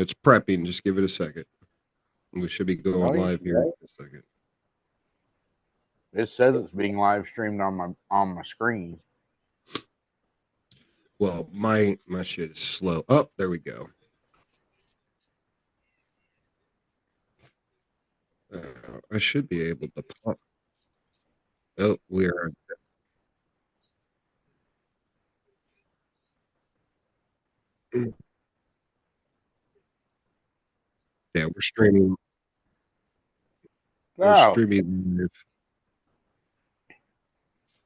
It's prepping. Just give it a second. We should be going live here in a second. It says it's being live streamed on my screen. Well, my shit is slow. Oh, there we go. I should be able to pop. Oh, we are. Yeah, we're streaming. We're Oh, streaming live.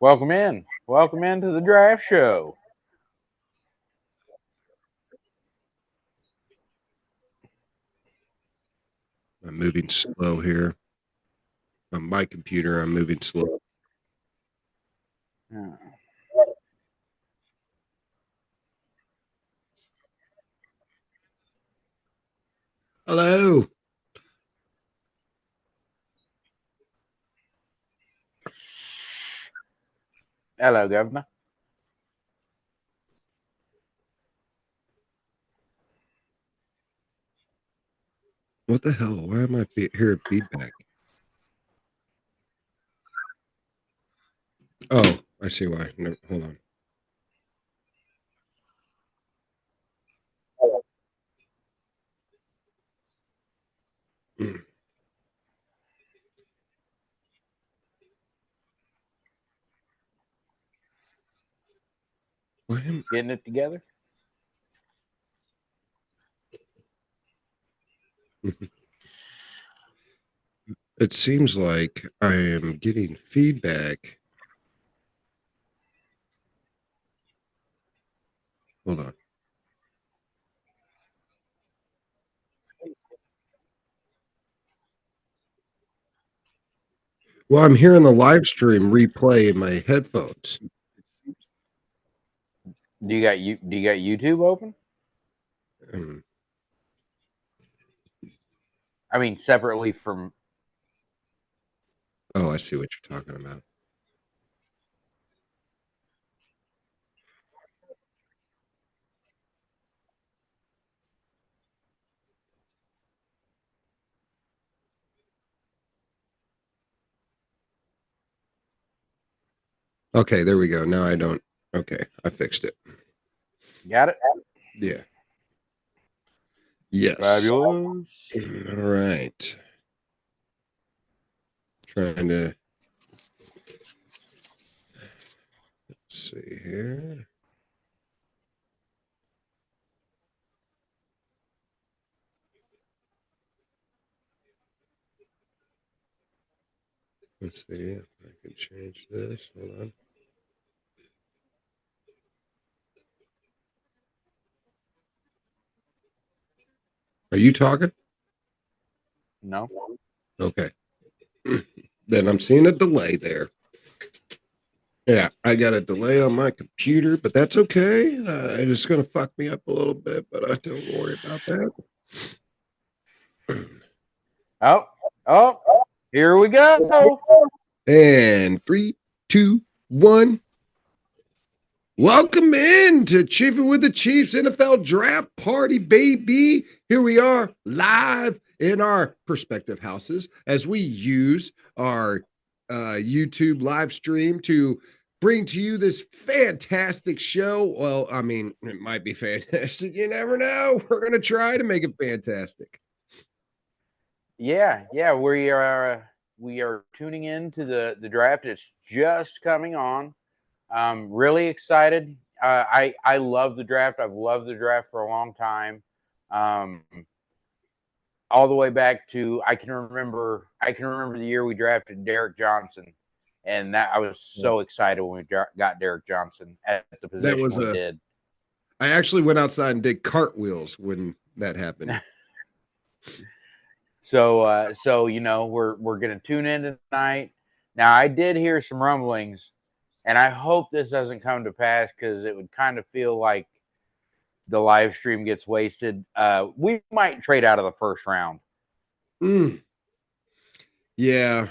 welcome in. Welcome into the draft show. I'm moving slow here. On my computer, I'm moving slow. Yeah. Hello. Hello, Governor. What the hell? Why am I hearing feedback? Oh, I see why. No, hold on. Mm. Why am Getting it together? It seems like I am getting feedback. Hold on. Well, I'm hearing the live stream replay in my headphones. Do you got YouTube open? Um, I mean, separately from. oh, I see what you're talking about. Okay, there we go. Now I don't. Okay, I fixed it. Got it? Yeah. Yes. Fabulous. All right. Trying to see here. Let's see if I can change this. Hold on. Are you talking? No. Okay. Then I'm seeing a delay there. Yeah, I got a delay on my computer, but that's okay. It's going to fuck me up a little bit, but I don't worry about that. Oh, here we go. And 3, 2, 1. Welcome in to Chiefing with the Chiefs NFL Draft Party, baby. Here we are live in our perspective houses as we use our YouTube live stream to bring to you this fantastic show. Well, I mean, it might be fantastic. You never know. We're going to try to make it fantastic. Yeah, we are tuning in to the draft. It's just coming on. Really excited. I love the draft. I've loved the draft for a long time. All the way back to I can remember the year we drafted Derek Johnson, and that I was so excited when we got Derek Johnson at the position we did. I actually went outside and did cartwheels when that happened. So you know we're gonna tune in tonight. Now I did hear some rumblings, and I hope this doesn't come to pass because it would kind of feel like the live stream gets wasted. We might trade out of the first round. Mm. Yeah.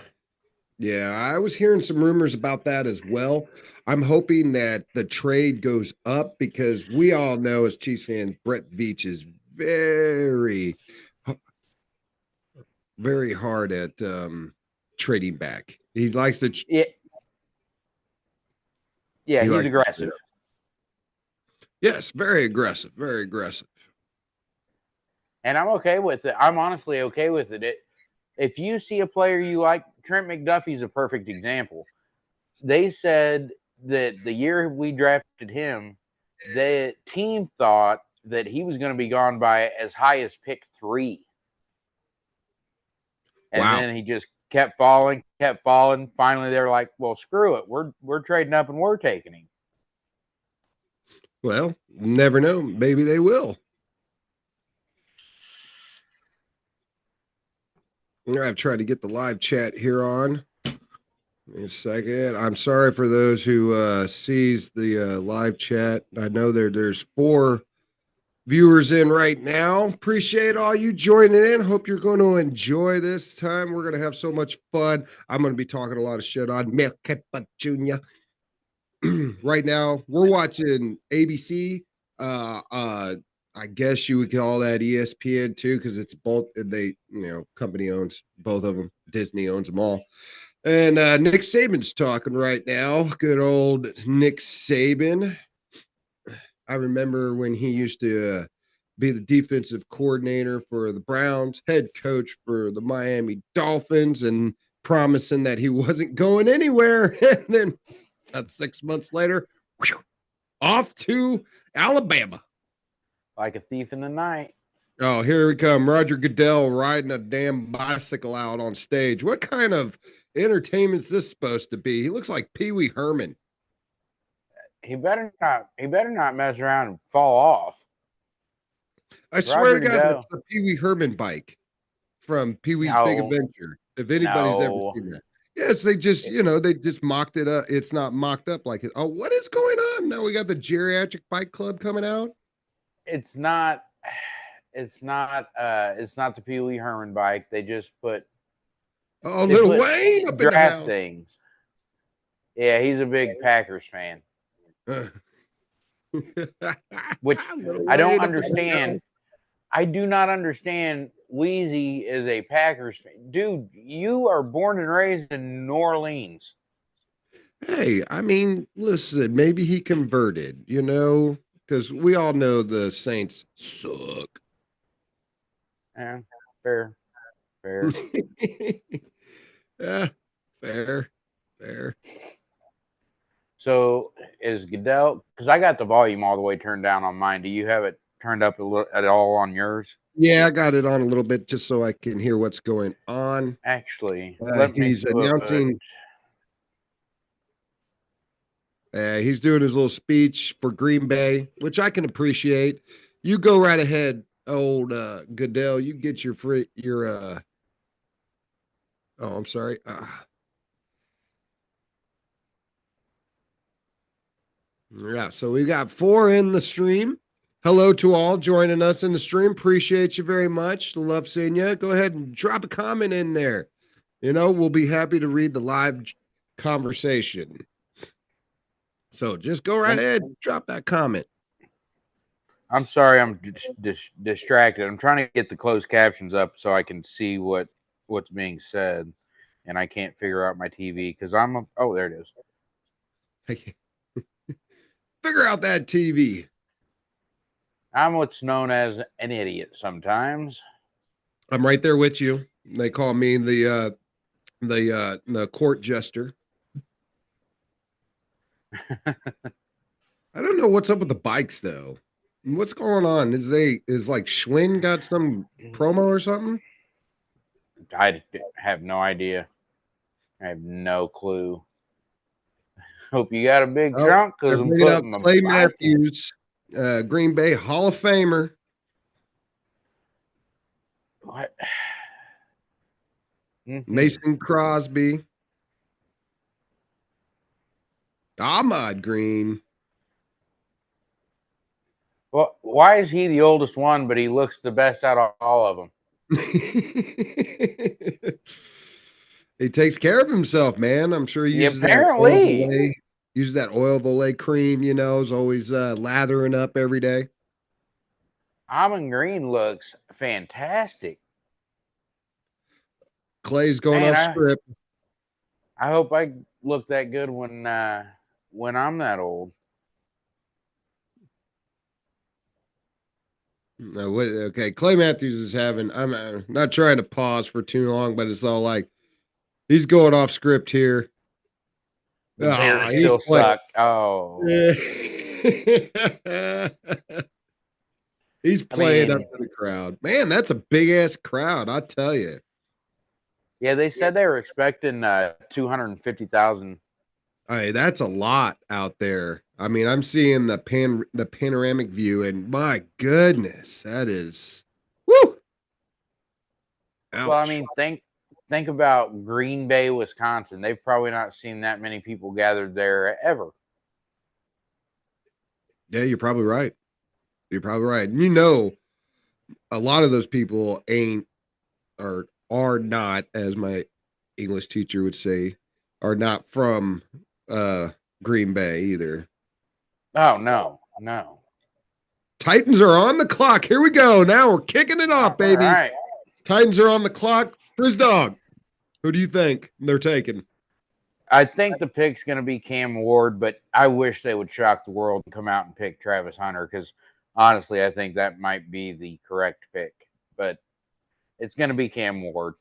Yeah, I was hearing some rumors about that as well. I'm hoping that the trade goes up because we all know as Chiefs fans, Brett Veach is very, very hard at trading back. He likes to. Yeah, yeah, He he's likes to trade aggressive. up. Yes, very aggressive. Very aggressive. And I'm okay with it. I'm honestly okay with it. If you see a player you like, Trent McDuffie's a perfect example. They said that the year we drafted him, the team thought that he was going to be gone by as high as pick 3. And Wow. then he just kept falling, kept falling. Finally, they're like, "Well, screw it. We're trading up and we're taking him." Well, never know. Maybe they will. I've tried to get the live chat here on. A second. I'm sorry for those who sees the live chat. I know there's 4 viewers in right now. Appreciate all you joining in. Hope you're going to enjoy this time. We're going to have so much fun. I'm going to be talking a lot of shit on Mel Kiper Jr. Right now, we're watching ABC. I guess you would call that ESPN too, because it's both. They, company owns both of them. Disney owns them all. And Nick Saban's talking right now. Good old Nick Saban. I remember when he used to be the defensive coordinator for the Browns, head coach for the Miami Dolphins, and promising that he wasn't going anywhere. And then about 6 months later, off to Alabama. Like a thief in the night. Oh, here we come. Roger Goodell riding a damn bicycle out on stage. What kind of entertainment is this supposed to be? He looks like Pee Wee Herman. He better not mess around and fall off. I swear to God, Goodell. that's the Pee Wee Herman bike from Pee Wee's Big Adventure. If anybody's ever seen that. Yes, they just, they just mocked it up. It's not mocked up like it. Oh, what is going on? Now we got the geriatric bike club coming out. It's not the Pee Wee Herman bike. They just put Lil Wayne up in the house. Things. Yeah, he's a big Packers fan. Which I don't understand. I do not understand. Wheezy is a Packers fan. Dude, you are born and raised in New Orleans. Hey, I mean, listen, maybe he converted, because we all know the Saints suck. Yeah, fair. Yeah, fair. So is Goodell, because I got the volume all the way turned down on mine. Do you have it turned up at all on yours? Yeah, I got it on a little bit just so I can hear what's going on. Actually, he's announcing. He's doing his little speech for Green Bay, which I can appreciate. You go right ahead, old Goodell. You get your Oh, I'm sorry. Yeah, so we got 4 in the stream. Hello to all joining us in the stream. Appreciate you very much. Love seeing you. Go ahead and drop a comment in there. We'll be happy to read the live conversation. So just go right ahead, drop that comment. I'm sorry, I'm distracted. I'm trying to get the closed captions up so I can see what's being said, and I can't figure out my TV because there it is. Figure out that TV. I'm what's known as an idiot sometimes. I'm right there with you. They call me the court jester. I don't know what's up with the bikes though. What's going on? Is like Schwinn got some promo or something? I have no idea. I have no clue. Hope you got a big trunk because I'm putting up Clay Matthews, Green Bay Hall of Famer. What? Mason Crosby. Ahmad Green. Well, why is he the oldest one, but he looks the best out of all of them? He takes care of himself, man. I'm sure he uses that oil of Olay cream, is always lathering up every day. Almond Green looks fantastic. Clay's going Man, off script. I hope I look that good when I'm that old. No, okay, Clay Matthews is having. I'm not trying to pause for too long, but it's all like he's going off script here. The Bears He's still playing. suck. Oh, He's I playing up mean, to the crowd. Man, that's a big ass crowd. I tell you. yeah, they said they were expecting 250,000. Hey, that's a lot out there. I mean, I'm seeing the panoramic view, and my goodness, that is woo. Well, I Ouch. mean, think about Green Bay, Wisconsin. They've probably not seen that many people gathered there ever. Yeah, you're probably right. You're probably right. And you know, a lot of those people ain't or are not, as my English teacher would say, are not from uh Green Bay either. Oh no, no. Titans are on the clock. Here we go. Now we're kicking it off, All baby. right. Titans are on the clock. Frizz Dog. Who do you think they're taking? I think the pick's going to be Cam Ward, but I wish they would shock the world and come out and pick Travis Hunter because honestly, I think that might be the correct pick. But it's going to be Cam Ward.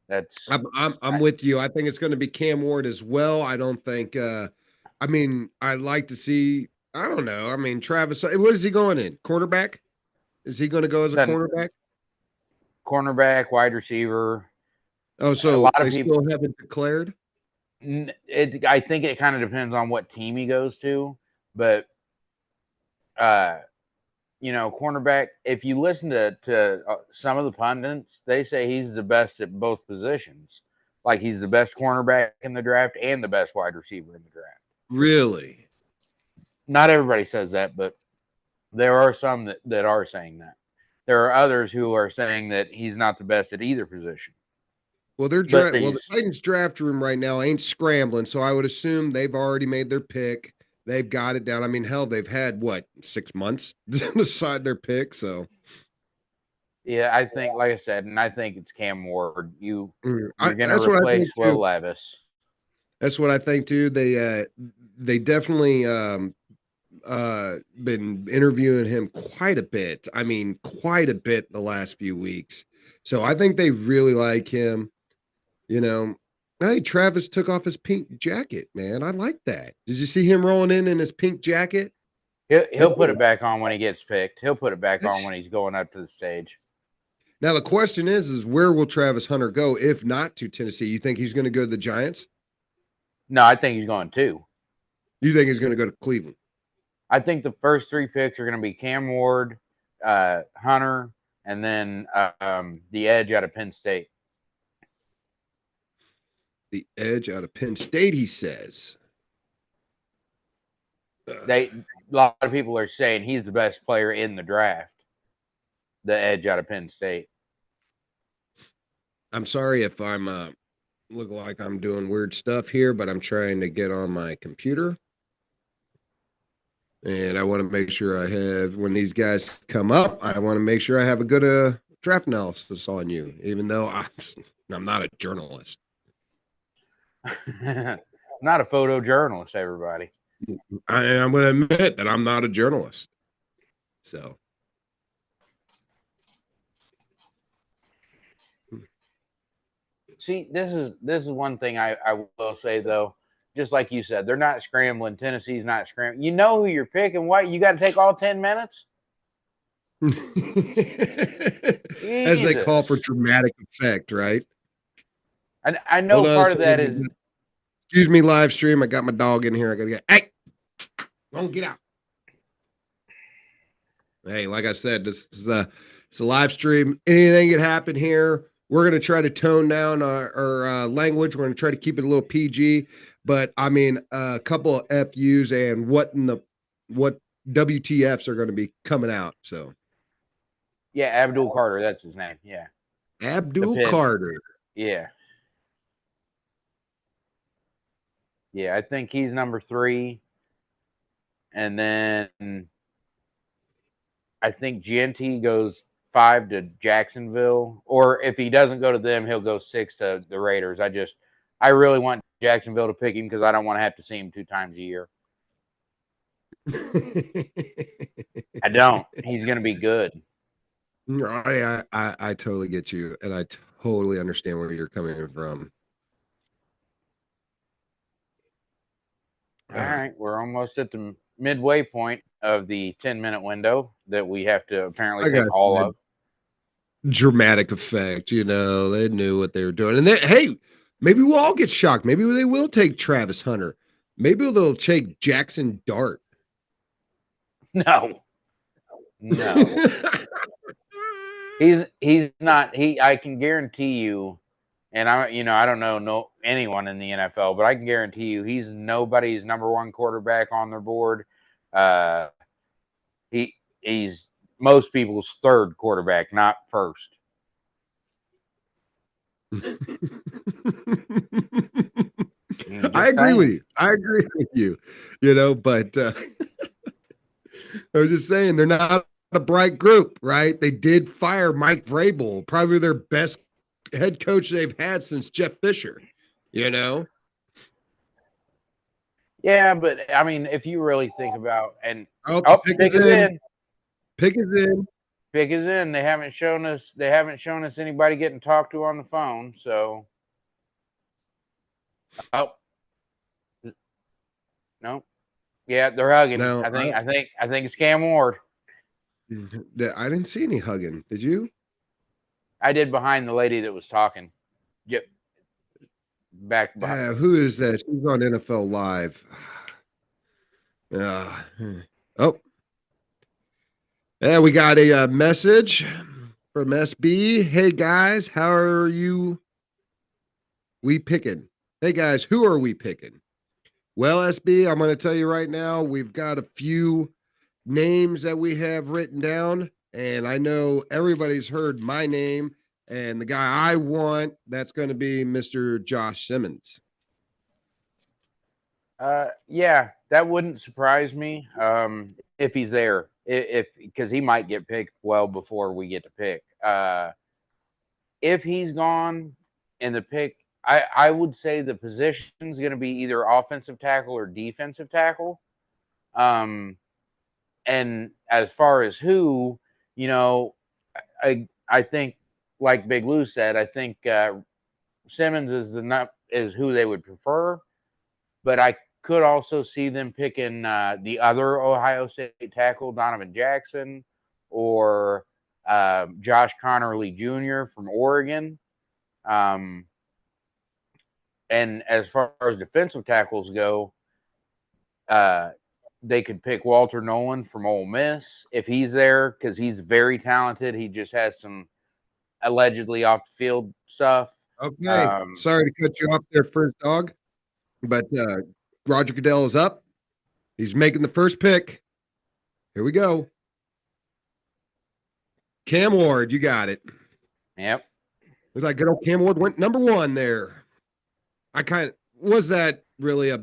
That's I'm with you. I think it's going to be Cam Ward as well. I don't think I mean, I like to see I don't know. I mean, Travis, what is he going in? Quarterback? Is he going to go as a the cornerback? cornerback, wide receiver. Oh, A so lot of they people. still haven't declared? I think it kind of depends on what team he goes to, but cornerback. If you listen to some of the pundits, they say he's the best at both positions. Like he's the best cornerback in the draft and the best wide receiver in the draft. Really? Not everybody says that, but there are some that are saying that. There are others who are saying that he's not the best at either position. Well, But the Titans draft room right now ain't scrambling, so I would assume they've already made their pick. They've got it down. I mean, hell, they've had what 6 months to decide their pick. So, yeah, I think, like I said, and I think it's Cam Ward. You're going to that's what I think replace too. Will Levis. That's what I think too. They definitely been interviewing him quite a bit. I mean, quite a bit the last few weeks. So I think they really like him. You know, hey, Travis took off his pink jacket, man. I like that. Did you see him rolling in his pink jacket? He'll put it back on when he gets picked. He'll put it back on That's- when he's going up to the stage. Now the question is where will Travis Hunter go if not to Tennessee? You think he's going to go to the Giants? No, I think he's going two. You think he's going to go to Cleveland? I think the first three picks are going to be Cam Ward, Hunter, and then the edge out of Penn State. The edge out of Penn State, he says. A lot of people are saying he's the best player in the draft. The edge out of Penn State. I'm sorry if I'm look like I'm doing weird stuff here, but I'm trying to get on my computer. And I want to make sure I have, when these guys come up, I want to make sure I have a good draft analysis on you, even though I'm not a journalist. Not a photojournalist, everybody. I'm going to admit that I'm not a journalist. So. See, this is one thing I will say though. Just like you said, they're not scrambling. Tennessee's not scrambling. You know who you're picking. What, you got to take all 10 minutes? As they call for Jesus. dramatic effect, right? I know Hold on a part of that second. is Excuse me, live stream. I got my dog in here. I gotta get. Hey, don't get out. Hey, like I said, this is it's a live stream. Anything could happen here. We're gonna try to tone down our language. We're gonna try to keep it a little PG. But I mean, a couple of FUs and what WTFs are gonna be coming out. So yeah, Abdul Carter. That's his name. Yeah, Abdul Carter. Yeah, yeah. I think he's number 3, and then I think GNT goes 5 to Jacksonville, or if he doesn't go to them, he'll go 6 to the Raiders. I really want Jacksonville to pick him because I don't want to have to see him 2 times a year. I don't. He's going to be good. I totally get you, and I totally understand where you're coming from. All right, we're almost at the midway point of the 10-minute window that we have to apparently pick all of. Dramatic effect, they knew what they were doing, and hey, maybe we'll all get shocked. Maybe they will take Travis Hunter. Maybe they'll take Jackson Dart. No. He's not. I can guarantee you, and I don't know anyone in the NFL, but I can guarantee you he's nobody's number 1 quarterback on their board. He's most people's 3rd quarterback, not 1st. I agree with you. But I was just saying they're not a bright group, right? They did fire Mike Vrabel, probably their best head coach they've had since Jeff Fisher. Yeah, but I mean, if you really think about pick is in. Pick is in. Pick is in. They haven't shown us anybody getting talked to on the phone. So, no, yeah, they're hugging. No, I think it's Cam Ward. I didn't see any hugging. Did you? I did behind the lady that was talking. Yep. Back. Who is that? She's on NFL Live. Oh. Yeah, we got a message from SB. Hey guys, how are you? We picking. Hey guys, who are we picking? Well, SB, I'm going to tell you right now, we've got a few names that we have written down, and I know everybody's heard my name, and the guy I want, that's going to be Mr. Josh Simmons. Yeah, that wouldn't surprise me if he's there, because he might get picked well before we get to pick. If he's gone in the pick, I would say the position's going to be either offensive tackle or defensive tackle. And as far as who, I think, like Big Lou said, I think Simmons is who they would prefer, but I could also see them picking the other Ohio State tackle, Donovan Jackson, or Josh Connerly Jr. from Oregon. And as far as defensive tackles go, they could pick Walter Nolan from Ole Miss if he's there, because he's very talented. He just has some allegedly off the field stuff. Okay. Sorry to cut you off there, first dog, but Roger Goodell is up. He's making the first pick. Here we go. Cam Ward, you got it. Yep. Looks like good old Cam Ward went number 1 there. Was that really a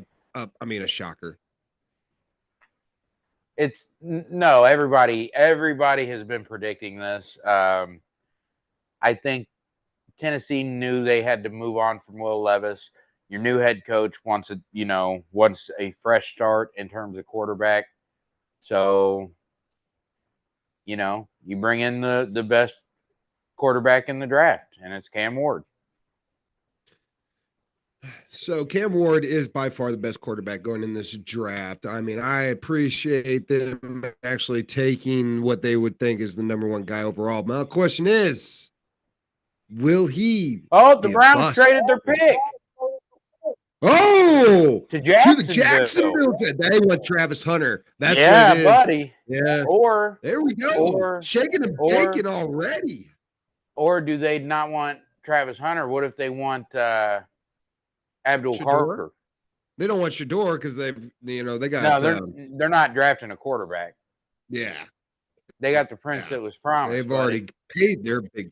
shocker? No, everybody has been predicting this. I think Tennessee knew they had to move on from Will Levis. Your new head coach wants a fresh start in terms of quarterback. So, you bring in the best quarterback in the draft, and it's Cam Ward. So Cam Ward is by far the best quarterback going in this draft. I mean, I appreciate them actually taking what they would think is the number 1 guy overall. My question is, will he? Oh, the Browns traded their pick. Oh, to the Jacksonville. They want Travis Hunter. That's what it is. Buddy. Yeah. Or there we go. Shaking and baking already. Or do they not want Travis Hunter? What if they want Abdul Carter? They don't want Shedeur because they got. No, they're not drafting a quarterback. Yeah. They got the prince that was promised. They've already paid their big.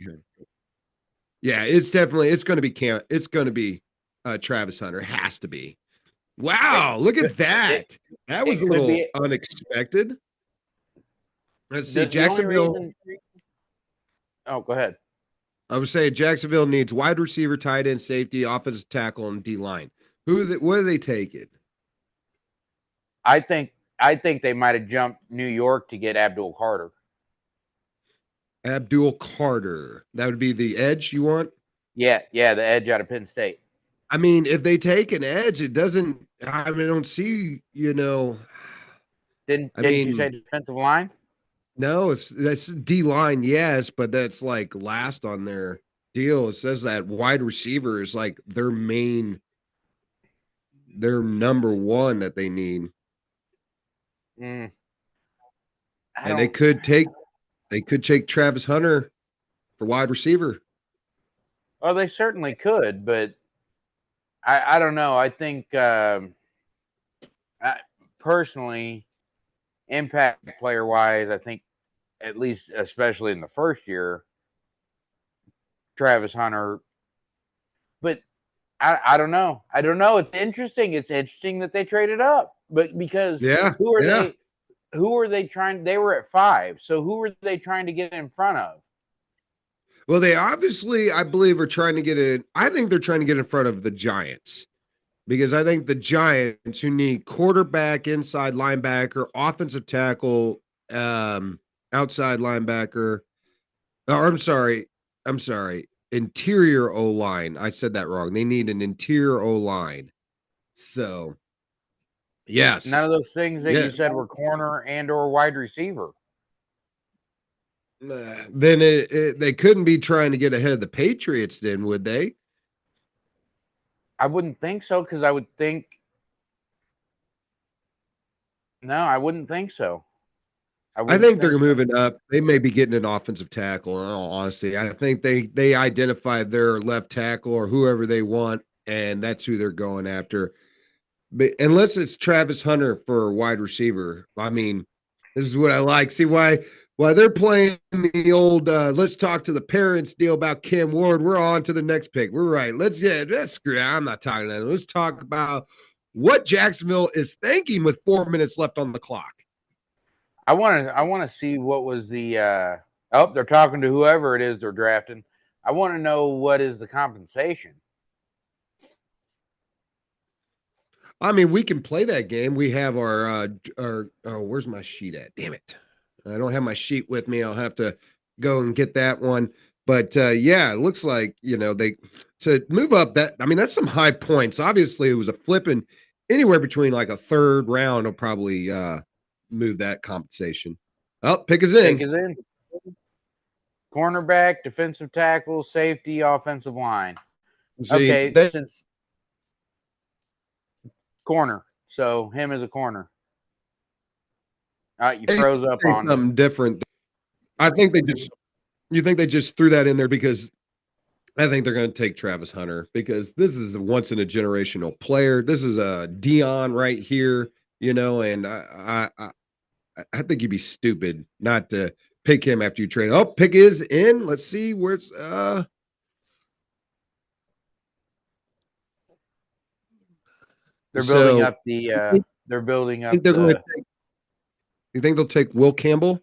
Yeah, it's going to be It's going to be Travis Hunter. It has to be. Wow, look at that. That was a little unexpected. Let's see. The only Jacksonville. reason. Oh, go ahead. I would say Jacksonville needs wide receiver, tight end, safety, offensive tackle, and D line. What are they taking? I think they might have jumped New York to get Abdul Carter. Abdul Carter. That would be the edge you want? Yeah, the edge out of Penn State. I mean, if they take an edge, it doesn't. I mean, I don't see. Didn't you say defensive line? No, that's D line, yes, but that's like last on their deal. It says that wide receiver is like their number one that they need. And they could take Travis Hunter for wide receiver. Well, they certainly could, but I don't know. I think personally, impact player wise, I think at least, especially in the first year, Travis Hunter. But I don't know. I don't know. It's interesting. It's interesting that they traded up, but because who are they trying? They were at 5, so who were they trying to get in front of? Well, they obviously, I believe, are trying to get in. I think they're trying to get in front of the Giants because I think the Giants, who need quarterback, inside linebacker, offensive tackle, outside linebacker. Or I'm sorry, interior O line. I said that wrong. They need an interior O line. So, yes, none of those things that you said were corner and or wide receiver. Then they couldn't be trying to get ahead of the Patriots, then, would they? I wouldn't think so, because I would think. No, I wouldn't think so. I think they're moving up. They may be getting an offensive tackle. In all honesty, I think they identified their left tackle or whoever they want, and that's who they're going after. But unless it's Travis Hunter for wide receiver, I mean, this is what I like. See why they're playing the old let's talk to the parents deal about Cam Ward. We're on to the next pick. We're right. Let's screw it. I'm not talking to that. Let's talk about what Jacksonville is thinking with 4 minutes left on the clock. I want to see what was the they're talking to whoever it is they're drafting. I want to know what is the compensation. I mean, we can play that game. We have our where's my sheet at? Damn it. I don't have my sheet with me. I'll have to go and get that one. But yeah, it looks like, they to move up that. I mean, that's some high points. Obviously, it was a flipping anywhere between like a third round will probably move that compensation. Oh, pick is in. Pick is in. Cornerback, defensive tackle, safety, offensive line. See, since corner. So him as a corner. You froze up on something different. I think you think they just threw that in there because I think they're going to take Travis Hunter because this is a once in a generational player. This is a Dion right here, and I think you'd be stupid not to pick him after you trade. Oh, pick is in. Let's see where it's They're building up the you think they'll take Will Campbell?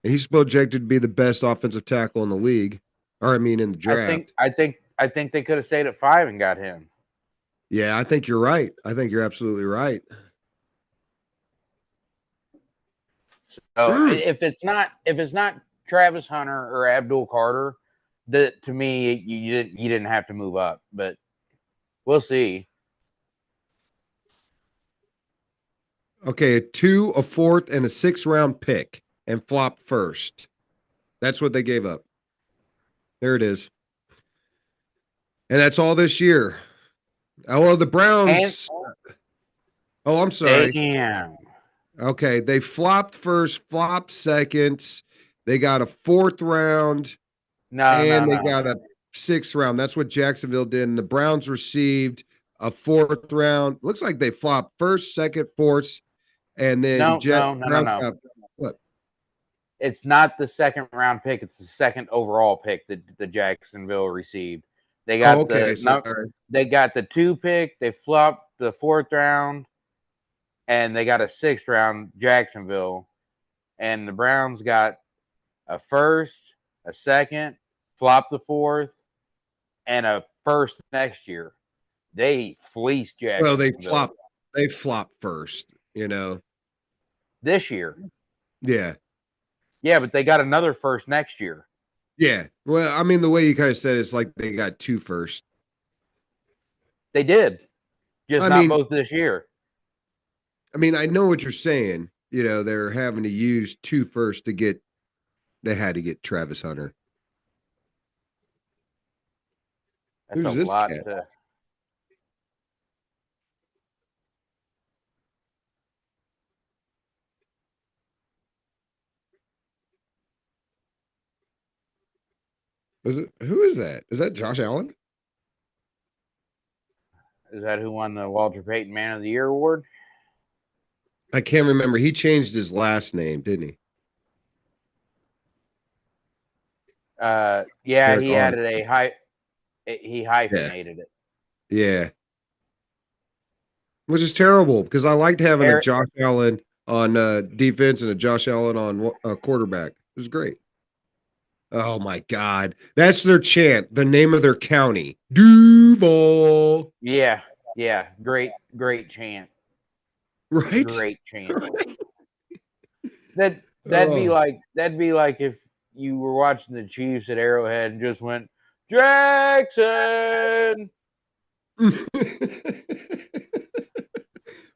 He's projected to be the best offensive tackle in the league. Or I mean in the draft. I think they could have stayed at 5 and got him. Yeah, I think you're right. I think you're absolutely right. So if it's not Travis Hunter or Abdul Carter, that to me you didn't have to move up, but we'll see. Okay, a 2, a 4th, and a 6th round pick and flop first. That's what they gave up. There it is. And that's all this year. Oh, the Browns. I'm sorry. Damn. Okay, they flopped first, flopped seconds. They got a 4th round. They got a 6th round. That's what Jacksonville did. And the Browns received a 4th round. Looks like they flopped first, second, 4th. And then no. What? It's not the 2nd round pick. It's the 2nd overall pick that the Jacksonville received. They got they got the 2 pick. They flopped the 4th round, and they got a 6th round Jacksonville. and the Browns got a first, a second, flopped the fourth, and a first next year. They fleeced Well, Jacksonville they flop first, you know. this year. Yeah. Yeah, but they got another first next year. Yeah. Well, I mean, the way you kind of said it's like they got two first. They did, just I not mean, both this year. I know what you're saying. You know, they're having to use two first to get. They had to get Travis Hunter. That's a Who's this lot cat? to. Who is that? Is that Josh Allen? Is that who won the Walter Payton Man of the Year award? I can't remember. He changed his last name, didn't he? Yeah, Eric he Arnold. added a high. He Yeah. hyphenated it. Yeah. Which is terrible because I liked having a Eric, Josh Allen on defense and a Josh Allen on quarterback. It was great. Oh my God. That's their chant, the name of their county. Duval. yeah, great chant, Right? great chant. That'd be Oh. like if you were watching the Chiefs at Arrowhead and just went Jackson.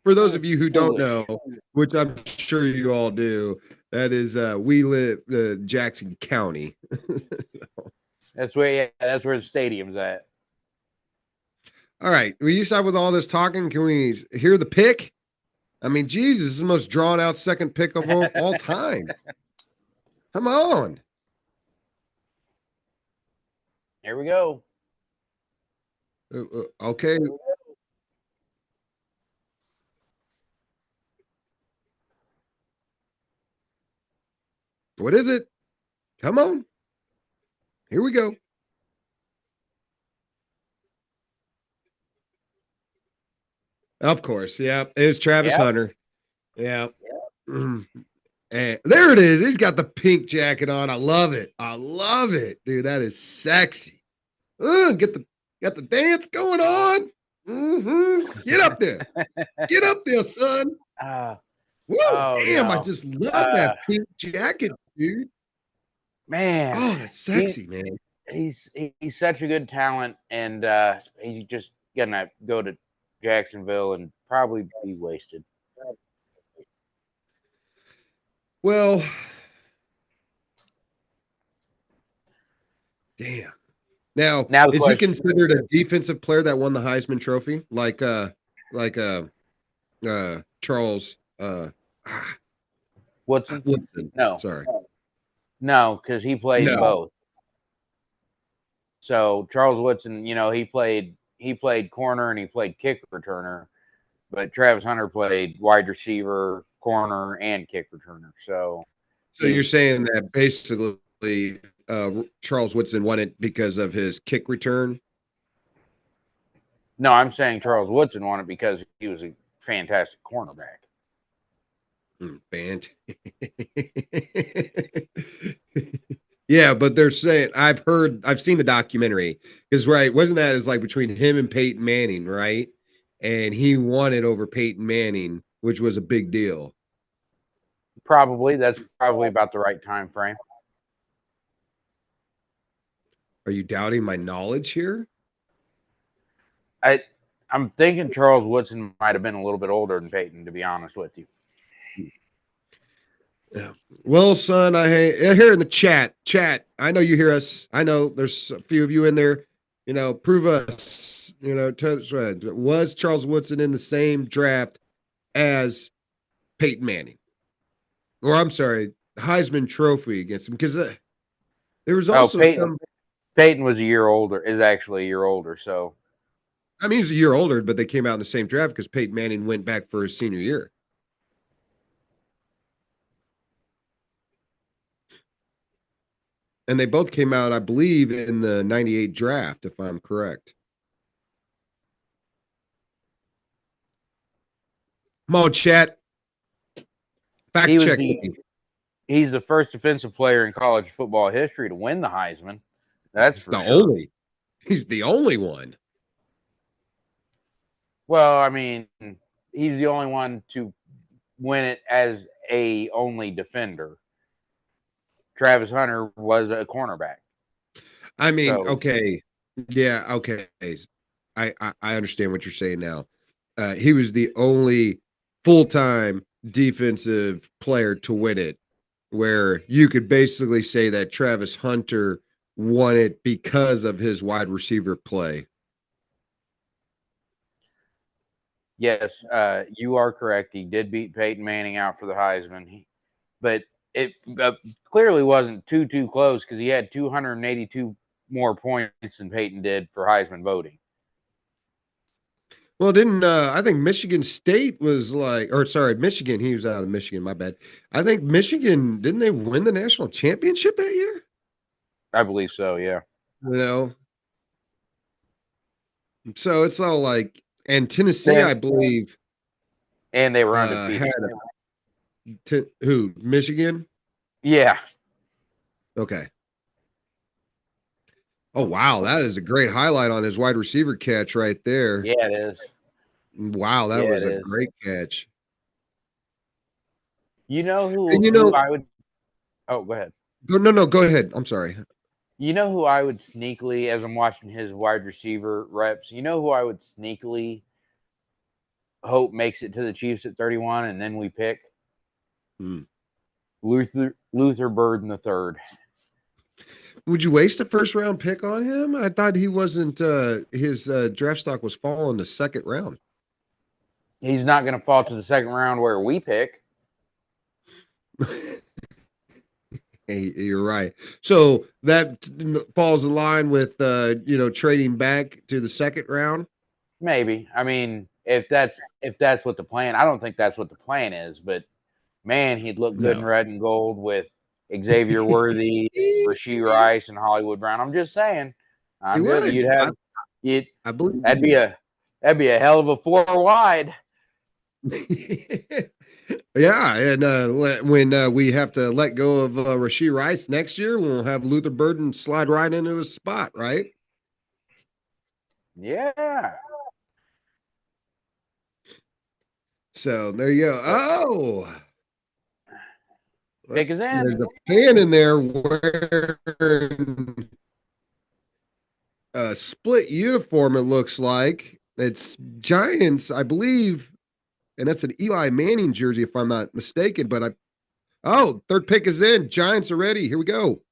For those of you who don't Foolish. know, which I'm sure you all do, that is we live Jackson County. That's where the stadium's at. All right. Will you stop with all this talking? Can we hear the pick? I mean, Jesus, this is the most drawn out second pick of all time. Come on. Here we go. Okay. What is it? Come on. Here we go. Of course. Yeah. It's Travis Yep. Hunter. Yeah. And there it is. He's got the pink jacket on. I love it. I love it. Dude, that is sexy. Got the dance going on. Get up there. Get up there, son. Woo! Oh Damn, I no, just love that pink jacket, dude. man. Oh, that's sexy, man. He's such a good talent, and he's just gonna go to Jacksonville and probably be wasted. Well, damn. Now, Now the is he question: considered a defensive player that won the Heisman Trophy, like Charles Woodson? Woodson? No, Sorry, no, because he played no. both. So Charles Woodson, he played corner and he played kick returner, but Travis Hunter played wide receiver, corner, and kick returner. So You're saying that basically Charles Woodson won it because of his kick return? No, I'm saying Charles Woodson won it because he was a fantastic cornerback. Band. Yeah, but they're saying I've seen the documentary because wasn't that is like between him and Peyton Manning, right? And he won it over Peyton Manning, which was a big deal. That's probably about the right time frame. Are you doubting my knowledge here? I'm thinking Charles Woodson might have been a little bit older than Peyton, to be honest with you. Yeah. Well, son, I hear in the chat. I know you hear us. I know there's a few of you in there. Prove us. Was Charles Woodson in the same draft as Peyton Manning? Or I'm sorry, Heisman Trophy against him because there was also Peyton was a year older. Is actually a year older. So I mean, he's a year older, but they came out in the same draft because Peyton Manning went back for his senior year. And they both came out, I believe, in the 98 draft, if I'm correct. Come on, chat. Fact check me. He's the first defensive player in college football history to win the Heisman. That's for sure. He's the only one. Well, I mean, he's the only one to win it as a only defender. Travis Hunter was a cornerback. I mean, okay. Yeah, okay. I understand what you're saying now. He was the only full-time defensive player to win it, where you could basically say that Travis Hunter won it because of his wide receiver play. Yes, you are correct. He did beat Peyton Manning out for the Heisman, but it clearly wasn't too close because he had 282 more points than Peyton did for Heisman voting. Well, didn't I think Michigan State was like, or sorry, Michigan. He was out of Michigan. My bad. I think Michigan didn't they win the national championship that year? I believe so. Yeah. You know, so it's all like, and Tennessee, I believe, and they were undefeated. Who? Michigan? Yeah. Okay. Oh wow, that is a great highlight on his wide receiver catch right there. Yeah, it is. Wow, that was a great catch. You know who I would? Oh, go ahead. No, go ahead. I'm sorry. You know who I would sneakily, as I'm watching his wide receiver reps, you know who I would sneakily hope makes it to the Chiefs at 31, and then we pick Luther Burden III. Would you waste a first round pick on him? I thought he wasn't. His draft stock was falling the second round. He's not going to fall to the second round where we pick. Hey, you're right. So that falls in line with trading back to the second round. Maybe. I mean, if that's what the plan. I don't think that's what the plan is, but man, he'd look good in red and gold with Xavier Worthy, Rashee Rice, and Hollywood Brown. I'm just saying. I believe that'd be a hell of a 4 wide. Yeah, and when we have to let go of Rashee Rice next year, we'll have Luther Burden slide right into his spot, right? Yeah. So there you go. Oh, pick is in. There's a fan in there wearing a split uniform. It looks like it's Giants, I believe, and that's an Eli Manning jersey, if I'm not mistaken. But third pick is in. Giants are ready. Here we go.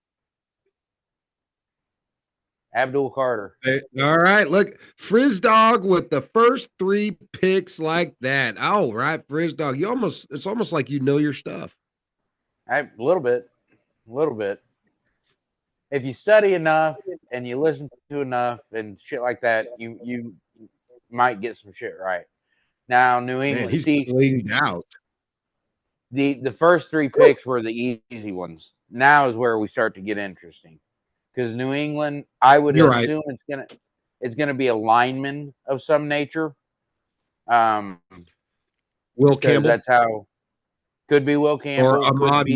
Abdul Carter. All right, look, Frizz Dog with the first 3 picks like that. All right, Frizz Dog, it's almost like you know your stuff. A little bit. If you study enough and you listen to enough and shit like that, you might get some shit right. Now, New England, he's bleeding out. The first 3 picks were the easy ones. Now is where we start to get interesting. Because New England, I would assume it's gonna be a lineman of some nature. Will Campbell. That's how. Could be Will Campbell. Or Ahmad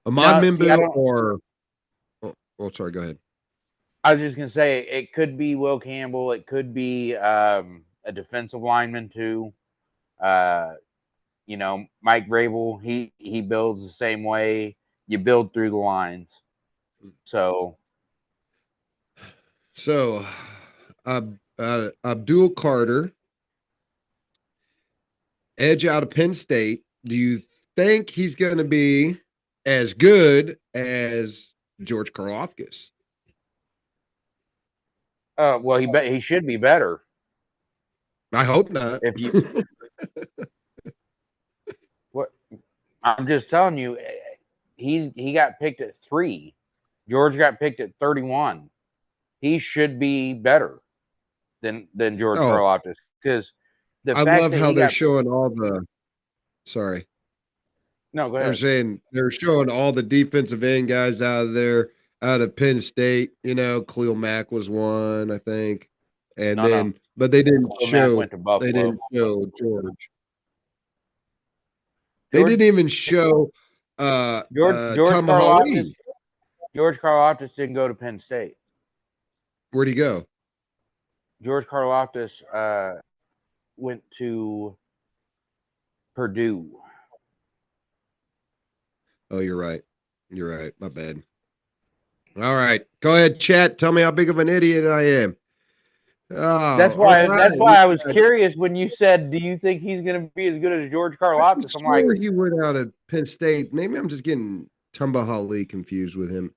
Mimbu or. Oh, sorry. Go ahead. I was just gonna say it could be Will Campbell. It could be a defensive lineman too. Mike Vrabel. He builds the same way. You build through the lines. So Abdul Carter, edge out of Penn State. Do you think he's going to be as good as George Karlaftis? Well, he should be better. I hope not. If you, what I'm just telling you, he got picked at 3. George got picked at 31. He should be better than George Karlaftis because I love how they're showing all the. Sorry. No, go ahead. They're saying they're showing all the defensive end guys out of Penn State. Khalil Mack was one, I think, and but they didn't show. They didn't show George. They didn't even show George Tamba Hali. Karlaftis didn't go to Penn State. Where'd he go? George Karlaftis went to Purdue. Oh, you're right. You're right. My bad. All right. Go ahead, chat. Tell me how big of an idiot I am. Oh, that's why right. I was curious when you said, do you think he's going to be as good as George Karlaftis? I'm like, he went out of Penn State. Maybe I'm just getting Tamba Hali confused with him.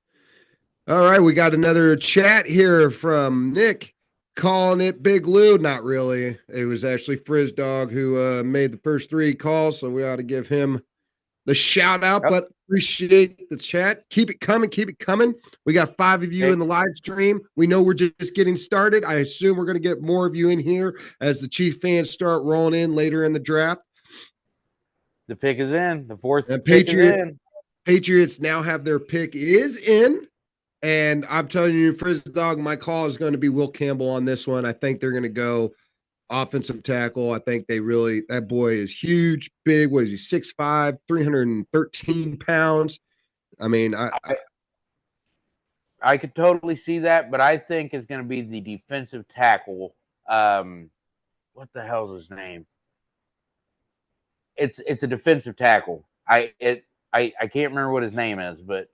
All right, we got another chat here from Nick calling it Big Lou. Not really. It was actually Frizz Dog who made the first 3 calls, so we ought to give him the shout out, but appreciate the chat. Keep it coming. Keep it coming. We got 5 of you in the live stream. We know we're just getting started. I assume we're going to get more of you in here as the Chief fans start rolling in later in the draft. The pick is in. The 4th pick is in. Patriots now have their pick is in. And I'm telling you, Frizz Dog, my call is going to be Will Campbell on this one. I think they're going to go offensive tackle. I think that boy is huge, big. What is he, 6'5", 313 pounds? I mean, I could totally see that, but I think it's going to be the defensive tackle. What the hell's his name? It's a defensive tackle. I can't remember what his name is, but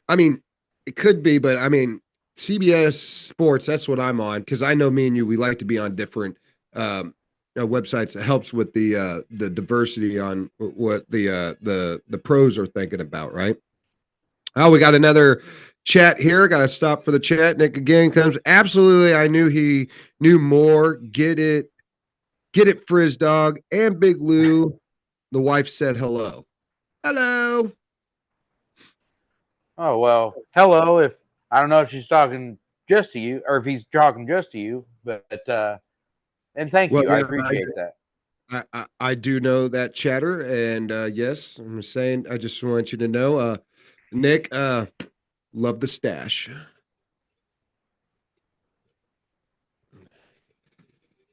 I mean, it could be, but I mean, CBS Sports, that's what I'm on, because I know me and you, we like to be on different websites. That helps with the diversity on what the pros are thinking about, right? Oh, we got another chat here. Got to stop for the chat. Nick again comes. Absolutely, I knew he knew more. Get it, Frizz Dog and Big Lou. The wife said hello. Hello. Oh, well, hello. If I don't know if she's talking just to you or if he's talking just to you, but and thank you. I appreciate that. I do know that chatter, and yes, I'm saying I just want you to know, Nick, love the stash.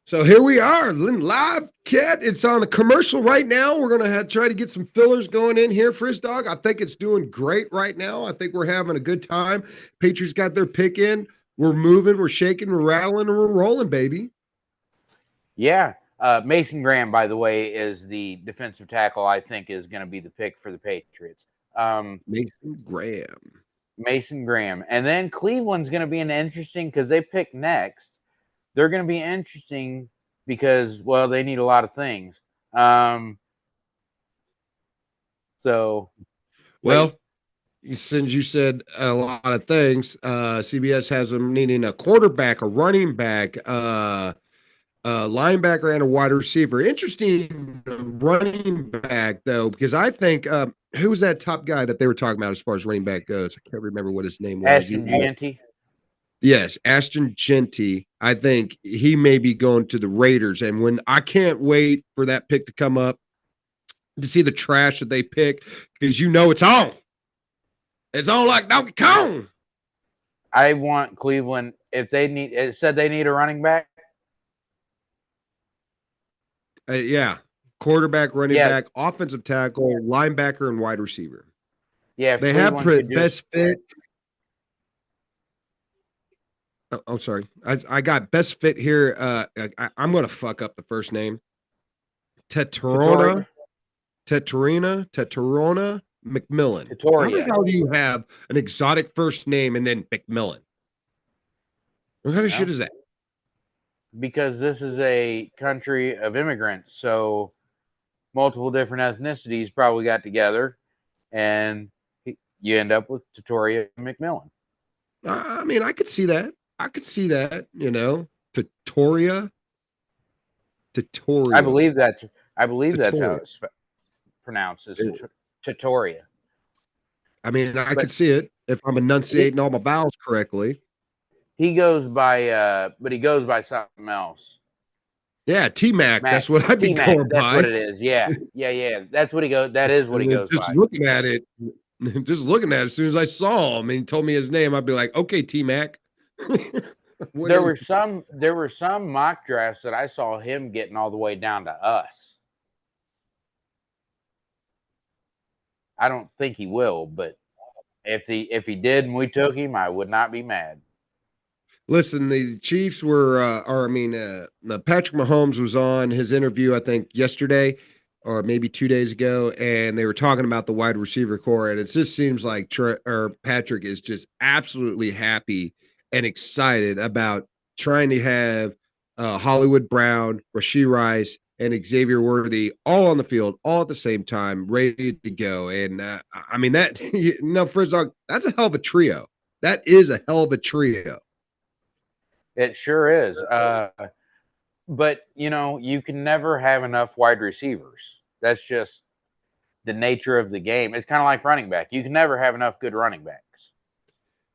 So here we are, live, Cat. It's on a commercial right now. We're gonna try to get some fillers going in here, Frizz Dog. I think it's doing great right now. I think we're having a good time. Patriots got their pick in. We're moving, we're shaking, we're rattling, and we're rolling, baby. Yeah. Mason Graham, by the way, is the defensive tackle I think is going to be the pick for the Patriots. Mason Graham. And then Cleveland's going to be an interesting because they pick next. They're going to be interesting because, well, they need a lot of things. Well, since you said a lot of things, CBS has them needing a quarterback, a running back, a linebacker, and a wide receiver. Interesting running back, though, because I think who was that top guy that they were talking about as far as running back goes? I can't remember what his name was. Ashton Jeanty. Yes, Ashton Jeanty. I think he may be going to the Raiders. And I can't wait for that pick to come up to see the trash that they pick, because it's on. It's on like Donkey Kong. I want Cleveland, if it said they need a running back. Yeah. Quarterback, running back, offensive tackle, linebacker, and wide receiver. Yeah. They have best fit. I'm sorry. I got best fit here. I'm going to fuck up the first name. Teterona McMillan. How the hell do you have an exotic first name and then McMillan? What kind of shit is that? Because this is a country of immigrants, so multiple different ethnicities probably got together, and you end up with Tatoria McMillan. I mean, I could see that. Tatoria. I believe that's how it's pronounced. It's Tatoria. I mean, I could see it if I'm enunciating all my vowels correctly. He goes by, but he goes by something else. Yeah, T-Mac. That's what I'd be going by. That's what it is. Yeah. That's what he goes. That is what he goes by. Just looking at it, as soon as I saw him and he told me his name, I'd be like, okay, T-Mac. There were some mock drafts that I saw him getting all the way down to us. I don't think he will, but if he did and we took him, I would not be mad. Listen, the Chiefs were, Patrick Mahomes was on his interview, I think, yesterday or maybe 2 days ago, and they were talking about the wide receiver core, and it just seems like Patrick is just absolutely happy and excited about trying to have Hollywood Brown, Rashee Rice, and Xavier Worthy all on the field, all at the same time, ready to go. And I mean that, Frizz Dog, that's a hell of a trio. That is a hell of a trio. It sure is. But you can never have enough wide receivers. That's just the nature of the game. It's kind of like running back. You can never have enough good running backs.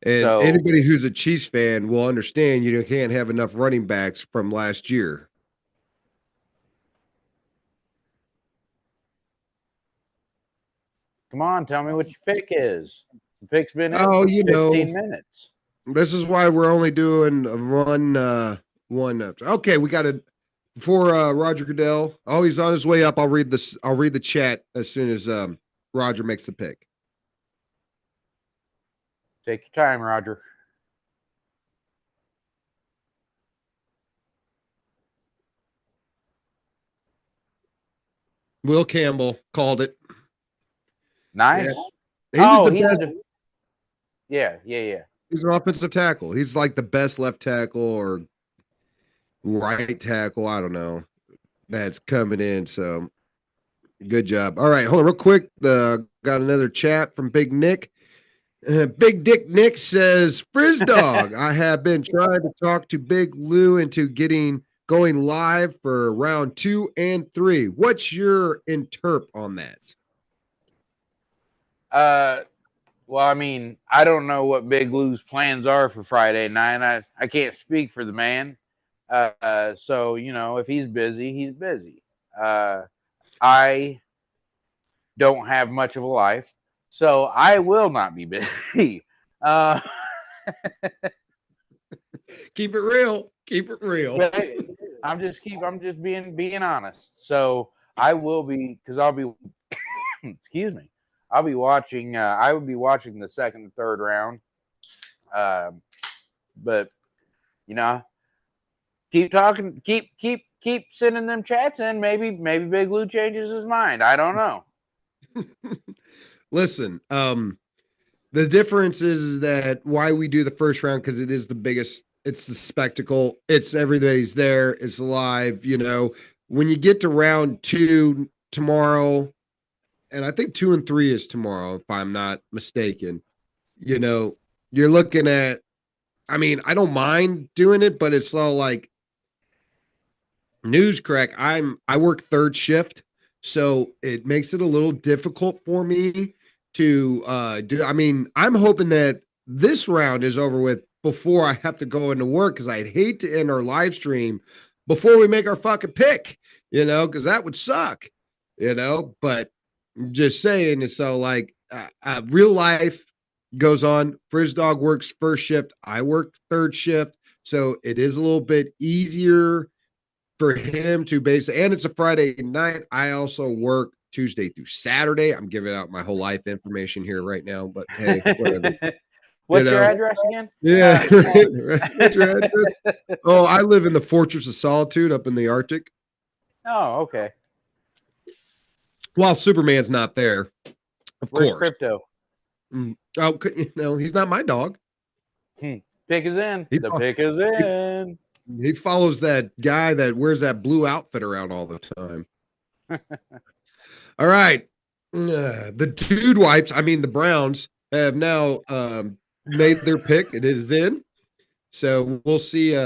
And So anybody who's a Chiefs fan will understand you can't have enough running backs from last year. come on, tell me what your pick is. The pick's been in Oh, for 15 minutes. This is why we're only doing one. Okay, we got it before Roger Goodell. Oh, he's on his way up. I'll read this. I'll read the chat as soon as Roger makes the pick. Take your time, Roger. Will Campbell called it. Nice. Yeah. He was the best. Yeah. He's an offensive tackle. He's like the best left tackle or right tackle. I don't know. That's coming in. So good job. All right, hold on real quick. Got another chat from Big Nick. Big Dick Nick says, Frizz Dog, I have been trying to talk to Big Lou into going live for round 2 and 3. What's your interp on that? Well, I mean, I don't know what Big Lou's plans are for Friday night. I can't speak for the man. So, if he's busy, he's busy. I don't have much of a life, so I will not be busy. Keep it real. Keep it real. I'm just being honest. So I will be, because I'll be excuse me. I'll be watching. I would be watching the second and third round. But keep talking. Keep sending them chats in. Maybe Big Lou changes his mind. I don't know. Listen, the difference is that why we do the first round, because it is the biggest. It's the spectacle. It's everybody's there. It's live. When you get to round 2 tomorrow. And I think 2 and 3 is tomorrow, if I'm not mistaken. You're looking at, I mean, I don't mind doing it, but it's all like news crack. I work third shift, so it makes it a little difficult for me to do. I mean, I'm hoping that this round is over with before I have to go into work, because I'd hate to end our live stream before we make our fucking pick, because that would suck, but just saying. So like real life goes on. Frizz Dog works first shift. I work third shift. So it is a little bit easier for him to and it's a Friday night. I also work Tuesday through Saturday. I'm giving out my whole life information here right now, but hey, whatever. What's your address again? Yeah. What's your address? Oh, I live in the Fortress of Solitude up in the Arctic. Oh, okay. While Superman's not there, of Where's course. Crypto? Oh, he's not my dog. Pick is in. The pick is in. He follows that guy that wears that blue outfit around all the time. All right. The dude wipes, the Browns have now made their pick. It is in. So we'll see.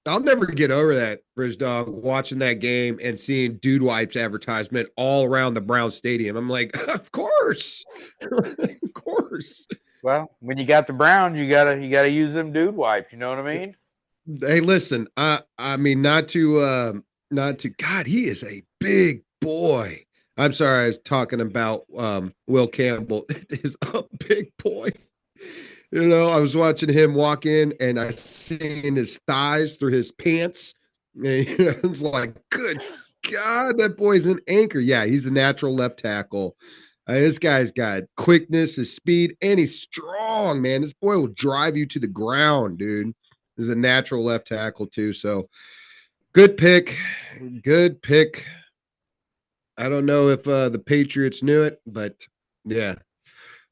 I'll never get over that, Frizz Dog, watching that game and seeing Dude Wipes advertisement all around the Brown Stadium. I'm like, of course. Of course. Well, when you got the Browns, you gotta use them Dude Wipes. You know what I mean? Hey, listen, I mean, not to God, he is a big boy. I'm sorry, I was talking about Will Campbell. It is a big boy. I was watching him walk in and I seen his thighs through his pants. And I was like, good God, that boy's an anchor. Yeah, he's a natural left tackle. This guy's got quickness, his speed, and he's strong, man. This boy will drive you to the ground, dude. He's a natural left tackle too. So good pick. Good pick. I don't know if the Patriots knew it, but yeah.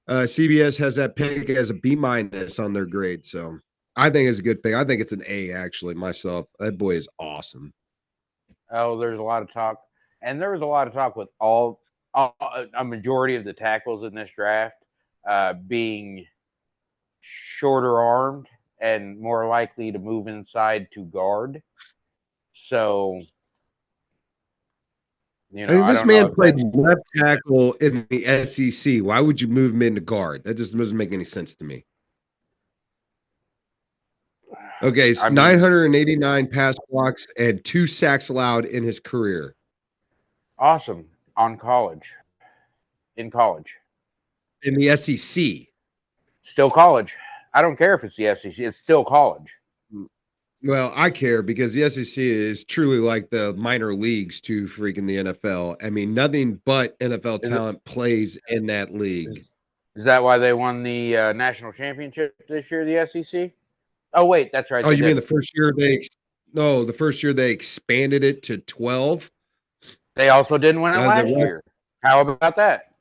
CBS has that pick as a B- on their grade. So I think it's a good pick. I think it's an A actually myself. That boy is awesome. Oh, there's a lot of talk, and there was a lot of talk with a majority of the tackles in this draft being shorter armed and more likely to move inside to guard. So, I mean, I this don't know man if played that's left tackle in the SEC. Why would you move him into guard? That just doesn't make any sense to me. Okay, I mean, 989 pass blocks and 2 sacks allowed in his career. awesome in college. In the SEC. Still college. I don't care if it's the SEC. It's still college. Well, I care because the SEC is truly like the minor leagues to freaking the NFL. I mean, nothing but NFL talent plays in that league. Is that why they won the national championship this year, the SEC? Oh, wait, that's right. Oh, you mean the first year the first year they expanded it to 12? They also didn't win it last year. How about that?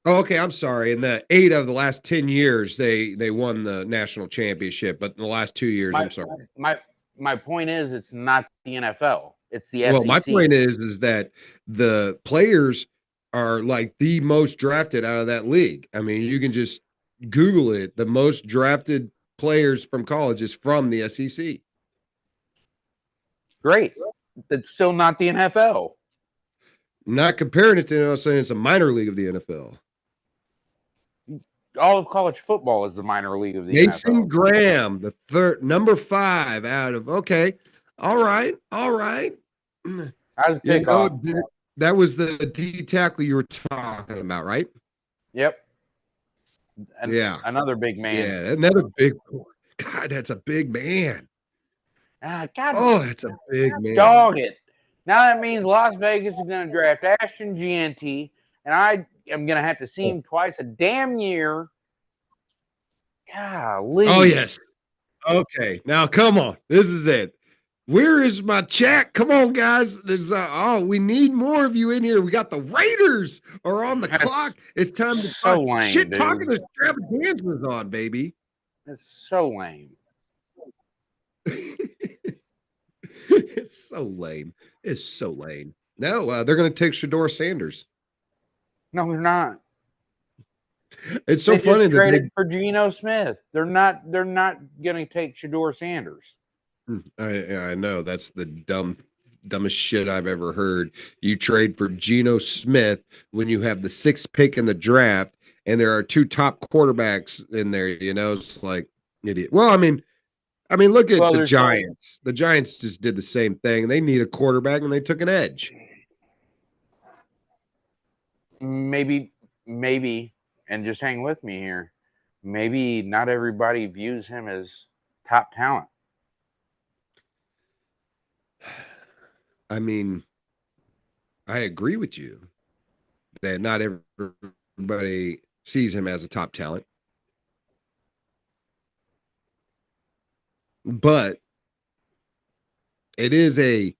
Oh, okay. I'm sorry. In the 8 of the last 10 years, they won the national championship, but in the last 2 years, I'm sorry. My point is, it's not the NFL. It's the SEC. Well, my point is that the players are like the most drafted out of that league. I mean, you can just Google it. The most drafted players from college is from the SEC. Great. That's still not the NFL. Not comparing it to, I'm saying it's a minor league of the NFL. All of college football is the minor league of the Mason NFL. Graham, the third, number 5 out of, okay. All right. How's pickoff? That was the D tackle you were talking about, right? Yep. Yeah. Another big man. Yeah, another big boy. God, that's a big man. God, that's a big man. Dog it. Now that means Las Vegas is going to draft Ashton Jeanty, and I am going to have to see him twice a damn year. Golly. Oh, yes. Okay, now come on. This is it. Where is my chat? Come on, guys. There's we need more of you in here. We got the Raiders are on the clock. It's time to so lame, shit talking extravaganzas on, baby. It's so lame. It's so lame. It's so lame. No, they're going to take Shedeur Sanders. No, they're not. It's so funny that they traded for Geno Smith. They're not going to take Shedeur Sanders. I know that's the dumbest shit I've ever heard. You trade for Geno Smith when you have the 6th pick in the draft, and there are 2 top quarterbacks in there. It's like idiot. Well, I mean, look at the Giants. The Giants just did the same thing. They need a quarterback, and they took an edge. Maybe, and just hang with me here. Maybe not everybody views him as top talent. I mean, I agree with you that not everybody sees him as a top talent. But it is a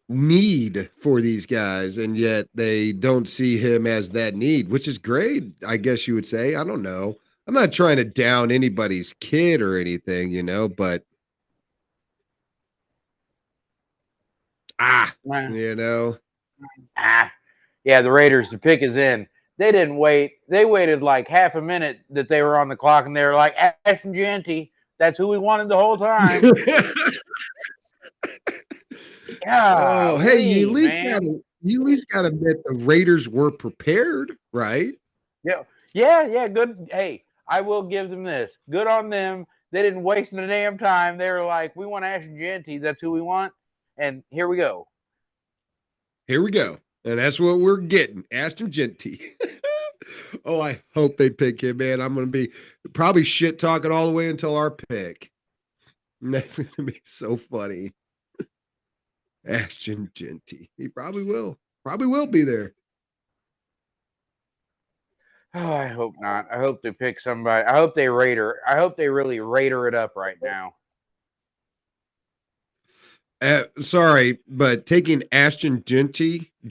need for these guys, and yet they don't see him as that need, which is great, I guess you would say. I don't know. I'm not trying to down anybody's kid or anything, but yeah, the Raiders, the pick is in. They didn't wait. They waited like half a minute that they were on the clock, and they were like, Ashton Jeanty, that's who we wanted the whole time. Oh, hey, you at least gotta admit the Raiders were prepared, right? Yeah, good. Hey, I will give them this. Good on them. They didn't waste the damn time. They were like, we want Ashton Jeanty. That's who we want. And here we go. And that's what we're getting. Ashton Jeanty. Oh, I hope they pick him, man. I'm going to be probably shit talking all the way until our pick. And that's going to be so funny. Ashton Jeanty. He probably will be there. Oh, I hope not. I hope they pick somebody. I hope they Raider. I hope they really Raider it up right now. Sorry, but taking Ashton Gentry, 6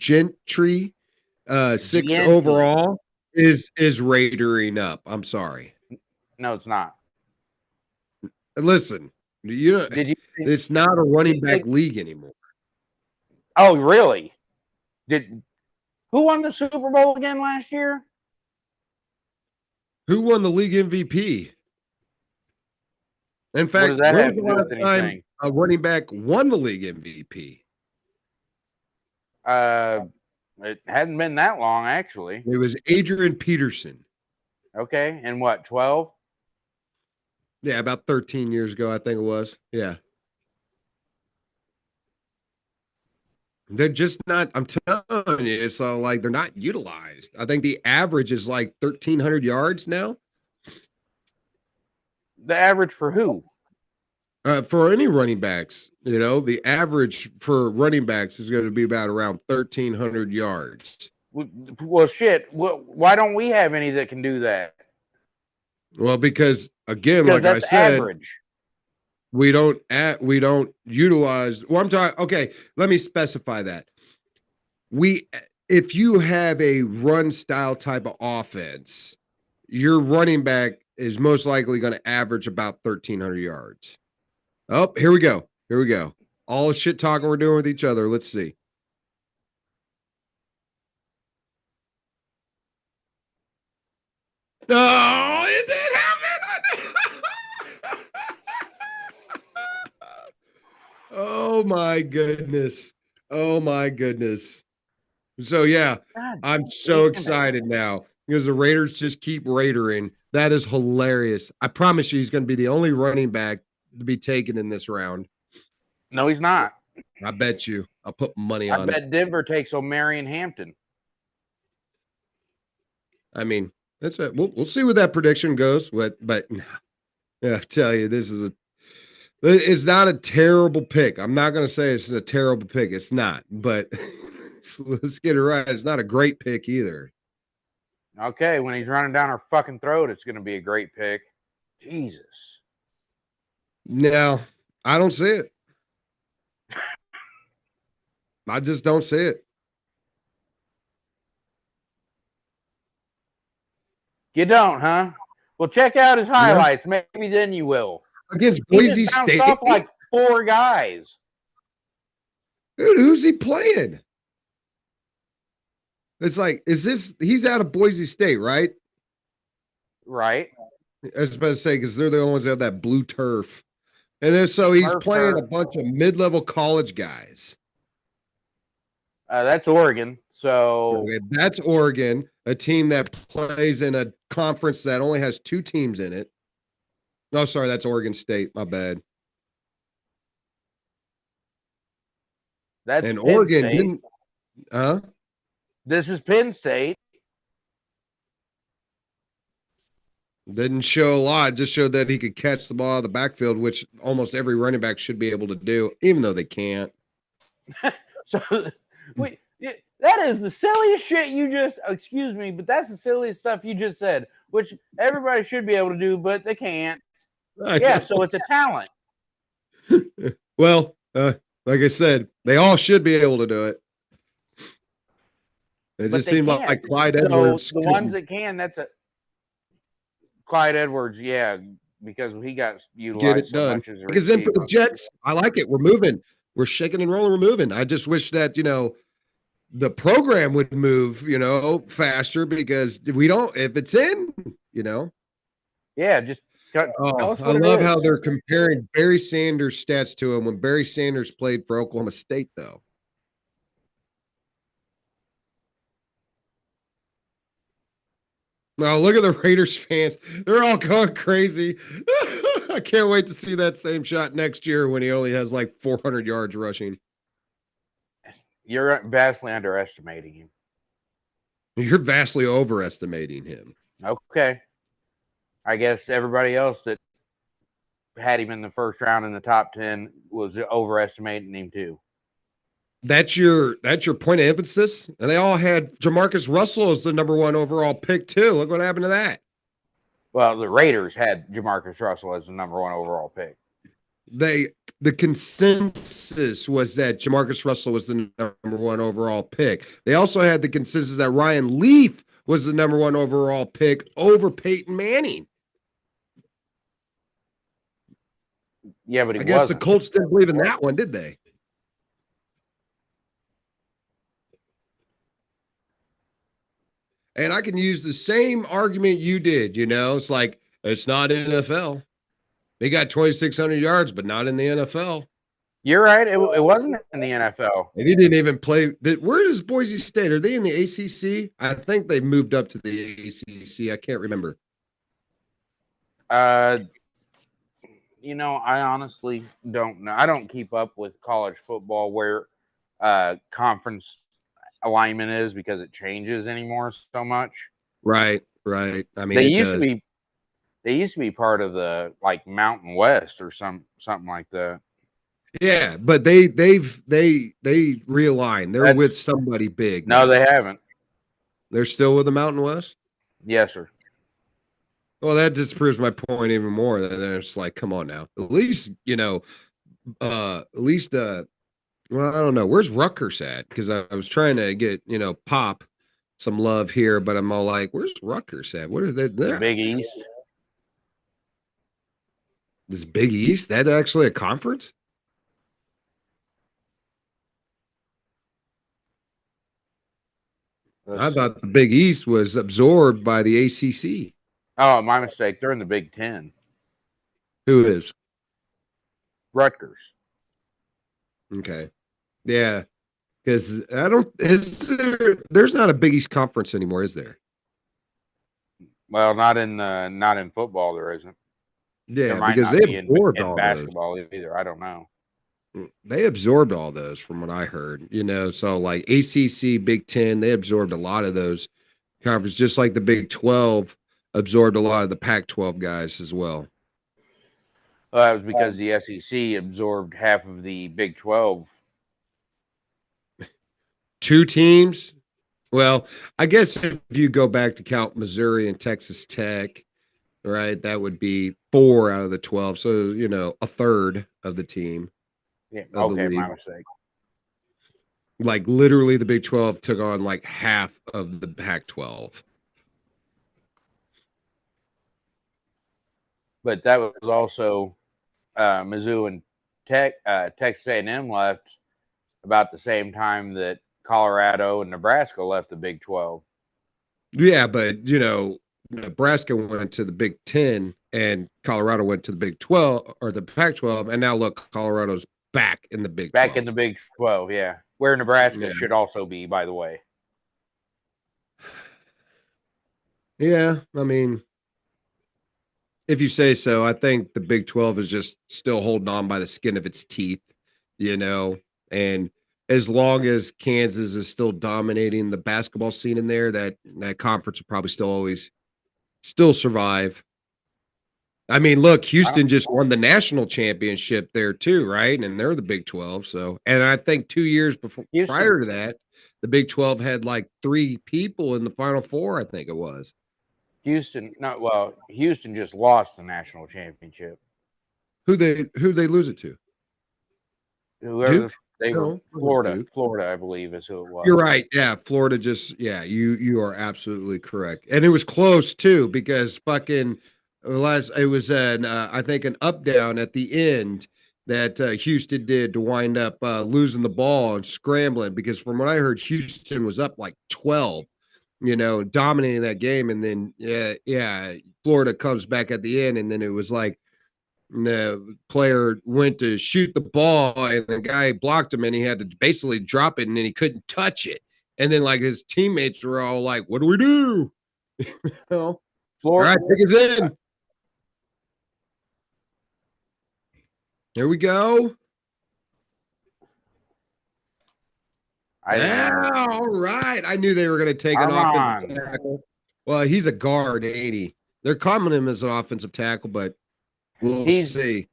Gianti. overall is raidering up. I'm sorry. No, it's not. Listen, you know, Did you? it's not a running back Take, league anymore. oh, really? Did who won the Super Bowl again last year? Who won the league MVP? In What does fact, that when have was to the do last with time anything? a running back won the league MVP? It hadn't been that long actually. It was Adrian Peterson. Okay, and what? 12? Yeah, about 13 years ago, I think it was. Yeah. They're just not, I'm telling you, it's like they're not utilized. I think the average is like 1,300 yards now. The average for who? For any running backs, the average for running backs is going to be about around 1,300 yards. Well, shit. Why don't we have any that can do that? Well, because again, Because like I that's said, average. we don't utilize. Well, I'm talking. Okay, let me specify that. If you have a run style type of offense, your running back is most likely going to average about 1,300 yards. Oh, here we go. Here we go. All the shit talking we're doing with each other. Let's see. Oh, it did happen. Oh my goodness. Oh my goodness. So yeah, God I'm so damn it. excited now because the Raiders just keep raidering. That is hilarious. I promise you he's going to be the only running back to be taken in this round. No, he's not. I bet you. I'll put money I on it. bet Denver takes O'Marion Hampton. I mean, that's it. We'll see where that prediction goes. But yeah, I tell you, it's not a terrible pick. I'm not going to say it's a terrible pick. It's not, but let's get it right. It's not a great pick either. Okay, when he's running down our fucking throat, it's going to be a great pick. Jesus. No, I don't see it. I just don't see it. You don't, huh? Well, check out his Yeah. highlights. Maybe then you will. Against He Boise just bounced State? off like 4 guys. Dude, who's he playing? It's like, he's out of Boise State, right? Right. I was about to say, because they're the only ones that have that blue turf. And then so he's Smurf playing a turf. bunch of mid-level college guys. That's Oregon. So Okay, that's Oregon, a team that plays in a conference that only has 2 teams in it. No, sorry, that's Oregon State. My bad. that's And Penn Oregon State. didn't, huh? This is Penn State. Didn't show a lot. Just showed that he could catch the ball out of the backfield, which almost every running back should be able to do, even though they can't. So that is the silliest shit you just, excuse me, but that's the silliest stuff you just said, which everybody should be able to do, but they can't. Yeah, so it's a talent. Well, like I said, they all should be able to do it. It But just they seemed can't. like Clyde So Edwards. the ones that can, that's a Clyde Edwards, yeah, because he got Get utilized it so done. much as a Because then for the receiver. Jets, I like it. We're moving. We're shaking and rolling. We're moving. I just wish that, the program would move, faster because we don't, if it's in, Yeah, just tell Oh, us I what it love is. how they're comparing Barry Sanders stats to him when Barry Sanders played for Oklahoma State, though. Now look at the Raiders fans. They're all going crazy. I can't wait to see that same shot next year when he only has like 400 yards rushing. You're vastly underestimating him. You're vastly overestimating him. Okay. I guess everybody else that had him in the first round in the top 10 was overestimating him too. That's your point of emphasis? And they all had Jamarcus Russell as the number 1 overall pick too. Look what happened to that. Well, the Raiders had Jamarcus Russell as the number 1 overall pick. The consensus was that Jamarcus Russell was the number 1 overall pick. They also had the consensus that Ryan Leaf was the number 1 overall pick over Peyton Manning. Yeah, but I guess the Colts didn't believe in that one, did they? And I can use the same argument you did, It's like, it's not NFL. They got 2,600 yards, but not in the NFL. You're right. It wasn't in the NFL. And he didn't even play. Where is Boise State? Are they in the ACC? I think they moved up to the ACC. I can't remember. I honestly don't know. I don't keep up with college football where conference alignment is because it changes anymore so much. Right. I mean, they used to be part of the Mountain West or something like that. Yeah, but they realigned. They're with somebody big. No, they haven't. They're still with the Mountain West? Yes, sir. Well, that just proves my point even more. That it's like, come on now. At least, well, I don't know. Where's Rutgers at? Because I was trying to get, Pop some love here, but I'm all like, where's Rutgers at? What are they there? Big East. This Big East? That actually a conference? I thought the Big East was absorbed by the ACC. Oh, my mistake. They're in the Big Ten. Who is? Rutgers. Okay. Yeah. Because there's not a Big East conference anymore, is there? Well, not in football, there isn't. Yeah, because they absorbed all basketball either. I don't know. They absorbed all those from what I heard, so like ACC, Big Ten, they absorbed a lot of those conferences, just like the Big 12 absorbed a lot of the Pac-12 guys as well. Well, that was because the SEC absorbed half of the Big 12. 2 teams? Well, I guess if you go back to count Missouri and Texas Tech, right, that would be 4 out of the 12. So, a third of the team. Yeah, okay, my mistake. Like literally the Big 12 took on like half of the Pac-12. But that was also Mizzou and Texas A&M left about the same time that Colorado and Nebraska left the Big 12. Yeah, but Nebraska went to the Big 10 and Colorado went to the Big 12 or the Pac-12, and now look, Colorado's back in the Big 12. Back in the Big 12, yeah. Where Nebraska should also be, by the way. Yeah, I mean, if you say so. I think the Big 12 is just still holding on by the skin of its teeth, and as long as Kansas is still dominating the basketball scene in there, that conference will probably still survive. I mean, look, Houston just won the national championship there too, right? And they're the Big 12. So, and I think 2 years prior to that, the Big 12 had like 3 people in the Final Four, I think it was. Houston just lost the national championship. Who they lose it to? Whoever they were, Florida, I believe is who it was. You're right. Yeah, Florida you are absolutely correct. And it was close too, because fucking it was I think an up down at the end that Houston did to wind up losing the ball and scrambling, because from what I heard, Houston was up like 12, dominating that game, and then Florida comes back at the end, and then it was like the player went to shoot the ball and the guy blocked him, and he had to basically drop it, and then he couldn't touch it, and then like his teammates were all like, what do we do? Florida, all right, take us in. Here we go. All right. I knew they were going to take an offensive tackle. Well, he's a guard, 80. They're calling him as an offensive tackle, but we'll see.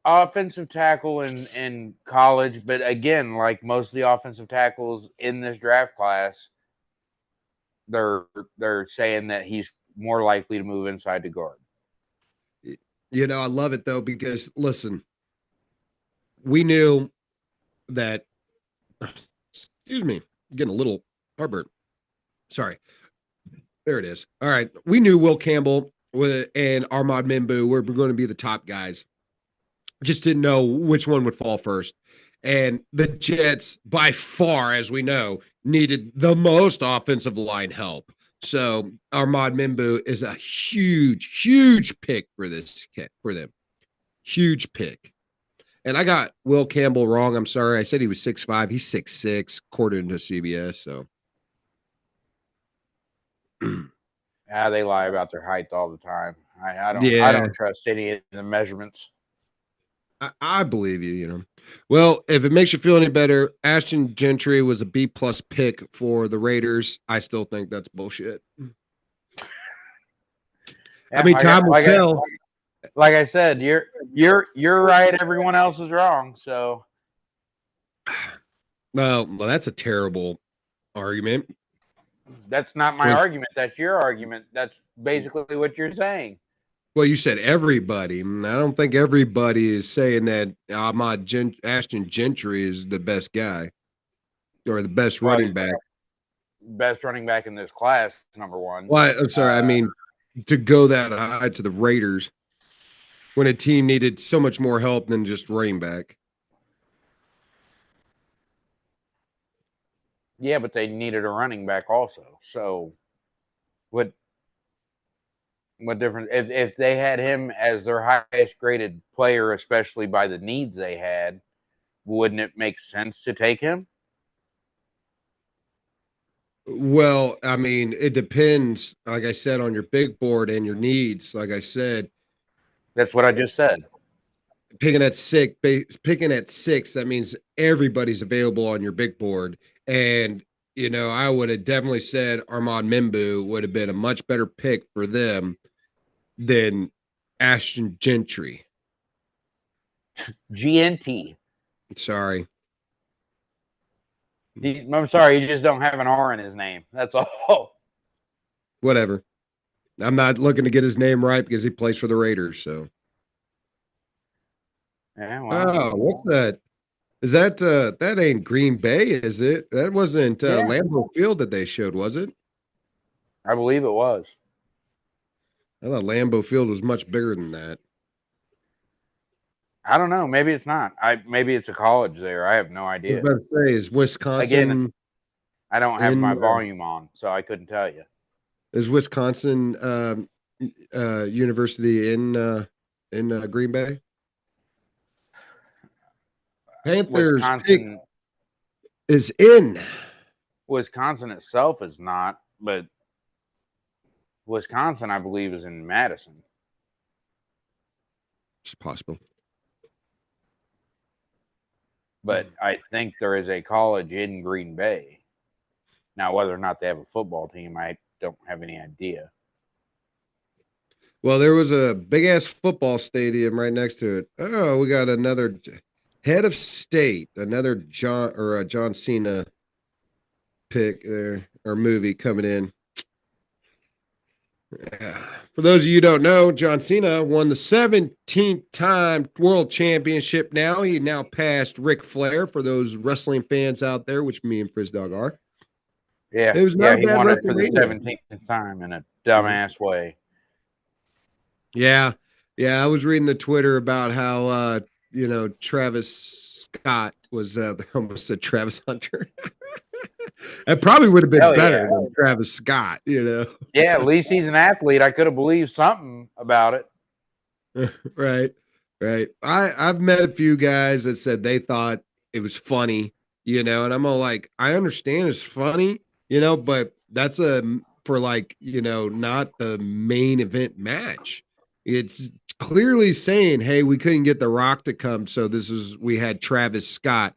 offensive tackle in college, but again, like most of the offensive tackles in this draft class, they're saying that he's more likely to move inside to guard. You know, I love it though, because listen, we knew that, excuse me, getting a little heartburn. Sorry. There it is. All right. We knew Will Campbell and Ahmad Mimbu were going to be the top guys. Just didn't know which one would fall first. And the Jets, by far, as we know, needed the most offensive line help. So Ahmad Mimbu is a huge, huge pick for this kid, for them. Huge pick. And I got Will Campbell wrong. I'm sorry. I said he was 6'5". He's 6'6", according to CBS. So They lie about their height all the time. I yeah, don't trust any of the measurements. I believe you, you know. Well, if it makes you feel any better, Ashton Gentry was a B+ pick for the Raiders. I still think that's bullshit. I mean, time will tell. Like I said, you're right. Everyone else is wrong. So, well, that's a terrible argument. That's not my argument. That's your argument. That's basically what you're saying. Well, you said everybody. I don't think everybody is saying that Ashton Gentry is the best guy or the best running back. Best running back in this class, number one. Well, I'm sorry. I mean, to go that high to the Raiders when a team needed so much more help than just running back. Yeah, but they needed a running back also. So, what difference if they had him as their highest graded player, especially by the needs they had, wouldn't it make sense to take him? Well, I mean, it depends, like I said, on your big board and your needs. Like I said, that's what I just said. Picking at six, that means everybody's available on your big board. And, you know, I would have definitely said Ahmad Mimbu would have been a much better pick for them than Ashton Gentry. GNT. Sorry. I'm sorry, you just don't have an R in his name. That's all. Whatever. I'm not looking to get his name right because he plays for the Raiders. So. Yeah, well, what's that? Is that ain't Green Bay, is it? That wasn't Lambeau Field that they showed, was it? I believe it was. I thought Lambeau Field was much bigger than that. I don't know. Maybe it's not. Maybe it's a college there. I have no idea. I was about to say, is Wisconsin? Again, I don't have my volume on, so I couldn't tell you. Is Wisconsin University in Green Bay? Panthers Wisconsin is in. Wisconsin itself is not, but Wisconsin, I believe, is in Madison. It's possible. But I think there is a college in Green Bay. Now, whether or not they have a football team, I don't have any idea. Well, there was a big-ass football stadium right next to it. Oh, we got another head of state, another John Cena pick or movie coming in. For those of you who don't know, John Cena won the 17th time world championship now. He now passed Ric Flair for those wrestling fans out there, which me and Frizdog are. Yeah, it was not he won it for the 17th time in a dumbass way. Yeah. I was reading the Twitter about how, Travis Scott was, I almost said Travis Hunter. It probably would have been better than Travis Scott, you know. Yeah, at least he's an athlete. I could have believed something about it. Right. I've met a few guys that said they thought it was funny, you know, and I'm all like, I understand it's funny, you know, but that's for like, you know, not the main event match. It's clearly saying, hey, we couldn't get The Rock to come, so we had Travis Scott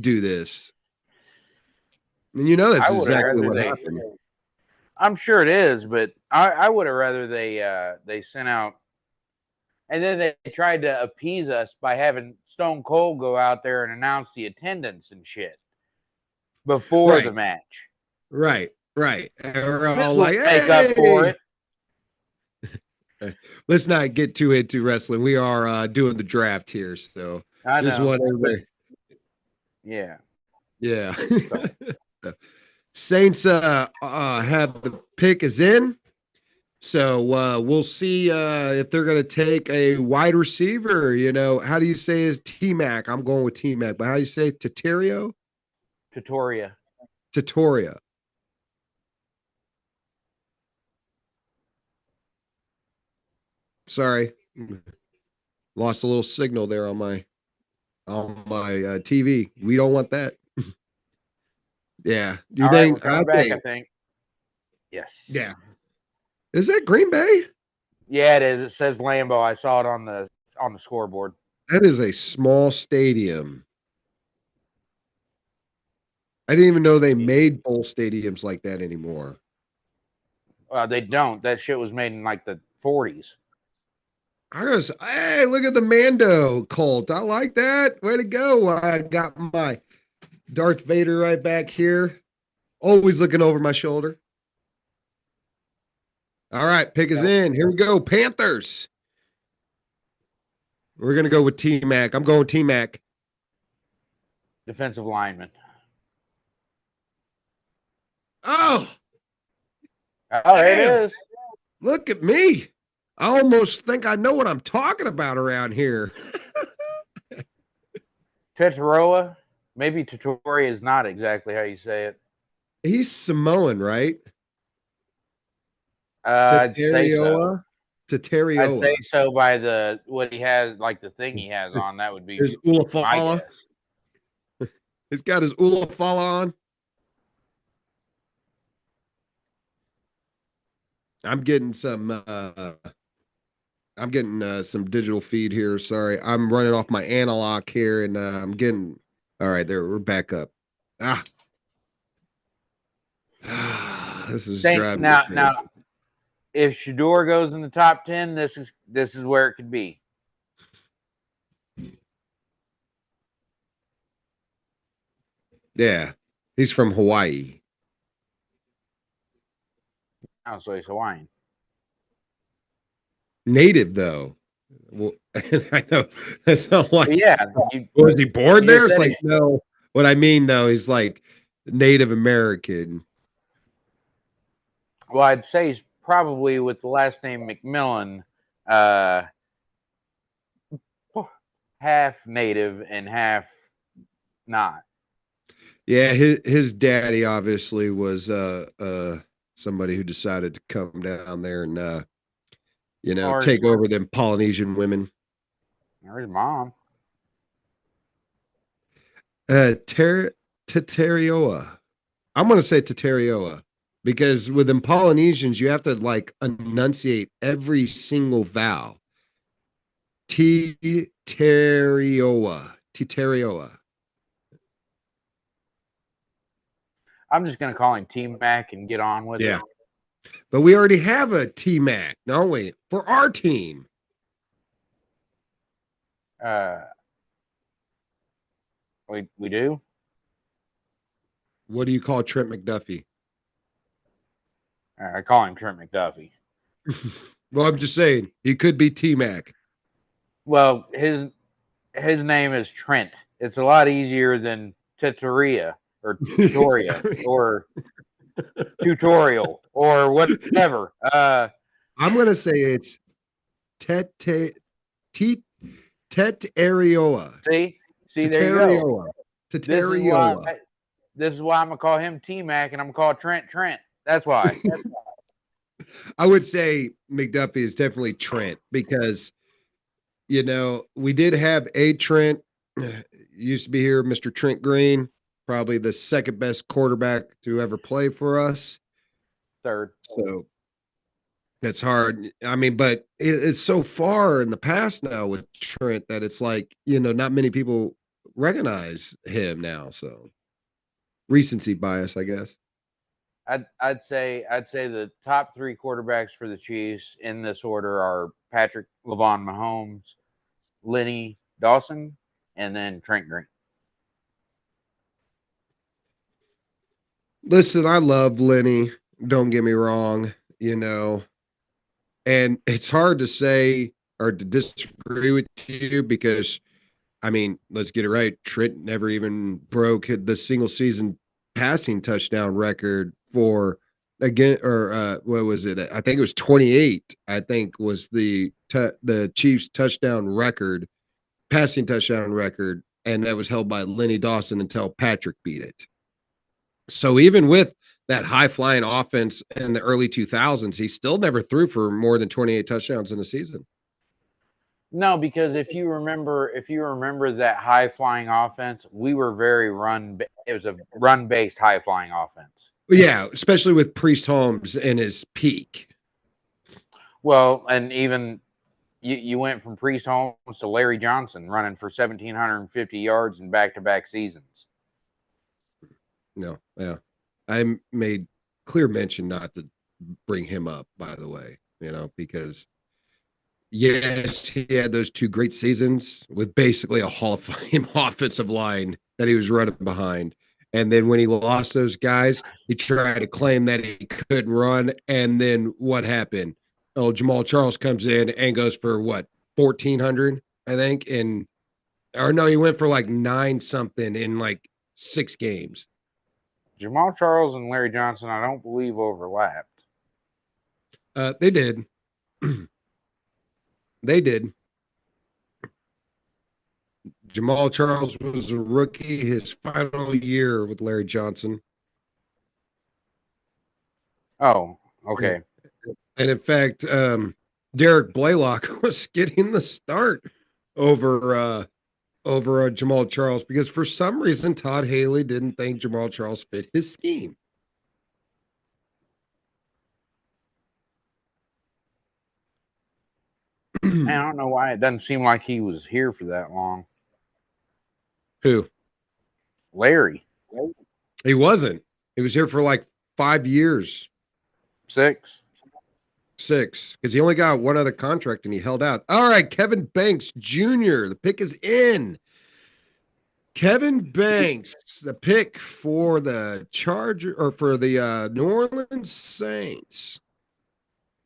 do this. And you know that's exactly what happened. I'm sure it is, but I would have rather they sent out. And then they tried to appease us by having Stone Cold go out there and announce the attendance and shit before the match. Right. And we're all This like, will make up for hey. it. Let's not get too into wrestling. We are doing the draft here, so I just know. want everybody. Yeah. Yeah. Saints have the pick is in. So we'll see if they're going to take a wide receiver. You know, how do you say is T-Mac? I'm going with T-Mac, but how do you say Tatario? Trattoria. Tatoria. Sorry, lost a little signal there on my TV. We don't want that. Yeah. Do you All right, think? we're coming back, I think. Yes. Yeah. Is that Green Bay? Yeah, it is. It says Lambeau. I saw it on the scoreboard. That is a small stadium. I didn't even know they made bowl stadiums like that anymore. They don't. That shit was made in like the 40s. Hey, look at the Mando cult. I like that. Way to go. I got my Darth Vader right back here. Always looking over my shoulder. All right, pick is in. Here we go. Panthers. We're going to go with T-Mac. I'm going T-Mac. Defensive lineman. Oh, there it is. Look at me. I almost think I know what I'm talking about around here. Tataroa. Maybe Trattoria is not exactly how you say it. He's Samoan, right? I'd say so. Tatarioa. I'd say so by the what he has, like the thing he has on. That would be His my Ulafala. guess. He's got his Ulafala on. I'm getting some digital feed here. Sorry. I'm running off my analog here and I'm getting all right there. We're back up. This is driving now if Shedeur goes in the top 10, this is where it could be. Yeah. He's from Hawaii. Oh, so he's Hawaiian. Native though. Well, I know that's not like was he born there? It's like no. What I mean though, he's like Native American. Well, I'd say he's probably with the last name McMillan, half native and half not. Yeah, his daddy obviously was somebody who decided to come down there and take over them Polynesian women. Or his mom. Tatarioa. I'm gonna say Tatarioa because with them Polynesians, you have to like enunciate every single vowel. Tatarioa. I'm just gonna call him T-Mac and get on with it. But we already have a T-Mac, don't we? For our team. We do. What do you call Trent McDuffie? I call him Trent McDuffie. Well, I'm just saying he could be T-Mac. Well, his name is Trent. It's a lot easier than Tataria or Tutoria or tutorial or whatever. I'm gonna say it's Tetarioa. See, there you go. Tatarioa. This is why I'm gonna call him T-Mac and I'm gonna call Trent. That's why. I would say McDuffie is definitely Trent because we did have a Trent. Used to be here, Mr. Trent Green, probably the second best quarterback to ever play for us. Third. So that's hard. I mean, but it's so far in the past now with Trent that it's like, not many people recognize him now. So recency bias, I guess. I'd say the top three quarterbacks for the Chiefs in this order are Patrick Lavon Mahomes, Lenny Dawson, and then Trent Green. Listen, I love Lenny. Don't get me wrong, and it's hard to say or to disagree with you because, I mean, let's get it right. Trent never even broke the single season passing touchdown record for again, or what was it? I think it was 28. I think was the Chiefs touchdown record, passing touchdown record, and that was held by Lenny Dawson until Patrick beat it. So even with that high flying offense in the early 2000s, he still never threw for more than 28 touchdowns in a season. No, because if you remember that high flying offense, we were very it was a run based high flying offense. Yeah, especially with Priest Holmes in his peak. Well, and even you went from Priest Holmes to Larry Johnson running for 1,750 yards in back-to-back seasons. No, yeah. I made clear mention not to bring him up, by the way, because yes, he had those 2 great seasons with basically a Hall of Fame offensive line that he was running behind. And then when he lost those guys, he tried to claim that he couldn't run. And then what happened? Oh, Jamal Charles comes in and goes for what, 1,400, I think. Or no, he went for like 9 something in like 6 games. Jamal Charles and Larry Johnson, I don't believe overlapped. They did. They did. Jamal Charles was a rookie his final year with Larry Johnson. Oh, okay. And in fact, Derek Blaylock was getting the start over Jamal Charles because for some reason Todd Haley didn't think Jamal Charles fit his scheme. I don't know why it doesn't seem like he was here for that long. Who? Larry. He wasn't. He was here for like 5 years. 6, because he only got one other contract and he held out. All right, Kevin Banks Jr. The pick is in. Kevin Banks, the pick for the Charger or for the New Orleans Saints.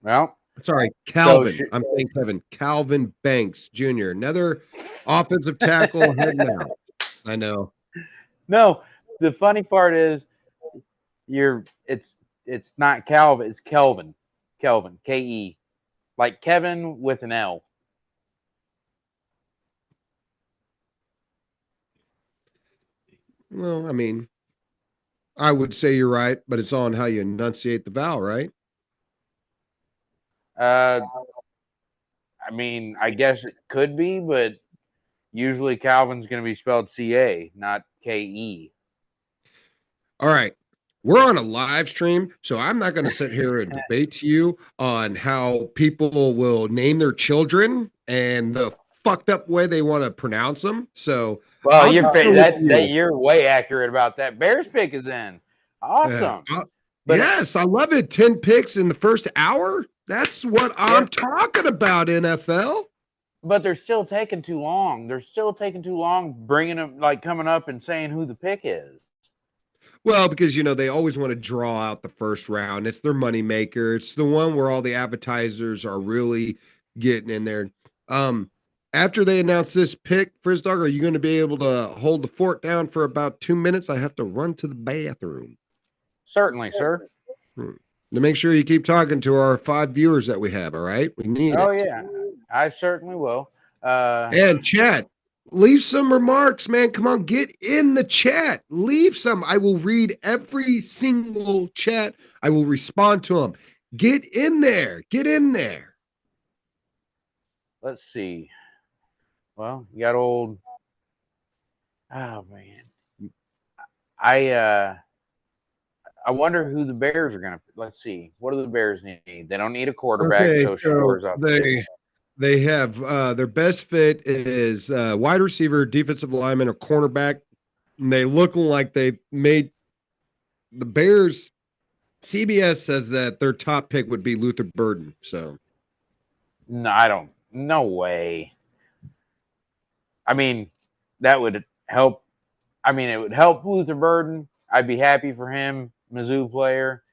Well, sorry, Calvin. I'm saying Kevin. Calvin Banks Jr. Another offensive tackle heading out. I know. No, the funny part is it's not Calvin, it's Kelvin. Kelvin, K-E. Like Kevin with an L. Well, I mean, I would say you're right, but it's on how you enunciate the vowel, right? I mean, I guess it could be, but usually Calvin's going to be spelled C-A, not K-E. All right. We're on a live stream, so I'm not going to sit here and debate to you on how people will name their children and the fucked up way they want to pronounce them. So, well, you're way accurate about that. Bears pick is in. Awesome. Yes, I love it. 10 picks in the first hour. That's what I'm talking about, NFL. But they're still taking too long. They're still taking too long bringing them, like coming up and saying who the pick is. Well, because, they always want to draw out the first round. It's their money maker. It's the one where all the advertisers are really getting in there. After they announce this pick, Frizdog, are you going to be able to hold the fort down for about 2 minutes? I have to run to the bathroom. Certainly, sir. To make sure you keep talking to our 5 viewers that we have, all right? We need it. Oh, yeah. I certainly will. And chat. Leave some remarks, man. Come on, get in the chat. Leave some. I will read every single chat. I will respond to them. Get in there. Get in there. Let's see. Well, you got old. Oh man, I wonder who the Bears are gonna. Let's see. What do the Bears need? They don't need a quarterback. Okay, so shores up. They have their best fit is wide receiver, defensive lineman, or cornerback. And they look like they made the Bears. CBS says that their top pick would be Luther Burden. So No, I don't. No way. I mean, that would help. I mean, it would help Luther Burden. I'd be happy for him, Mizzou player.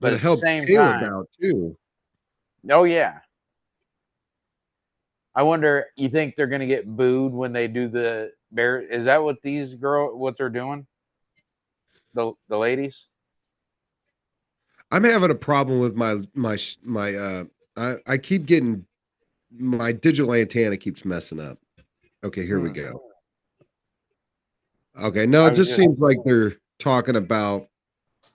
But But it at the helped same Caleb time, out too. oh yeah. I wonder. You think they're going to get booed when they do the bear? Is that what what they're doing? The ladies. I'm having a problem with my I keep getting my digital antenna keeps messing up. Okay, here we Hmm. go. Okay, no, I it was just just seems like they're talking about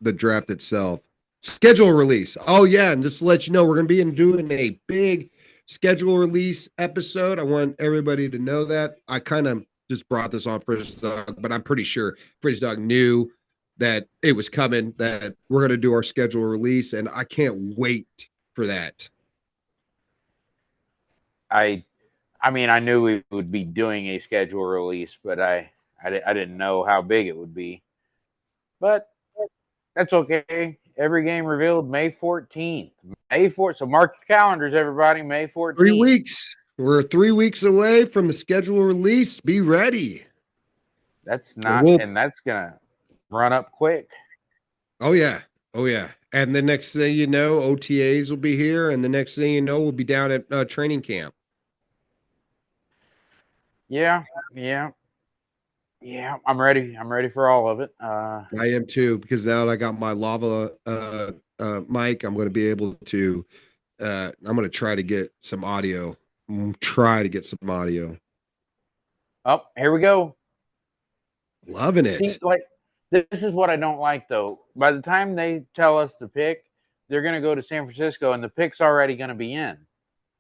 the draft itself. Schedule release. Oh yeah, and just to let you know, we're gonna be doing a big schedule release episode. I want everybody to know that. I kind of just brought this on Frizz Dog, but I'm pretty sure Frizz Dog knew that it was coming, that we're gonna do our schedule release, and I can't wait for that. I. I mean, I knew we would be doing a schedule release, but I didn't know how big it would be. But that's okay. Every game revealed May 14th. May 4th. So mark your calendars, everybody. May 3 14th. weeks. We're 3 weeks away from the schedule release. Be ready. That's And not, we'll and that's gonna run up quick. Oh yeah. Oh yeah. And the next thing you know, OTAs will be here, and the next thing you know, we'll be down at training camp. Yeah, yeah, yeah. I'm ready. I'm ready for all of it. I am too, because now that I got my lava mic, I'm going to be able to. I'm going to try to get some audio. Try to get some audio. Oh, here we go. Loving See, it. like this is what I don't like though. By the time they tell us the pick, they're gonna go to San Francisco, and the pick's already gonna be in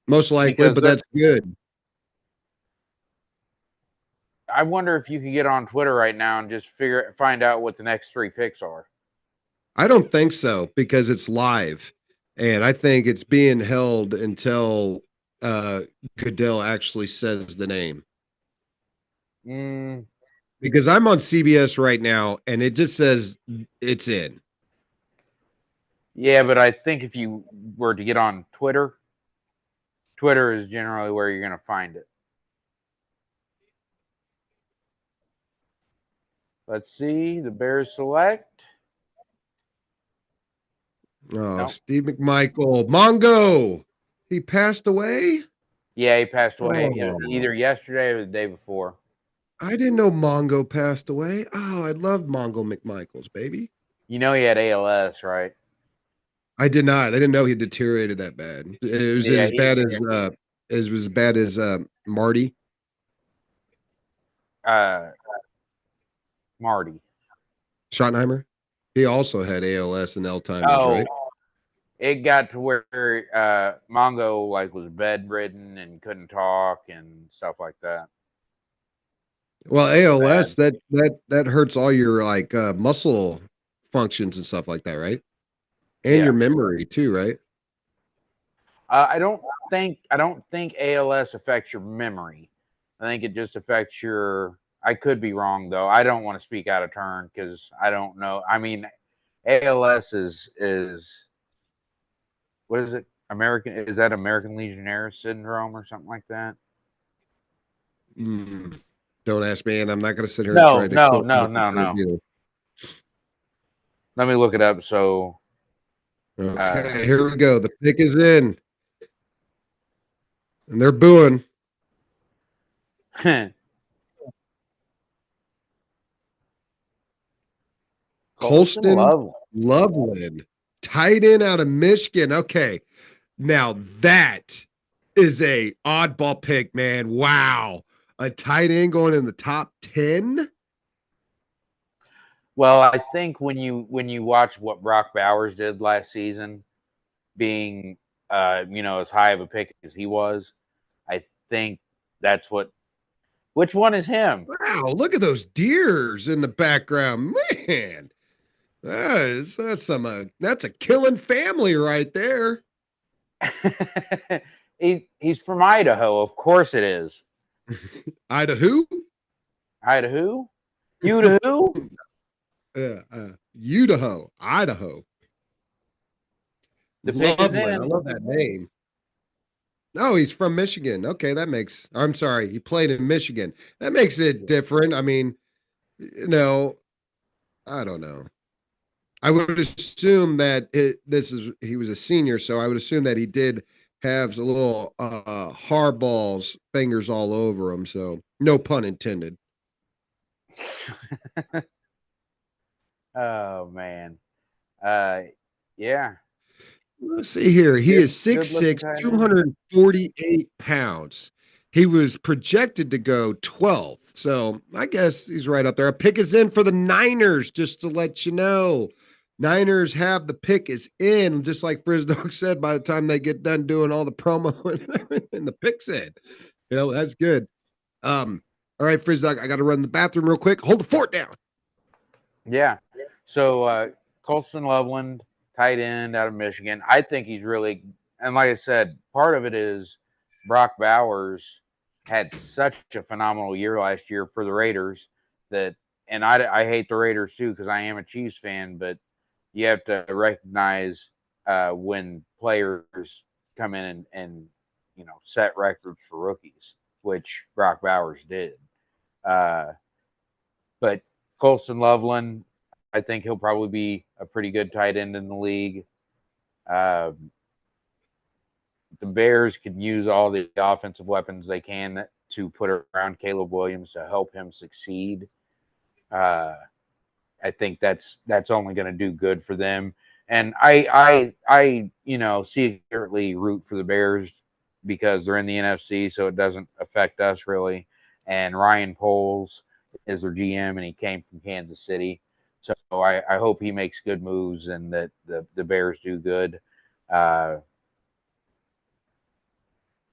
Most likely, because but they're. that's good. I wonder if you could get on Twitter right now and just find out what the next three picks are. I don't think so because it's live, and I think it's being held until uh, Goodell actually says the name. Mm, Because I'm on CBS right now, and it just says it's in. yeah, but I think if you were to get on Twitter, Twitter is generally where you're gonna find it. Let's see. The Bears select. Oh, Nope. Steve McMichael, Mongo, he passed away. Yeah, he passed away Oh, either yesterday or the day before. I didn't know Mongo passed away. Oh, I love Mongo McMichaels, baby. You know he had ALS, right? I did not. I didn't know he deteriorated that bad. It was Yeah, as bad as bad as Marty uh, Marty. Schottenheimer. He also had ALS and Alzheimer's, Oh, right? it got to where Mongo like was bedridden and couldn't talk and stuff like that. Well, It was ALS bad. that hurts all your like muscle functions and stuff like that, right? And your Yeah. memory too, right? I don't think ALS affects your memory. I think it just affects your. I could be wrong though. I don't want to speak out of turn because I don't know. I mean, ALS is what is it? Is that American Legionnaires syndrome or something like that? Mm, don't ask me, and I'm not going to sit here and No, try to no, quote no, medical no, terms no. either. Let me look it up. So, uh, Okay, here we go. The pick is in, and they're booing. Colston Colston Loveland. Loveland, tight end out of Michigan. Okay, now that is a oddball pick, man. Wow, a tight end going in the top 10. Well, I think when you watch what Brock Bowers did last season, being as high of a pick as he was, I think that's what. Which one is him? Wow, look at those deers in the background, man. That's a killing family right there. He's from Idaho, of course it is. Idaho, Idaho, Idaho. Idaho, Idaho. The pick is Loveland, I in. love that name. Oh, he's from Michigan. Okay, that makes. I'm sorry, he played in Michigan. That makes it different. I mean, you know, I don't know. I would assume that he was a senior, so I would assume that he did have a little Harball's fingers all over him. So no pun intended. Oh man. Uh, yeah, Let's see here. He is good looking 6'6", tight end. 248 pounds. He was projected to go 12th. So I guess he's right up there. A pick is in for the Niners, just to let you know. Niners have the pick is in, just like Frizdog said, by the time they get done doing all the promo and everything, the pick's in. That's good. All right, Frizdog, I got to run to the bathroom real quick. Hold the fort down. Yeah. So Colston Loveland, tight end out of Michigan. I think he's really, and like I said, part of it is Brock Bowers had such a phenomenal year last year for the Raiders that, and I hate the Raiders too because I am a Chiefs fan, but you have to recognize when players come in and set records for rookies, which Brock Bowers did. But Colston Loveland, I think he'll probably be a pretty good tight end in the league. The Bears can use all the offensive weapons they can to put around Caleb Williams to help him succeed. I think that's only going to do good for them. And I secretly root for the Bears because they're in the NFC, so it doesn't affect us really. And Ryan Poles is their GM, and he came from Kansas City. So I hope he makes good moves and that the Bears do good.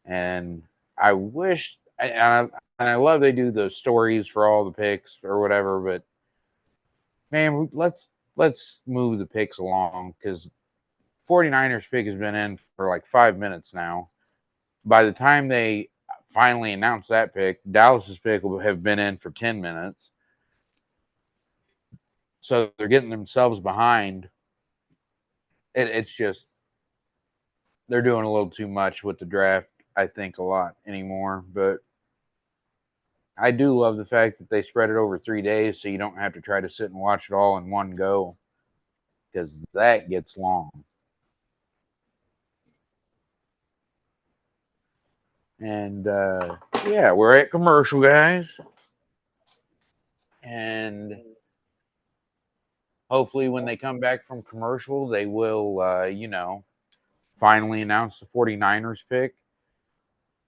And I wish, and I love they do the stories for all the picks or whatever, but man, let's move the picks along because 49ers pick has been in for like 5 minutes now. By the time they finally announce that pick, Dallas's pick will have been in for 10 minutes. So they're getting themselves behind. It's just they're doing a little too much with the draft, I think, a lot anymore. But I do love the fact that they spread it over 3 days so you don't have to try to sit and watch it all in one go because that gets long. And yeah, we're at commercial, guys. And hopefully when they come back from commercial, they will, finally announce the 49ers pick.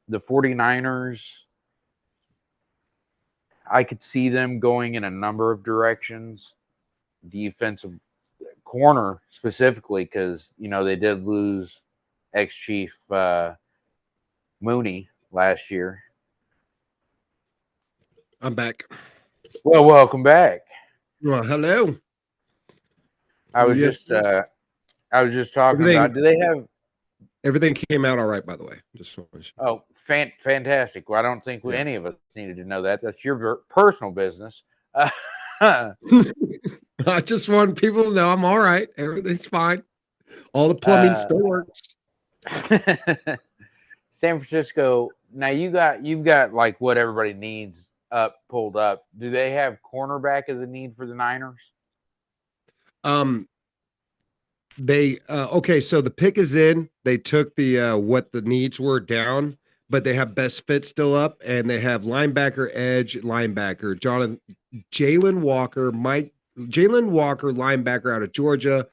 The 49ers, I could see them going in a number of directions. Defensive corner specifically, because, they did lose ex-Chief Mooney last year. I'm back. Well, welcome back. Well, hello. I was just talking about. Do they have everything came out all right? By the way, just fantastic. Well, I don't think any of us needed to know that. That's your personal business. I just want people to know I'm all right. Everything's fine. All the plumbing still works. San Francisco. Now you've got like what everybody needs pulled up. Do they have cornerback as a need for the Niners? They okay, so the pick is in. They took the what the needs were down, but they have best fit still up, and they have linebacker, edge, linebacker, Jalen Walker, linebacker out of Georgia,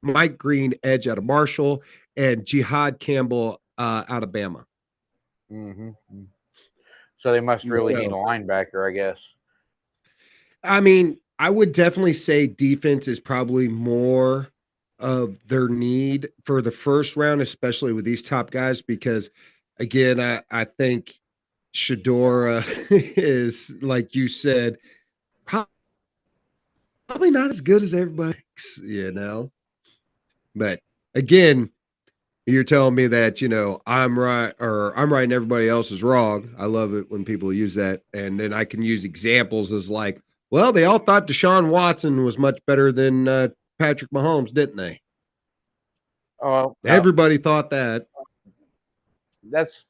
Mike Green, edge out of Marshall, and Jihad Campbell out of Bama. Mm-hmm. So they must really need a linebacker, I guess. I mean, I would definitely say defense is probably more of their need for the first round, especially with these top guys, because again, I think Shedeur is, like you said, probably not as good as everybody, but again, you're telling me that, I'm right or I'm right and everybody else is wrong. I love it when people use that. And then I can use examples as like, well, they all thought Deshaun Watson was much better than Patrick Mahomes, didn't they? Oh, everybody thought that. that's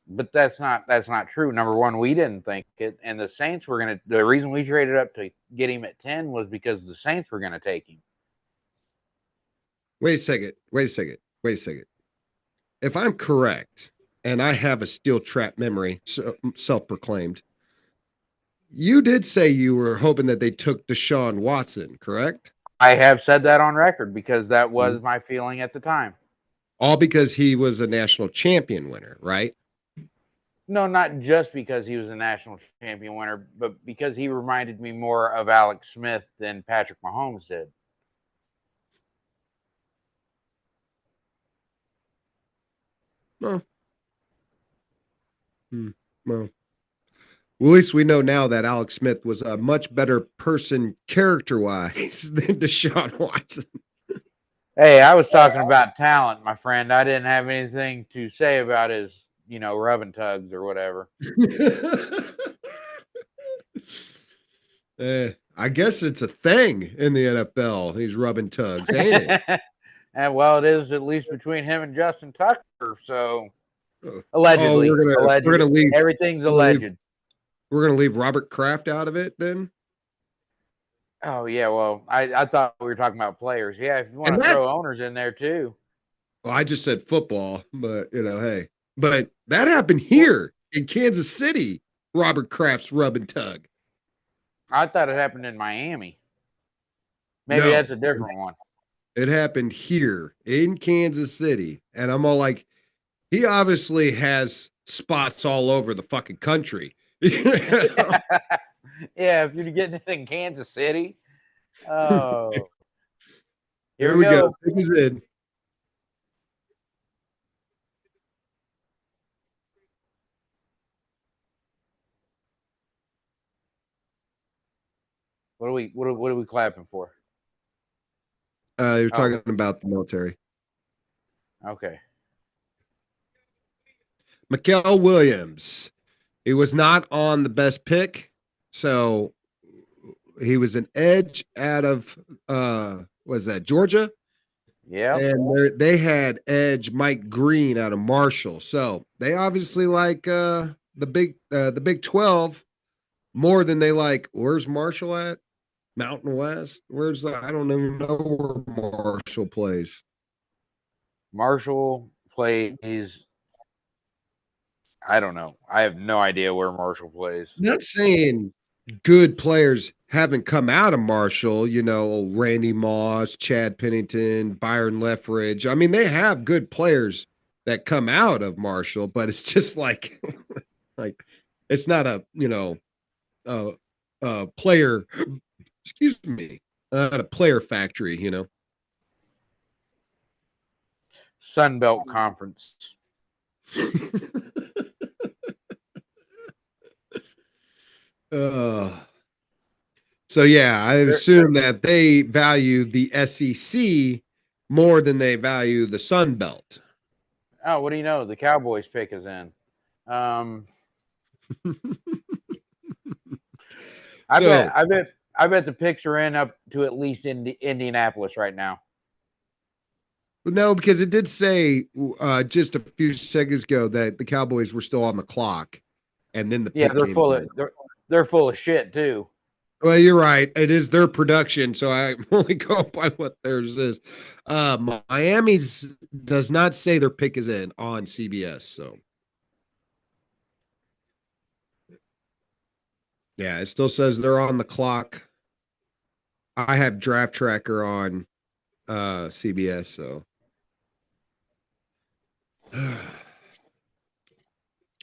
not true. Number one, we didn't think it, and the Saints were gonna. The reason we traded up to get him at 10 was because the Saints were gonna take him. Wait a second. Wait a second. Wait a second. If I'm correct, and I have a steel trap memory, so self-proclaimed, you did say you were hoping that they took Deshaun Watson, correct? I have said that on record because that was my feeling at the time. All because he was a national champion winner, right? No, not just because he was a national champion winner, but because he reminded me more of Alex Smith than Patrick Mahomes did. Well, well, at least we know now that Alex Smith was a much better person character-wise than Deshaun Watson. Hey, I was talking about talent, my friend. I didn't have anything to say about his, rubbing tugs or whatever. I guess it's a thing in the NFL. He's rubbing tugs, ain't it? And well, it is at least between him and Justin Tucker. So Allegedly. We're gonna leave. Everything's alleged. We're gonna leave Robert Kraft out of it then. Oh yeah, well, I thought we were talking about players. Yeah, if you want to throw owners in there too. Well, I just said football, but hey, but that happened here in Kansas City. Robert Kraft's rub and tug. I thought it happened in Miami. Maybe that's a different one. It happened here in Kansas City, and I'm all like, he obviously has spots all over the fucking country. Yeah, if you're getting it in Kansas City. Oh. Here we go. He's in. What are we clapping for? You're talking about the military. Okay. Mikael Williams. He was not on the best pick, so he was an edge out of was that Georgia? Yeah. And they had edge Mike Green out of Marshall. So they obviously like the Big 12 more than they like. Where's Marshall at? Mountain West? Where's that? I don't even know where Marshall plays. Marshall plays. I don't know. I have no idea where Marshall plays. I'm not saying good players haven't come out of Marshall, Randy Moss, Chad Pennington, Byron Leftwich. I mean, they have good players that come out of Marshall, but it's just like it's not a, player, excuse me, not a player factory, Sun Belt Conference. So yeah, I assume that they value the SEC more than they value the Sun Belt. Oh, what do you know? The Cowboys pick is in. I bet the picks are in up to at least Indianapolis right now. No, because it did say just a few seconds ago that the Cowboys were still on the clock, and then they're full of shit too. Well, you're right. It is their production, so I only go by what theirs is. Miami does not say their pick is in on CBS, so yeah, it still says they're on the clock. I have Draft Tracker on CBS, so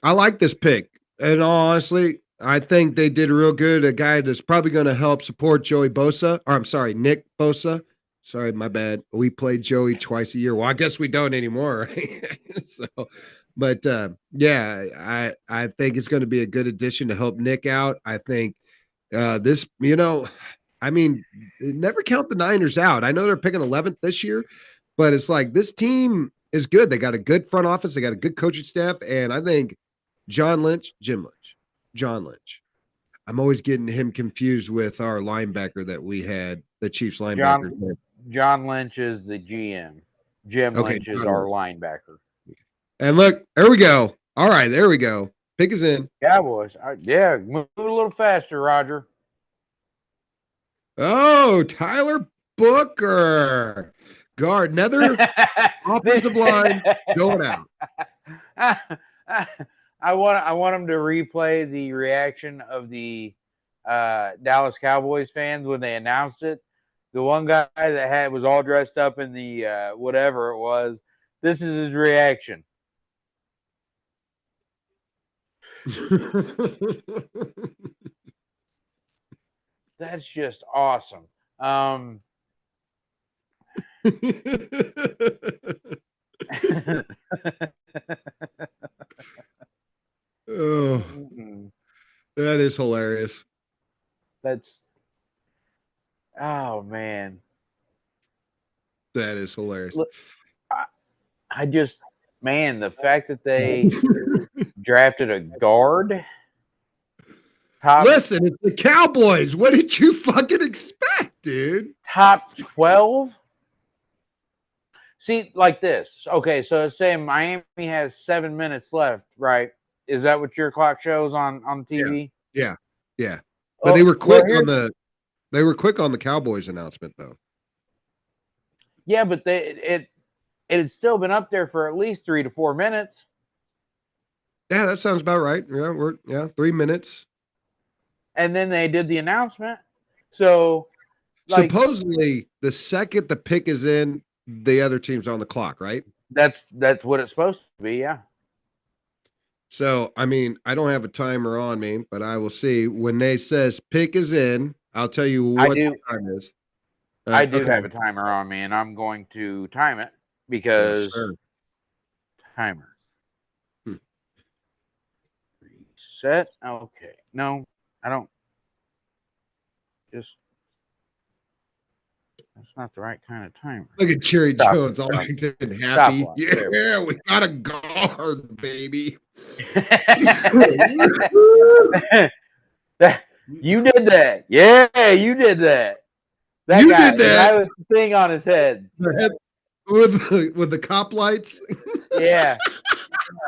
I like this pick. And honestly, I think they did real good. A guy that's probably going to help support Joey Bosa. Or I'm sorry, Nick Bosa. Sorry, my bad. We play Joey twice a year. Well, I guess we don't anymore. Right? But yeah, I think it's going to be a good addition to help Nick out. I think this, I mean, never count the Niners out. I know they're picking 11th this year, but it's like this team is good. They got a good front office. They got a good coaching staff. And I think John Lynch. I'm always getting him confused with our linebacker that we had, the Chiefs linebacker. John Lynch is the GM. Jim Lynch is our linebacker. And look, there we go. All right, there we go. Pick is in. Cowboys. Yeah, move a little faster, Roger. Oh, Tyler Booker. Guard, another offensive line going out. I want him to replay the reaction of the Dallas Cowboys fans when they announced it. The one guy that was all dressed up in the whatever it was. This is his reaction. That's just awesome. Oh, that is hilarious. Oh man, that is hilarious. Look, I just, man, the fact that they drafted a guard. Listen, it's the Cowboys. What did you fucking expect, dude? Top 12. See, like this. Okay, so it's saying Miami has 7 minutes left, right? Is that what your clock shows on TV? Yeah. But they were quick on the Cowboys announcement, though. Yeah, but it had still been up there for at least 3 to 4 minutes. Yeah, that sounds about right. Yeah, 3 minutes. And then they did the announcement. So supposedly the second the pick is in, the other team's on the clock, right? That's what it's supposed to be, yeah. So, I mean, I don't have a timer on me, but I will see when they says pick is in. I'll tell you what the time is. I do have a timer on me, and I'm going to time it because timer. Reset. Okay. No, I don't. That's not the right kind of timer. Look at Cherry Jones, all acting happy. Yeah, we got a guard, baby. You did that. Yeah, you did that. That guy did that. With the thing on his head. With the cop lights. Yeah.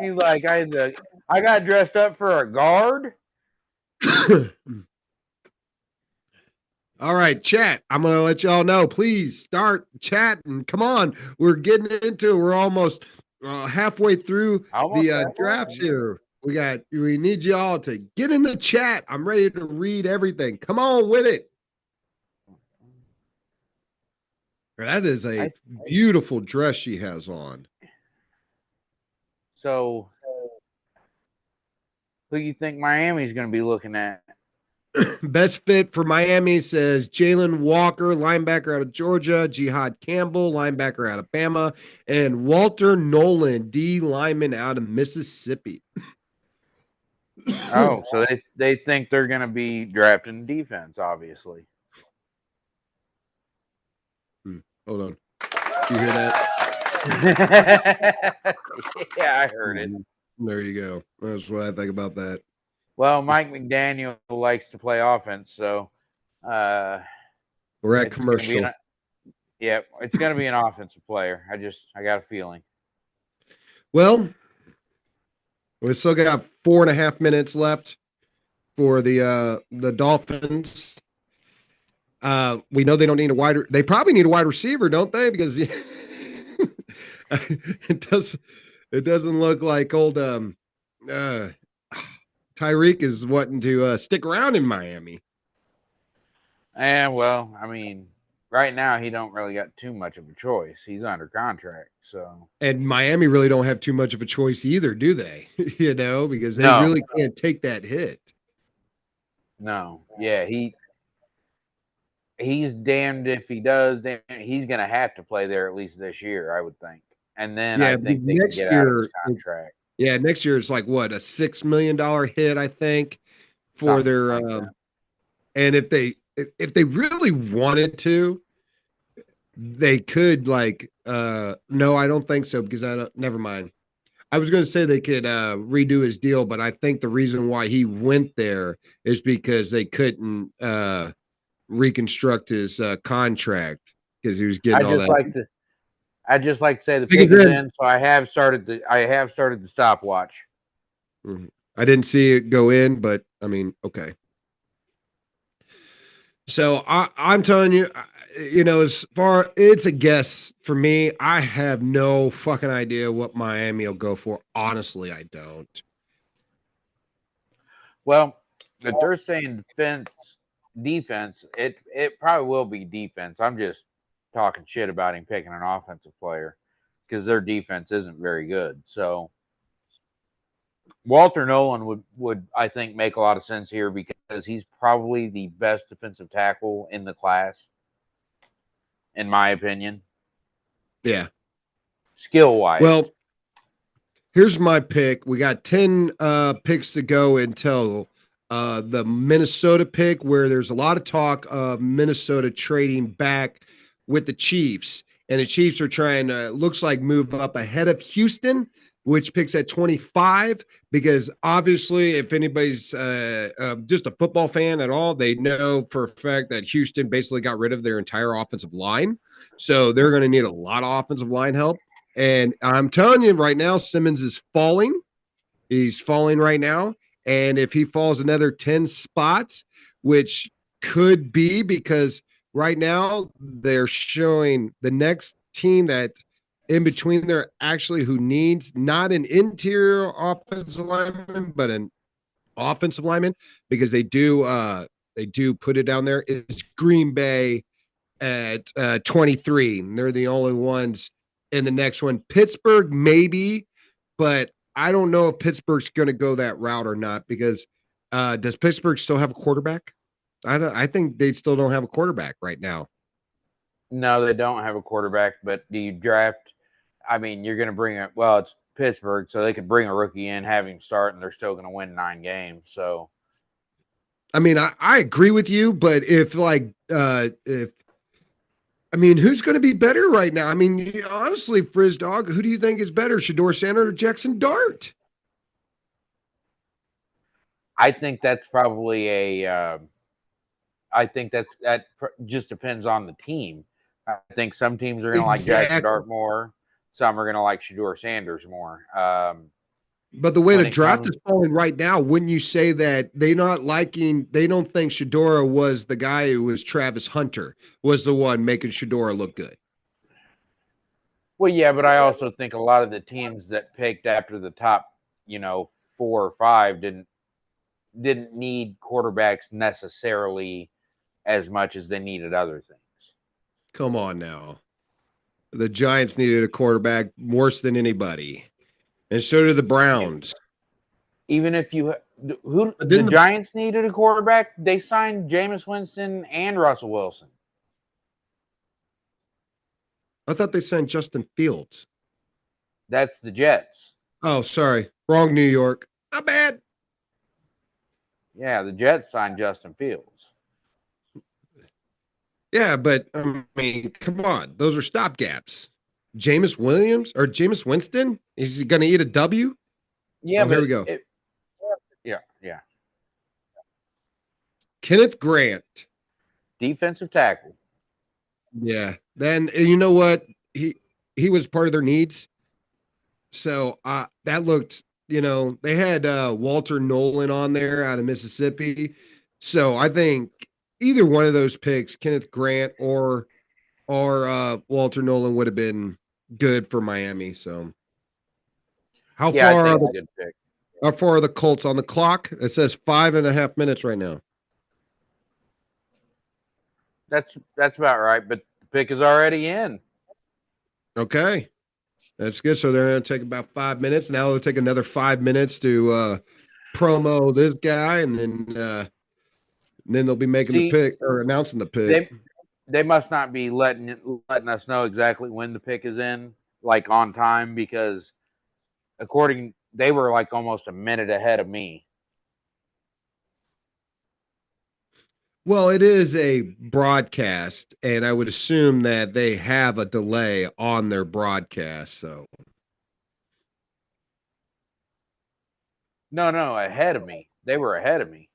He's like, I got dressed up for a guard. All right, chat. I'm going to let y'all know. Please start chatting. Come on. We're getting into it. We're almost halfway through the drafts here. We need y'all to get in the chat. I'm ready to read everything. Come on with it. That is a beautiful dress she has on. So, who do you think Miami's going to be looking at? Best fit for Miami says Jalen Walker, linebacker out of Georgia, Jihad Campbell, linebacker out of Bama, and Walter Nolan, D lineman out of Mississippi. Oh, so they think they're going to be drafting defense, obviously. Hold on. You hear that? Yeah, I heard it. There you go. That's what I think about that. Well, Mike McDaniel likes to play offense, so we're at commercial. Yeah, it's going to be an offensive player. I got a feeling. Well, we still got 4.5 minutes left for the Dolphins. We know they don't need they probably need a wide receiver, don't they? Because it doesn't look like old Tyreek is wanting to stick around in Miami. And well, I mean, right now he don't really got too much of a choice. He's under contract, so. And Miami really don't have too much of a choice either, do they? Because they really can't take that hit. No, yeah, he's damned if he does. He's going to have to play there at least this year, I would think. And then I think they can get out of his contract. Yeah, next year it's like what, a $6 million hit, I think, for their and if they really wanted to, they could no, I don't think so, because never mind. I was going to say they could redo his deal, but I think the reason why he went there is because they couldn't reconstruct his contract because he was getting all that. I'd just like to say the pick is in, so I have started the stopwatch. Mhm. I didn't see it go in, but I mean, okay. So I'm telling you, as far it's a guess for me. I have no fucking idea what Miami will go for. Honestly, I don't. Well, if they're saying defense, it probably will be defense. I'm just talking shit about him picking an offensive player because their defense isn't very good. So Walter Nolan would I think make a lot of sense here because he's probably the best defensive tackle in the class, in my opinion, Yeah. skill wise. Well, here's my pick. We got 10 picks to go until the Minnesota pick, where there's a lot of talk of Minnesota trading back with the Chiefs. And the Chiefs are trying to, looks like, move up ahead of Houston, which picks at 25. Because obviously, if anybody's just a football fan at all, they know for a fact that Houston basically got rid of their entire offensive line. So they're going to need a lot of offensive line help. And I'm telling you right now, Simmons is falling. He's falling right now. And if he falls another 10 spots, which could be because right now they're showing the next team that in between there actually who needs not an interior offensive lineman, but an offensive lineman, because they do put it down there, is Green Bay at 23. And they're the only ones in the next one. Pittsburgh, maybe, but I don't know if Pittsburgh's going to go that route or not because does Pittsburgh still have a quarterback? I think they still don't have a quarterback right now. No, they don't have a quarterback, but do you draft? I mean, you're going to bring it. Well, it's Pittsburgh, so they could bring a rookie in, have him start, and they're still going to win 9 games. So, I mean, I agree with you, but if I mean, who's going to be better right now? I mean, honestly, Frizz Dog, who do you think is better, Shador Sanders or Jackson Dart? I think that's probably a. I think that just depends on the team. I think some teams are going to like Jackson Exactly. Dart more. Some are going to like Shador Sanders more. But the way the When it draft comes, is falling right now, wouldn't you say that they don't think Shadora was the guy who was Travis Hunter was the one making Shadora look good? well, yeah, but I also think a lot of the teams that picked after the top, 4 or 5 didn't need quarterbacks necessarily as much as they needed other things. Come on now. The Giants needed a quarterback worse than anybody. And so did the Browns. Even if you who But the didn't the, Giants needed a quarterback, they signed Jameis Winston and Russell Wilson. I thought they sent Justin Fields. That's the Jets. Oh, sorry. Wrong New York. Not bad. Yeah, the Jets signed Justin Fields. Yeah, but I mean, come on. Those are stopgaps. Jameis Williams or Jameis Winston? Is he going to eat a W? Yeah, Oh, here but we go. yeah. Kenneth Grant. Defensive tackle. Yeah. Then you know what? He was part of their needs. So that looked, they had Walter Nolan on there out of Mississippi. So I think either one of those picks, Kenneth Grant or Walter Nolan, would have been good for Miami. So how Yeah, I far are think it's the a good pick. how far are the Colts on the clock? It says 5.5 minutes right now. That's about right, but the pick is already in. Okay. That's good. So they're going to take about 5 minutes. Now it'll take another 5 minutes to promo this guy, and then they'll be making the See, pick or announcing the pick. they must not be letting us know exactly when the pick is in, like on time, because they were like almost a minute ahead of me. Well, it is a broadcast, and I would assume that they have a delay on their broadcast. So, No, ahead of me. They were ahead of me.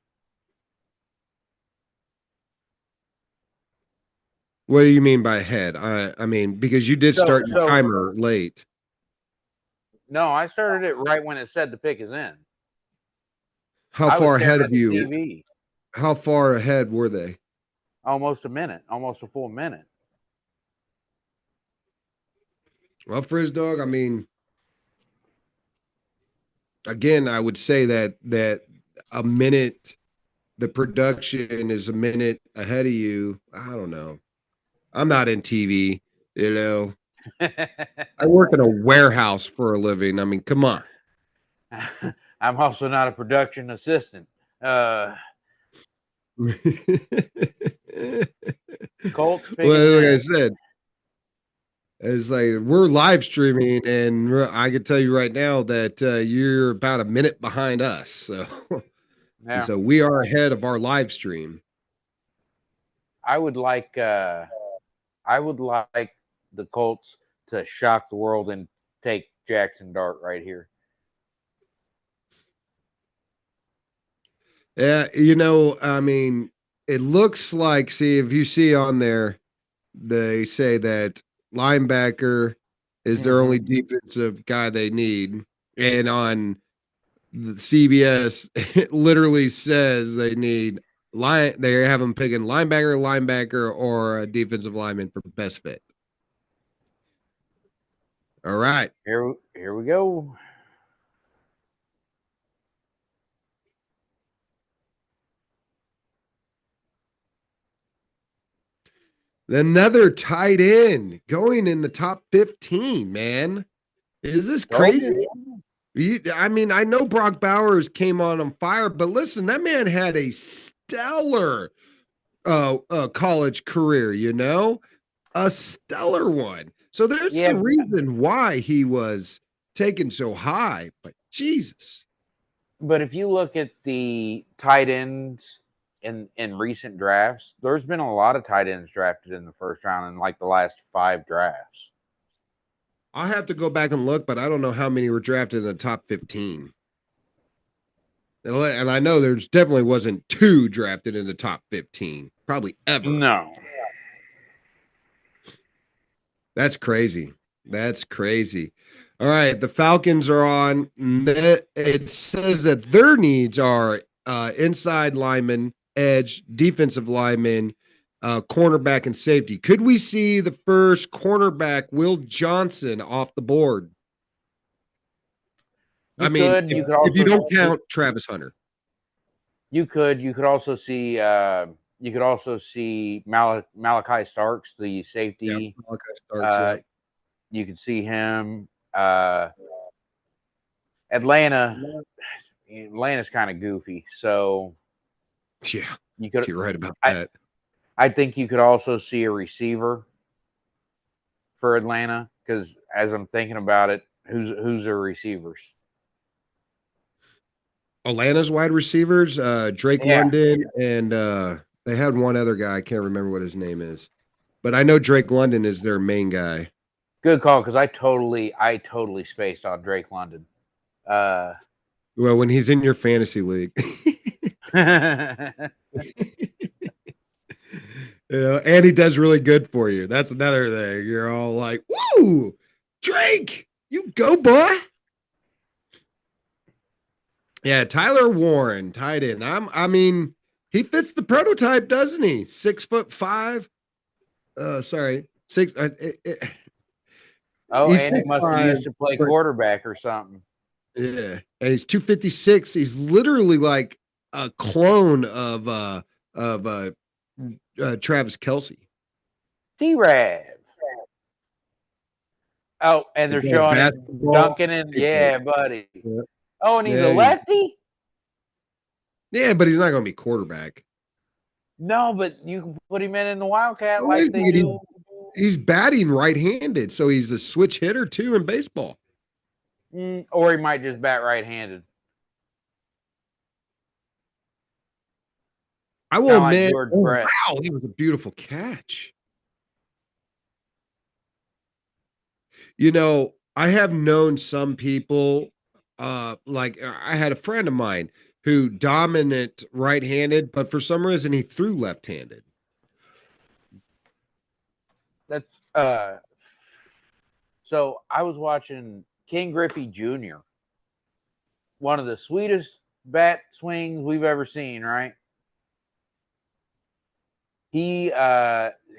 what do you mean by head? I mean because you did So start your so timer late. no, I started it right when it said the pick is in. How I was far ahead staring of at the you? TV How far ahead were they? almost a minute, almost a full minute. Well, Frizz Dog, I mean, again, I would say that a minute, the production is a minute ahead of you. I don't know. I'm not in TV, you know. I work in a warehouse for a living. I mean, come on. I'm also not a production assistant. Colts picking Well, like I it. said, it's like we're live streaming, and I can tell you right now that you're about a minute behind us. So, Yeah, so we are ahead of our live stream. I would like the Colts to shock the world and take Jackson Dart right here. Yeah, I mean, it looks like. See, if you see on there, they say that linebacker is their only defensive guy they need, and on the CBS, it literally says they need line. They have them picking linebacker, or a defensive lineman for best fit. All right. Here we go. Another tight end going in the top 15, man. Is this Told crazy? I mean, I know Brock Bowers came on fire, but listen, that man had a stellar college career, a stellar one. So there's Yeah, a reason why he was taken so high, but Jesus. but if you look at the tight ends in recent drafts, there's been a lot of tight ends drafted in the first round in like the last 5 drafts. I'll have to go back and look, but I don't know how many were drafted in the top 15. And I know there's definitely wasn't 2 drafted in the top 15, probably ever. No. That's crazy. That's crazy. All right, the Falcons are on. It says that their needs are inside lineman, edge, defensive lineman, cornerback, and safety. Could we see the first cornerback, Will Johnson, off the board? I mean, You could if you also don't count Travis Hunter. you could also see Malachi Starks, the Yeah, safety. Malachi Starks, yeah. You could see him. Atlanta's kind of goofy, so Yeah, you could. you're right about I that. I think you could also see a receiver for Atlanta because as I'm thinking about it, who's their receivers? Atlanta's wide receivers, Drake Yeah, London, and they had one other guy. I can't remember what his name is, but I know Drake London is their main guy. good call because I totally spaced on Drake London. Well, when he's in your fantasy league, and he does really good for you. That's another thing. You're all like, "Woo, Drake, you go, boy." Yeah, Tyler Warren, tight end. I mean, he fits the prototype, doesn't he? 6'5". Sorry, six. Oh, He's and he six must have five. used to play quarterback or something. Yeah, and he's 256. He's literally like a clone of Travis Kelsey. T-Rav. Oh, and They they're play showing him basketball. dunking in. They play- Yeah, buddy. Yeah, Oh, and he's a yeah, lefty? but he's not going to be quarterback. No, but you can put him in the Wildcat Oh, like they do. he's batting right-handed, so he's a switch hitter too in baseball. Or he might just bat right-handed. I will Kind of like admit, George oh, Brett. wow, that was a beautiful catch. I have known some people, like I had a friend of mine who dominant right-handed, but for some reason he threw left-handed. That's so I was watching King Griffey Jr., one of the sweetest bat swings we've ever seen, right? He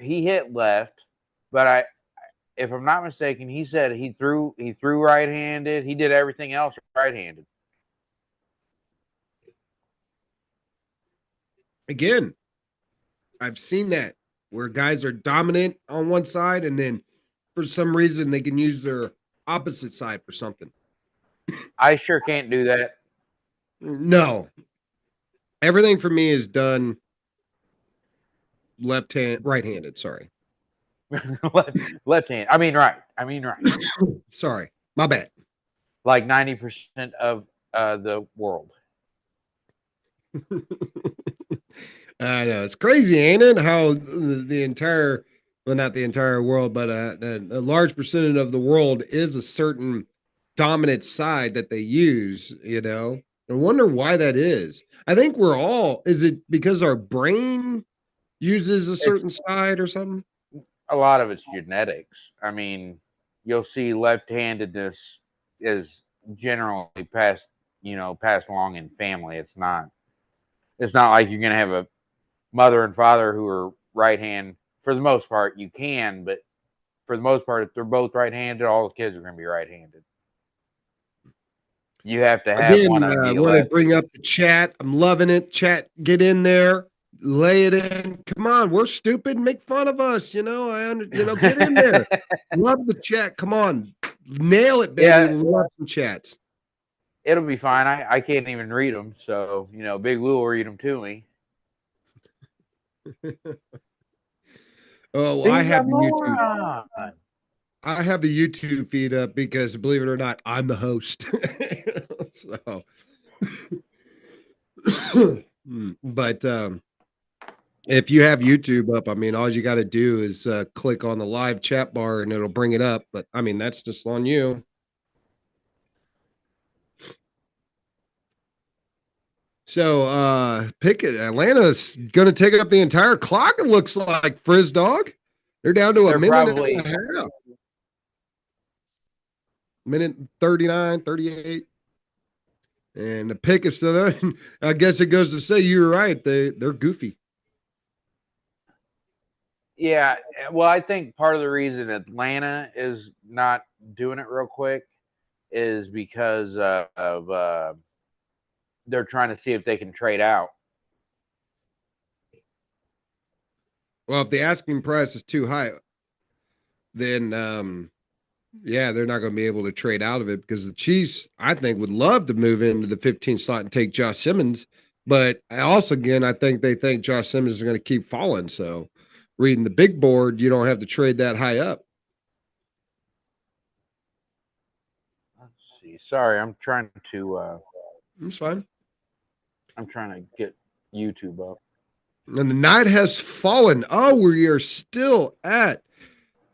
hit left, but if I'm not mistaken, he said he threw right-handed. He did everything else right-handed. Again, I've seen that where guys are dominant on one side and then for some reason they can use their opposite side for something. I sure can't do that. No. Everything for me is done right-handed, sorry. Left hand. I mean right. Sorry. My bad. Like 90% of the world. I know it's crazy, ain't it? How the entire, well, not the entire world, but a large percentage of the world is a certain dominant side that they use. I wonder why that is. I think we're all. Is it because our brain uses a certain side or something? A lot of it's genetics. I mean, you'll see left-handedness is generally passed along in family. It's not like you're gonna have a mother and father who are right hand. For the most part, you can, but for the most part, if they're both right-handed, all the kids are gonna be right-handed. You have to have Again, one of I them be want to left. bring up the chat. I'm loving it. Chat, get in there, lay it in. Come on, we're stupid. Make fun of us. Get in there. Love the chat. Come on, nail it, baby. Yeah, We love some chats. it'll be fine. I can't even read them, so Big Lou will read them to me. Oh, well, I have the YouTube. I have the YouTube feed up because, believe it or not, I'm the host. So, but if you have YouTube up, I mean, all you got to do is click on the live chat bar and it'll bring it up. But I mean, that's just on you. So, Pickett, Atlanta's going to take up the entire clock. It looks like Frizz Dog. They're down to a minute and a half. Minute 39, 38. And the pick is still, I guess it goes to say you're right. They're goofy. Yeah, well, I think part of the reason Atlanta is not doing it real quick is because of they're trying to see if they can trade out. Well, if the asking price is too high, then yeah, they're not going to be able to trade out of it because the Chiefs, I think, would love to move into the 15 slot and take Josh Simmons. But I think they think Josh Simmons is going to keep falling. So, reading the big board, you don't have to trade that high up. Let's see. Sorry, I'm trying to. It's fine. I'm trying to get YouTube up. And the night has fallen. Oh, we are still at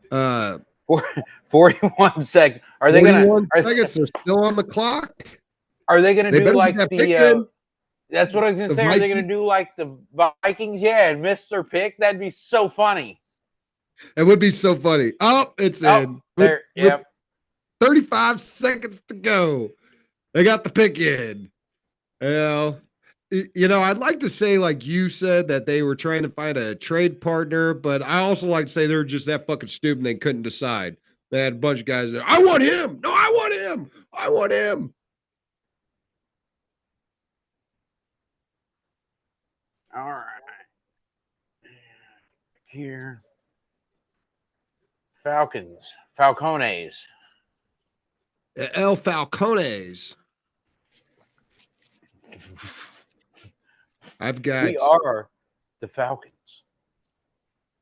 41 seconds. Are they gonna? Seconds. They're still on the clock. Are they gonna do like the? That's what I was gonna say. Are they gonna do like the Vikings? Yeah, and miss their pick. That'd be so funny. It would be so funny. Oh, it's in. There. Yep. 35 seconds to go. They got the pick in. I'd like to say, like you said, that they were trying to find a trade partner, but I also like to say they're just that fucking stupid they couldn't decide. They had a bunch of guys there. I want him. No, I want him. I want him. All right. Here. Falcones. El Falcones. We are the Falcons.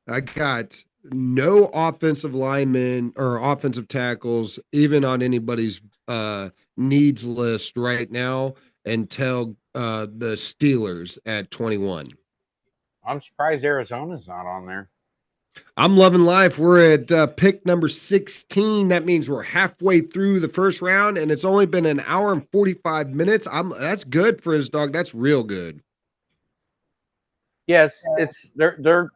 I got no offensive linemen or offensive tackles, even on anybody's needs list right now until the Steelers at 21. I'm surprised Arizona's not on there. I'm loving life. We're at pick number 16. That means we're halfway through the first round, and it's only been an hour and 45 minutes. That's good for his dog. That's real good. Yes, they're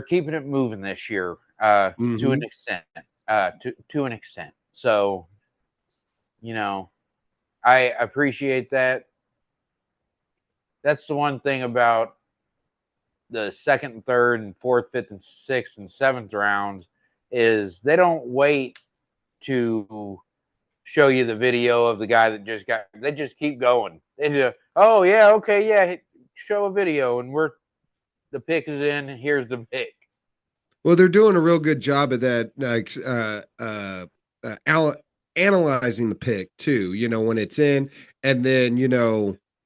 keeping it moving this year to an extent. To an extent. So, I appreciate that. that's the one thing about the second, and third, and fourth, fifth, and sixth, and seventh rounds is they don't wait to show you the video of the guy that just got. They just keep going. They just, oh yeah, okay, yeah, show a video, and the pick is in. Here's the pick. Well, they're doing a real good job of that, analyzing the pick too. You know when it's in, and then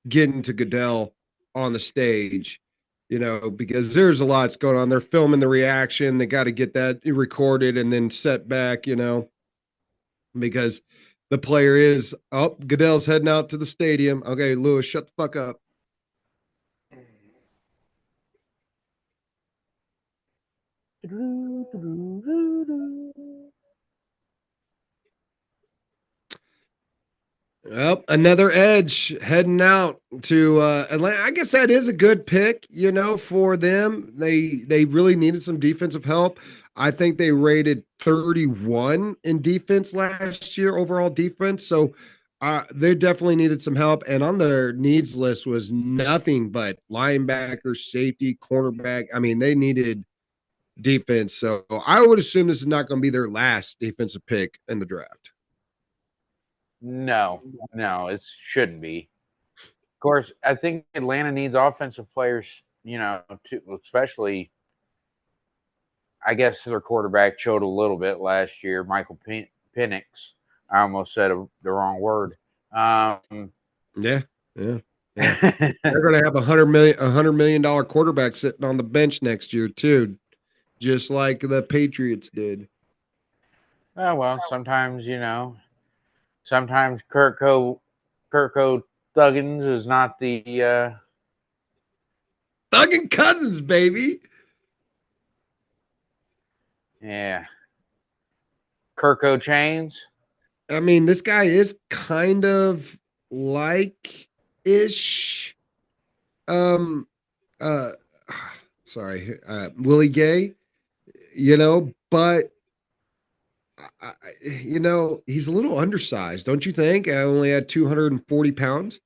getting to Goodell on the stage. Because there's a lot going on. They're filming the reaction. They got to get that recorded and then set back. Because the player is Goodell's heading out to the stadium. Okay, Lewis, shut the fuck up. Well, another edge heading out to Atlanta. I guess that is a good pick, for them. They really needed some defensive help. I think they rated 31 in defense last year, overall defense. So they definitely needed some help. And on their needs list was nothing but linebacker, safety, cornerback. I mean, they needed defense. So I would assume this is not going to be their last defensive pick in the draft. No, it shouldn't be. Of course, I think Atlanta needs offensive players, especially, I guess their quarterback showed a little bit last year, Michael Penix. I almost said the wrong word. Yeah. They're going to have $100 million quarterback sitting on the bench next year too, just like the Patriots did. Oh, well, sometimes sometimes Kirko Thuggins is not the Thuggin Cousins, baby. Yeah. Kirko Chains. I mean, this guy is kind of like ish. Sorry, Willie Gay, but he's a little undersized, don't you think? I only had 240 pounds.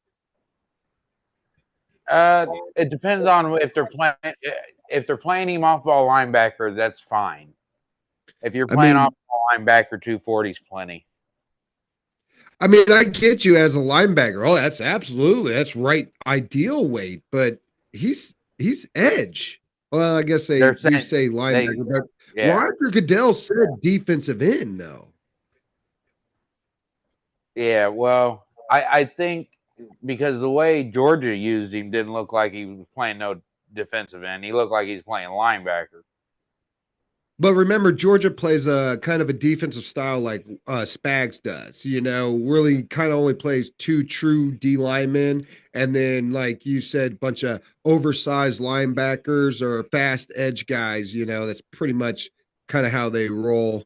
It depends on if they're playing him off ball linebacker, that's fine. If you're playing off ball linebacker, 240 is plenty. I mean, I get you as a linebacker. Oh, that's right, ideal weight, but he's edge. Well, I guess you say linebacker, but Roger Goodell said defensive end, though. Yeah, well, I think because the way Georgia used him didn't look like he was playing no defensive end. He looked like he's playing linebacker. But remember, Georgia plays a kind of a defensive style like Spags does. Really kind of only plays two true D linemen, and then, like you said, bunch of oversized linebackers or fast edge guys. That's pretty much kind of how they roll.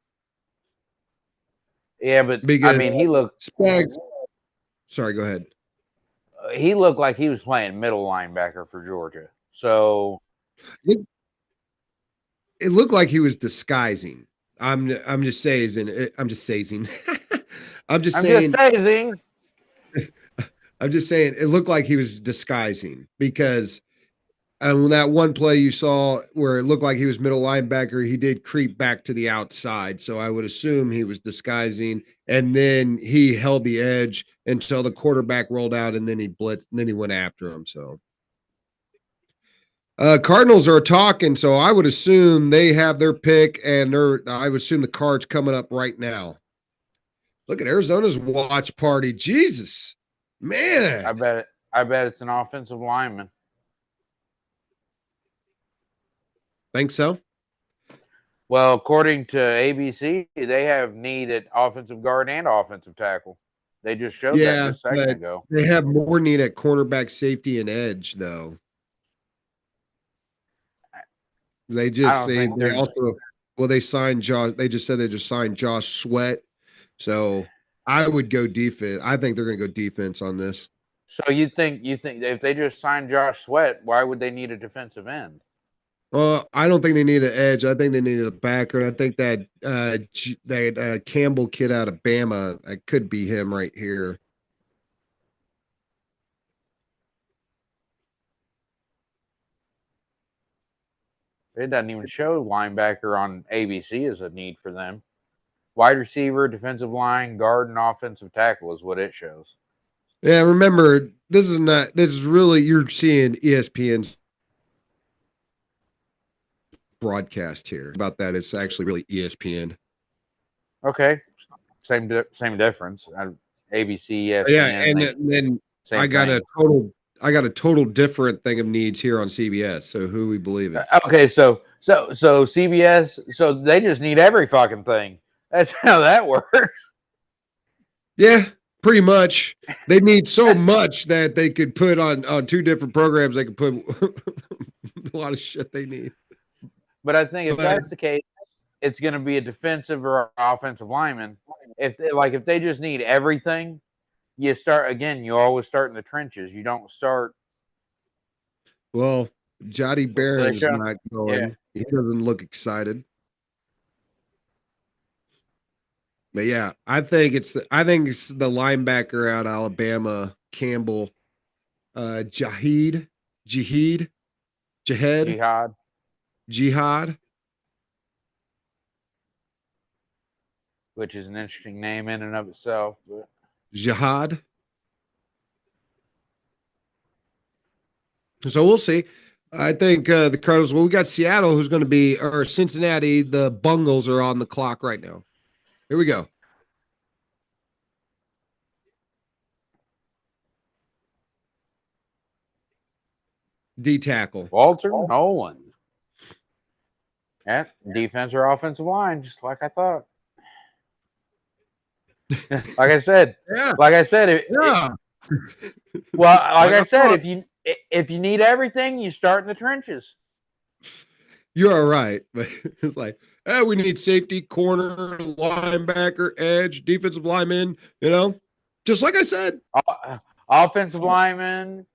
Yeah, but I mean, he looked. Spags. Sorry, go ahead. He looked like he was playing middle linebacker for Georgia. So it looked like he was disguising. I'm just saying. I'm just saying. I'm just saying. I'm just saying. It looked like he was disguising because that one play you saw where it looked like he was middle linebacker, he did creep back to the outside. So I would assume he was disguising, and then he held the edge until the quarterback rolled out, and then he blitzed, and then he went after him. So. Cardinals are talking, so I would assume they have their pick, and I would assume the card's coming up right now. Look at Arizona's watch party. Jesus, man! I bet it's an offensive lineman. Think so? Well, according to ABC, they have need at offensive guard and offensive tackle. They just showed that just a second ago. They have more need at cornerback, safety, and edge, though. They signed Josh. They just said they just signed Josh Sweat. So I would go defense. I think they're going to go defense on this. So you think if they just signed Josh Sweat, why would they need a defensive end? Well, I don't think they need an edge. I think they needed a backer. And I think that Campbell kid out of Bama, that could be him right here. It doesn't even show linebacker on ABC as a need for them. Wide receiver, defensive line, guard, and offensive tackle is what it shows. Yeah, remember, this is really, you're seeing ESPN's broadcast here. About that, it's actually really ESPN. Okay, same difference. ABC, Yeah, ESPN, and then I same got thing. I got a total different thing of needs here on CBS. So who we believe in? Okay, so CBS, so they just need every fucking thing. That's how that works. Yeah, pretty much. They need so much that they could put on two different programs. They could put a lot of shit they need. But I think if But that's the case, it's going to be a defensive or offensive lineman. If they just need everything, you start again. You always start in the trenches. You don't start. well, Jody They Barron's show, not yeah. going. He doesn't look excited. But yeah, I think it's the linebacker out of Alabama, Campbell, Jaheed, Jaheed, Jahed, Jihad, Jihad. which is an interesting name in and of itself. But Jihad. So we'll see. I think the Cardinals. Well, we got Seattle, who's going to be, or Cincinnati. The Bungles are on the clock right now. Here we go. D tackle. Walter Nolan. Yeah, defense or offensive line, just like I thought. like I said, Yeah. well, like I said, if you need everything, you start in the trenches. You are right, but it's like, we need safety, corner, linebacker, edge, defensive lineman. You know, just like I said. Offensive lineman.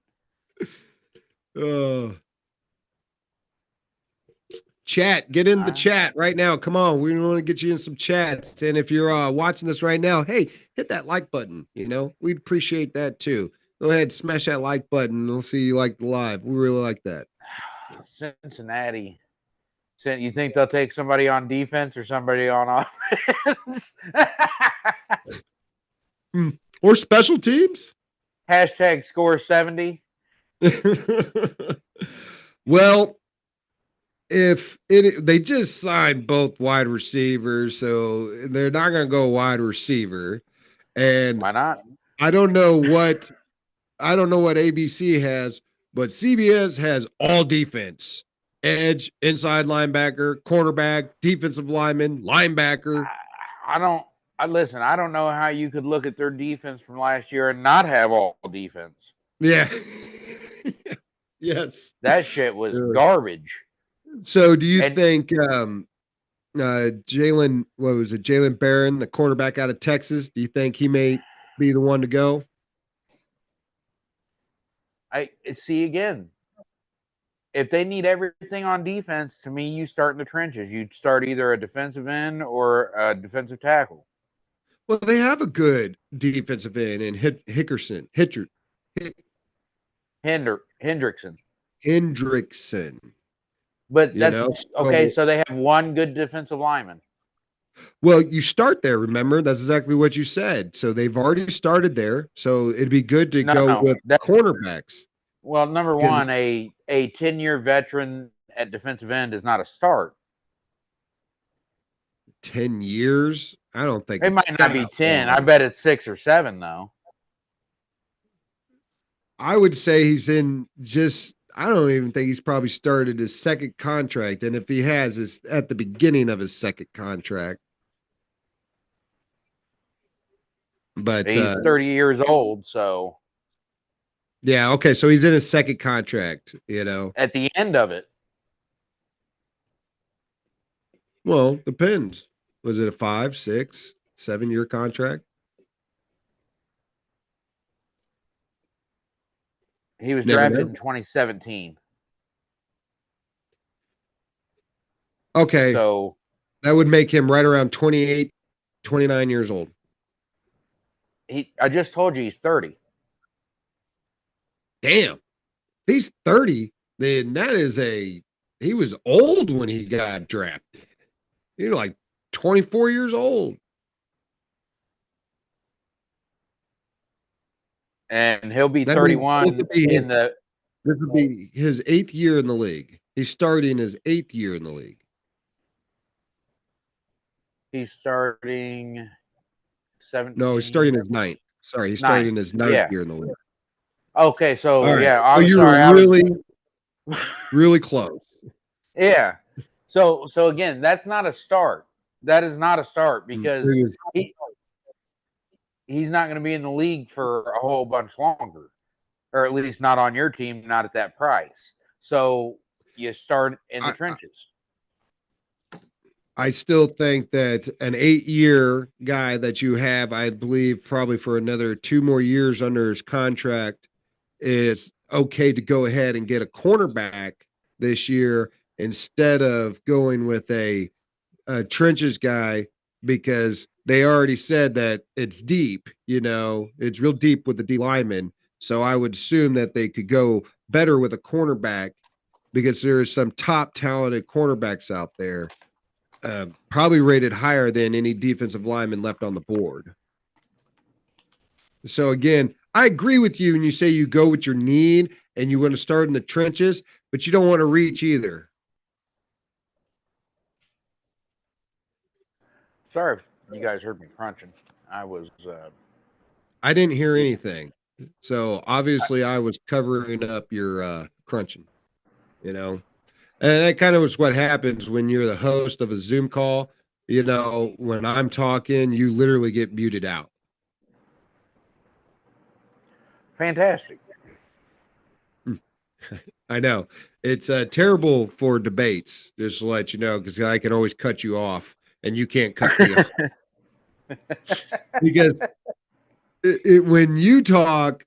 Chat, get in the chat right now. Come on, we want to get you in some chats. And if you're watching this right now, hey, hit that like button. You know, we'd appreciate that too. Go ahead, smash that like button. We'll see you like the live. We really like that. Cincinnati. You think they'll take somebody on defense or somebody on offense? Or special teams? Hashtag score 70. Well, they just signed both wide receivers, so they're not going to go wide receiver. And why not? I don't know what ABC has, but CBS has all defense. Edge, inside linebacker, cornerback, defensive lineman, linebacker. I don't know how you could look at their defense from last year and not have all defense. Yeah. Yes. That shit was garbage. So do you think Jalen Barron, the quarterback out of Texas, do you think he may be the one to go? I see again. If they need everything on defense, to me, you start in the trenches. You start either a defensive end or a defensive tackle. Well, they have a good defensive end in Hendrickson. But that's okay. So they have one good defensive lineman. Well, you start there. Remember, that's exactly what you said. So they've already started there. So it'd be good to go with cornerbacks. Well, number one, a 10-year veteran at defensive end is not a start. 10 years? I don't think it might not be 10. I bet it's 6 or 7 though. I would say he's in I don't even think he's probably started his second contract. And if he has, it's at the beginning of his second contract. But he's 30 years old, so yeah, okay. So he's in his second contract, At the end of it. Well, depends. Was it a 5, 6, 7-year contract? He was drafted in 2017. Okay. So that would make him right around 28, 29 years old. I just told you he's 30. Damn. If he's 30, then that is a he was old when he got drafted. He was like 24 years old. And he'll be That means 31 in the this would be his 8th year in the league. He's starting his 8th year in the league. he's starting 17. No, he's starting his 9th. Sorry, he's starting his 9th year in the league. Okay, so All right. yeah, So I'm you sorry. were really, really close. Yeah. So again, that's not a start. That is not a start because he's not going to be in the league for a whole bunch longer, or at least not on your team, not at that price. So you start in the trenches. I still think that an 8-year guy that you have, I believe, probably for another 2 more years under his contract, is okay to go ahead and get a cornerback this year instead of going with a trenches guy, because they already said that it's deep, it's real deep with the D lineman. So I would assume that they could go better with a cornerback because there's some top talented cornerbacks out there, probably rated higher than any defensive lineman left on the board. So again, I agree with you when you say you go with your need and you want to start in the trenches, but you don't want to reach either. Sorry if you guys heard me crunching. I didn't hear anything. So obviously I was covering up your crunching, and that kind of was what happens when you're the host of a Zoom call. When I'm talking, you literally get muted out. Fantastic. I know. It's terrible for debates, just to let you know, because I can always cut you off and you can't cut me off. Because when you talk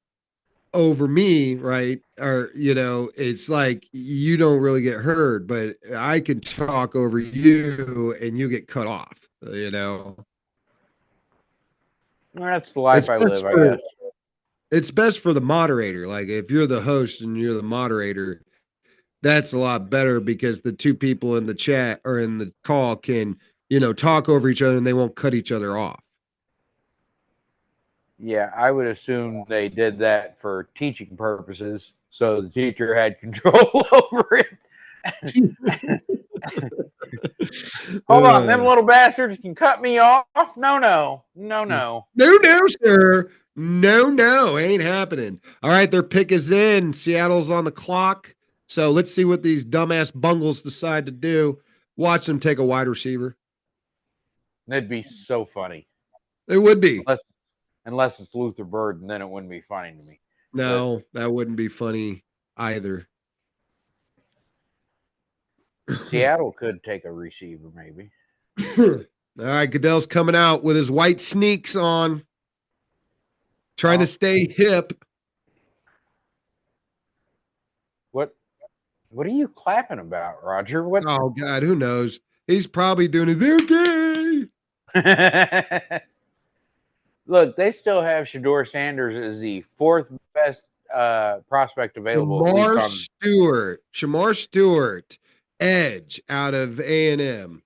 over me, right, or it's like you don't really get heard, but I can talk over you and you get cut off. That's the life I live, I guess. It's best for the moderator. Like if you're the host and you're the moderator, that's a lot better because the two people in the chat or in the call can, talk over each other and they won't cut each other off. Yeah, I would assume they did that for teaching purposes, so the teacher had control over it. Hold on, them little bastards can cut me off? No, sir. No, ain't happening. All right, their pick is in. Seattle's on the clock. So let's see what these dumbass bungles decide to do. Watch them take a wide receiver. That'd be so funny. It would be. Unless it's Luther Bird, and then it wouldn't be funny to me. No, that wouldn't be funny either. Seattle could take a receiver, maybe. All right, Goodell's coming out with his white sneaks on, trying to stay hip. What are you clapping about, Roger? What? Oh God, who knows? He's probably doing it. They're gay. Look, they still have Shedeur Sanders as the 4th best prospect available. Shamar Stewart, edge out of A&M.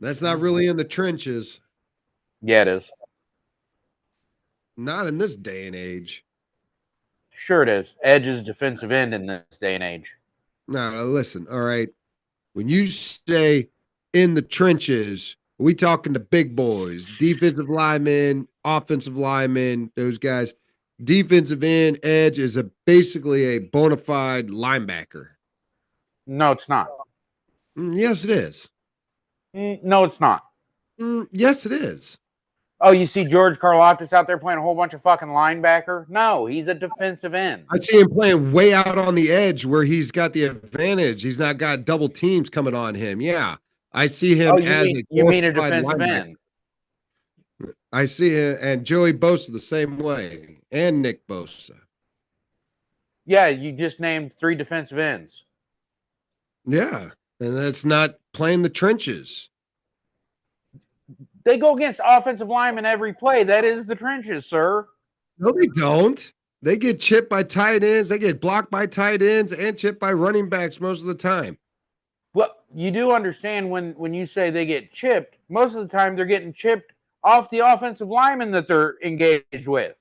That's not really in the trenches. Yeah, it is. Not in this day and age. Sure it is. Edge is defensive end in this day and age. No, listen. All right. When you say in the trenches, we talking to big boys, defensive linemen, offensive linemen, those guys. Defensive end, edge is basically a bona fide linebacker. No, it's not. Yes, it is. No, it's not. Yes, it is. Oh, you see George Karlaftis out there playing a whole bunch of fucking linebacker? No, he's a defensive end. I see him playing way out on the edge where he's got the advantage. He's not got double teams coming on him. Yeah, I see him you mean a defensive end? I see it, and Joey Bosa the same way, and Nick Bosa. Yeah, you just named 3 defensive ends. Yeah, and that's not playing the trenches. They go against offensive linemen every play. That is the trenches, sir. No, they don't. They get chipped by tight ends. They get blocked by tight ends and chipped by running backs most of the time. Well, you do understand when you say they get chipped, most of the time they're getting chipped off the offensive lineman that they're engaged with.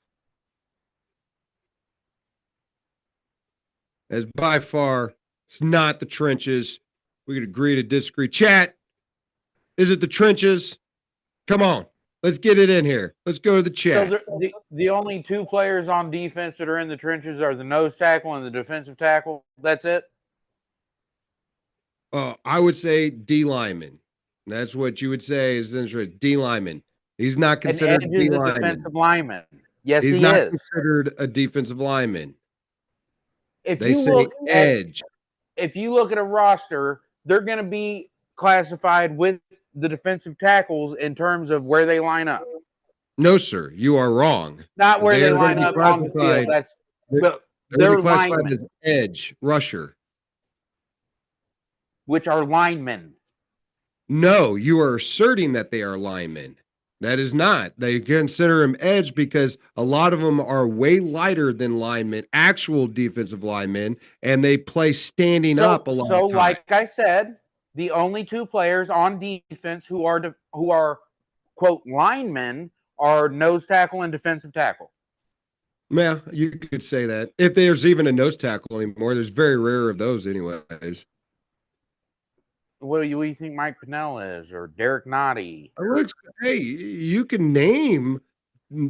As by far, it's not the trenches. We could agree to disagree. Chat, is it the trenches? Come on. Let's get it in here. Let's go to the chat. So the only two players on defense that are in the trenches are the nose tackle and the defensive tackle. That's it? I would say D lineman. That's what you would say is D lineman. He's not considered Edge a D is a lineman. defensive lineman. Yes, He's he not is. considered a defensive lineman. If They you say look edge. if you look at a roster, they're going to be classified with the defensive tackles in terms of where they line up. No, sir, you are wrong. Not where they They're gonna line be up on the field. classified- That's They're but gonna they're be classified linemen, as edge rusher. which are linemen. No, you are asserting that they are linemen. That is not. They consider them edge because a lot of them are way lighter than linemen, actual defensive linemen, and they play standing up a lot of times. Like I said, the only two players on defense who are quote linemen are nose tackle and defensive tackle. Yeah, you could say that. If there's even a nose tackle anymore, there's very rare of those anyways. What do you think Mike Pennell is, or Derek Nottie? Hey, you can name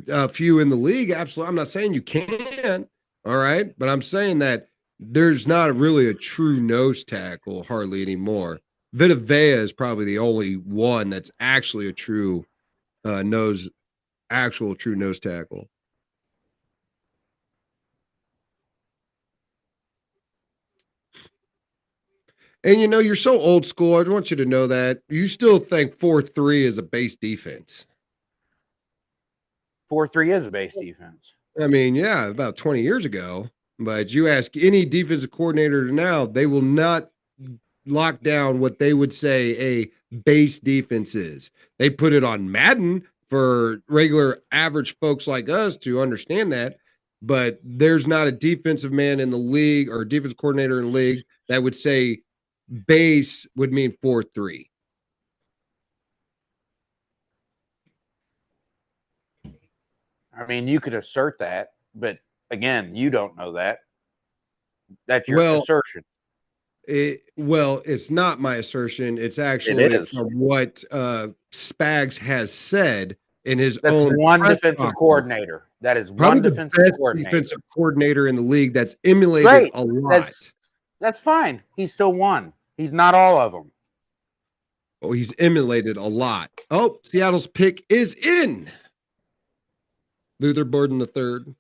a few in the league. Absolutely. I'm not saying you can't. All right. But I'm saying that there's not really a true nose tackle hardly anymore. Vita Vea is probably the only one that's actually a true true nose tackle. And you're so old school. I want you to know that you still think 4-3 is a base defense. 4-3 is a base defense. I mean, yeah, about 20 years ago. But you ask any defensive coordinator now, they will not lock down what they would say a base defense is. They put it on Madden for regular average folks like us to understand that. But there's not a defensive man in the league or defense coordinator in the league that would say base would mean 4-3. I mean, you could assert that, but again, you don't know that. That's your assertion. It's not my assertion. It's actually from what Spags has said in his own. That's one defensive coordinator. That is one defensive coordinator in the league that's emulated a lot. That's fine. He's still one. He's not all of them. Oh, he's emulated a lot. Oh, Seattle's pick is in. Luther Burden III.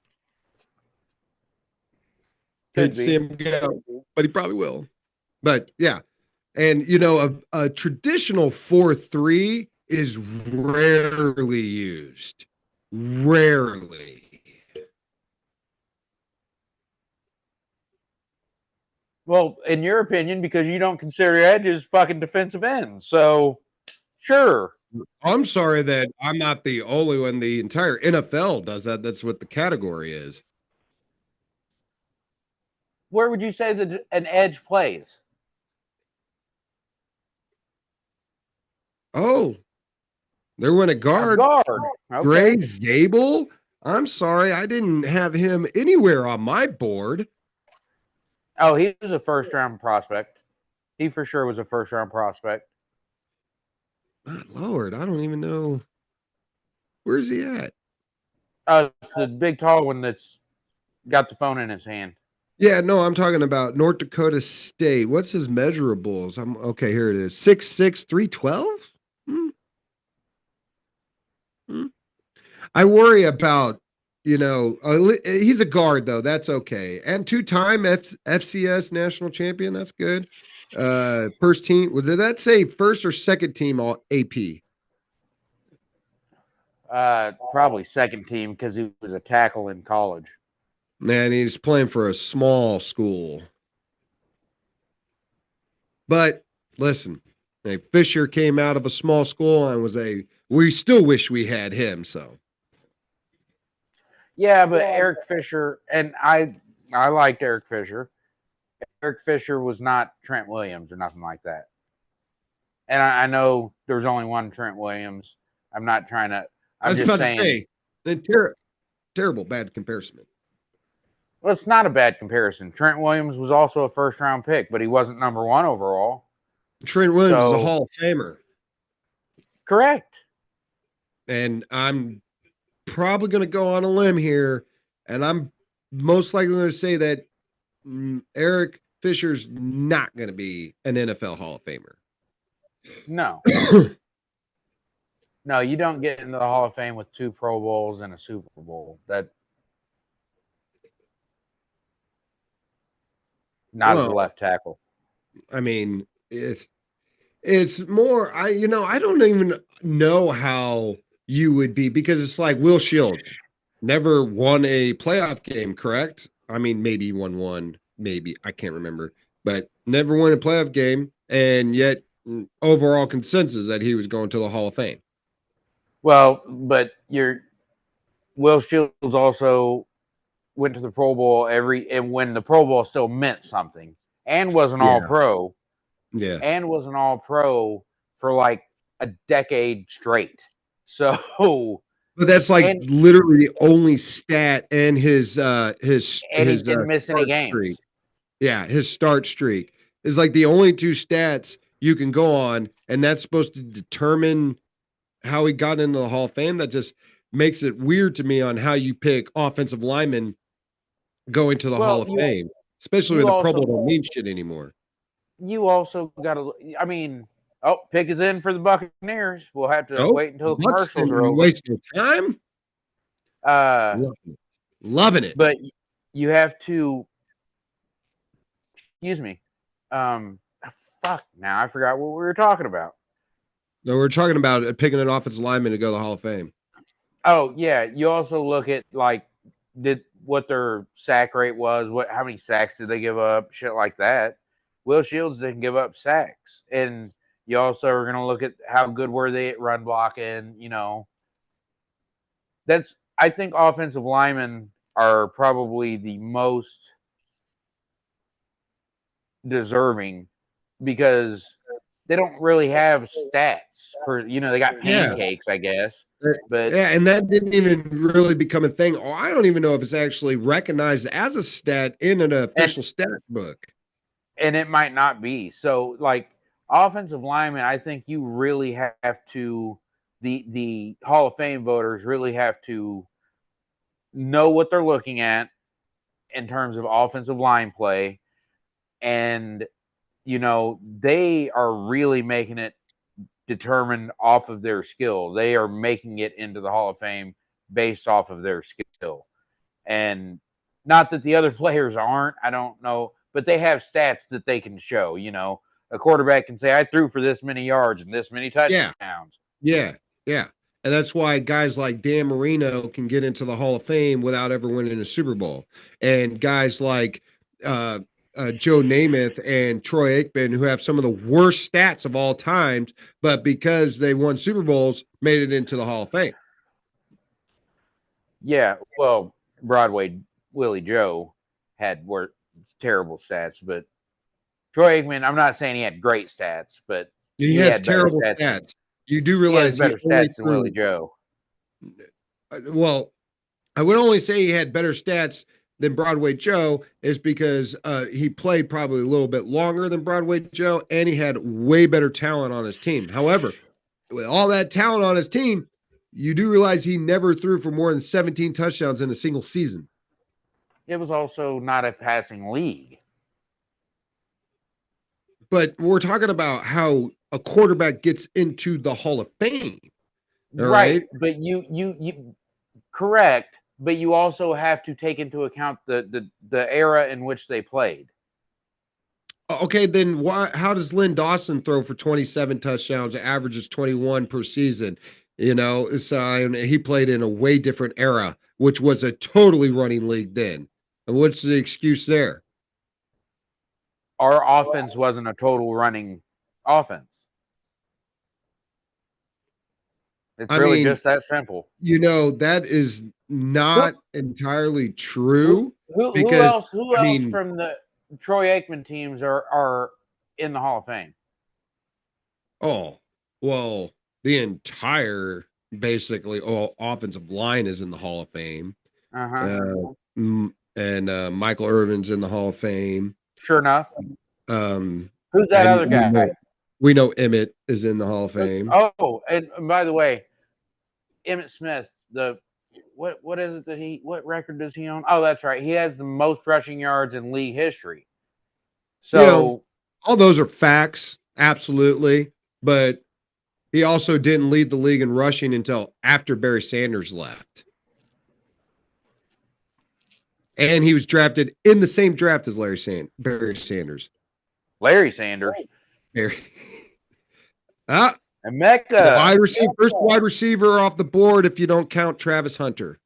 Could see him go, but he probably will. But yeah, and a traditional 4-3 is rarely used. Rarely. Well, in your opinion, because you don't consider edges fucking defensive ends. So, sure. I'm sorry that I'm not the only one. The entire NFL does that. That's what the category is. Where would you say that an edge plays? Oh, there went a guard. Okay. Gray Zabel. I'm sorry, I didn't have him anywhere on my board. Oh, he was a first-round prospect. He for sure was a first-round prospect. My Lord, I don't even know. Where's he at? It's the big tall one that's got the phone in his hand. Yeah, no, I'm talking about North Dakota State. What's his measurables? Okay, here it is. 6'6", 312? I worry about, he's a guard though. That's okay. And two-time FCS national champion. That's good. First team. Did that say first or second team all AP? Probably second team because he was a tackle in college. Man, he's playing for a small school. But listen, Fisher came out of a small school and we still wish we had him. So Yeah, but Eric Fisher, and I liked Eric Fisher. Eric Fisher was not Trent Williams or nothing like that. And I know there's only one Trent Williams. I'm not trying to. I I'm was just about to saying. say, terrible bad comparison. Well, it's not a bad comparison. Trent Williams was also a first round pick, but he wasn't number one overall. Trent Williams is a So Hall of Famer. correct. And I'm probably going to go on a limb here, and I'm most likely going to say that Eric Fisher's not going to be an NFL Hall of Famer. No. No, you don't get into the Hall of Fame with 2 Pro Bowls and a Super Bowl. That not as a left tackle. I mean, it's more I don't even know how you would be, because it's like Will Shield never won a playoff game, correct? I mean, maybe he won one, maybe, I can't remember, but never won a playoff game, and yet overall consensus that he was going to the Hall of Fame. Well, but Will Shields also went to the Pro Bowl and when the Pro Bowl still meant something, and was an All Pro. Yeah. And was an All Pro for like a decade straight. So but that's like literally the only stat, and his he didn't miss any games. Streak. Yeah, his start streak is like the only 2 stats you can go on, and that's supposed to determine how he got into the Hall of Fame. That just makes it weird to me on how you pick offensive linemen going to the Hall of Fame, especially when the Pro Bowl don't mean shit anymore. You also got to, I mean, pick is in for the Buccaneers. We'll have to wait until the commercials are over. Wasting time? Loving it. But you have to, excuse me. Fuck, now I forgot what we were talking about. No, we're talking about picking an offensive lineman to go to the Hall of Fame. Oh, yeah. You also look at, like, what their sack rate was, how many sacks did they give up, shit like that. Will Shields didn't give up sacks. And you also are going to look at how good were they at run blocking, I think offensive linemen are probably the most deserving, because they don't really have stats they got pancakes, I guess. But yeah, and that didn't even really become a thing. Oh, I don't even know if it's actually recognized as a stat in an official stat book. And it might not be. So, like, offensive linemen, I think you really have to, the Hall of Fame voters really have to know what they're looking at in terms of offensive line play. And, they are really making it determined off of their skill. They are making it into the Hall of Fame based off of their skill. And not that the other players aren't, I don't know, but they have stats that they can show. A quarterback can say, I threw for this many yards and this many touchdowns. Yeah. And that's why guys like Dan Marino can get into the Hall of Fame without ever winning a Super Bowl. And guys like Joe Namath and Troy Aikman, who have some of the worst stats of all times, but because they won Super Bowls, made it into the Hall of Fame. Yeah, well, Broadway Willie Joe had terrible stats, but Troy Aikman, I'm not saying he had great stats, but he has terrible stats. You do realize he has better stats than Willie Joe. Well, I would only say he had better stats than Broadway Joe is because he played probably a little bit longer than Broadway Joe, and he had way better talent on his team. However, with all that talent on his team, you do realize he never threw for more than 17 touchdowns in a single season. It was also not a passing league. But we're talking about how a quarterback gets into the Hall of Fame. Right. But you correct, but you also have to take into account the era in which they played. Okay, then how does Len Dawson throw for 27 touchdowns, averages 21 per season? So he played in a way different era, which was a totally running league then. And what's the excuse there? Our offense wasn't a total running offense. It's I really mean, just that simple. that is Who not entirely who true who because, else who I else mean, from the Troy Aikman teams are in the Hall of Fame? oh, well, the entire basically offensive line is in the Hall of Fame. Uh-huh. And Michael Irvin's in the Hall of Fame. Sure enough. Um, Who's that and other guy? we know Emmett is in the Hall of Fame. Oh, and by the way, Emmitt Smith, what is it that what record does he own? Oh, that's right. He has the most rushing yards in league history. So All those are facts, absolutely. But he also didn't lead the league in rushing until after Barry Sanders left. And he was drafted in the same draft as Barry Sanders. Larry Sanders. Barry. And Mecca. First wide receiver off the board if you don't count Travis Hunter.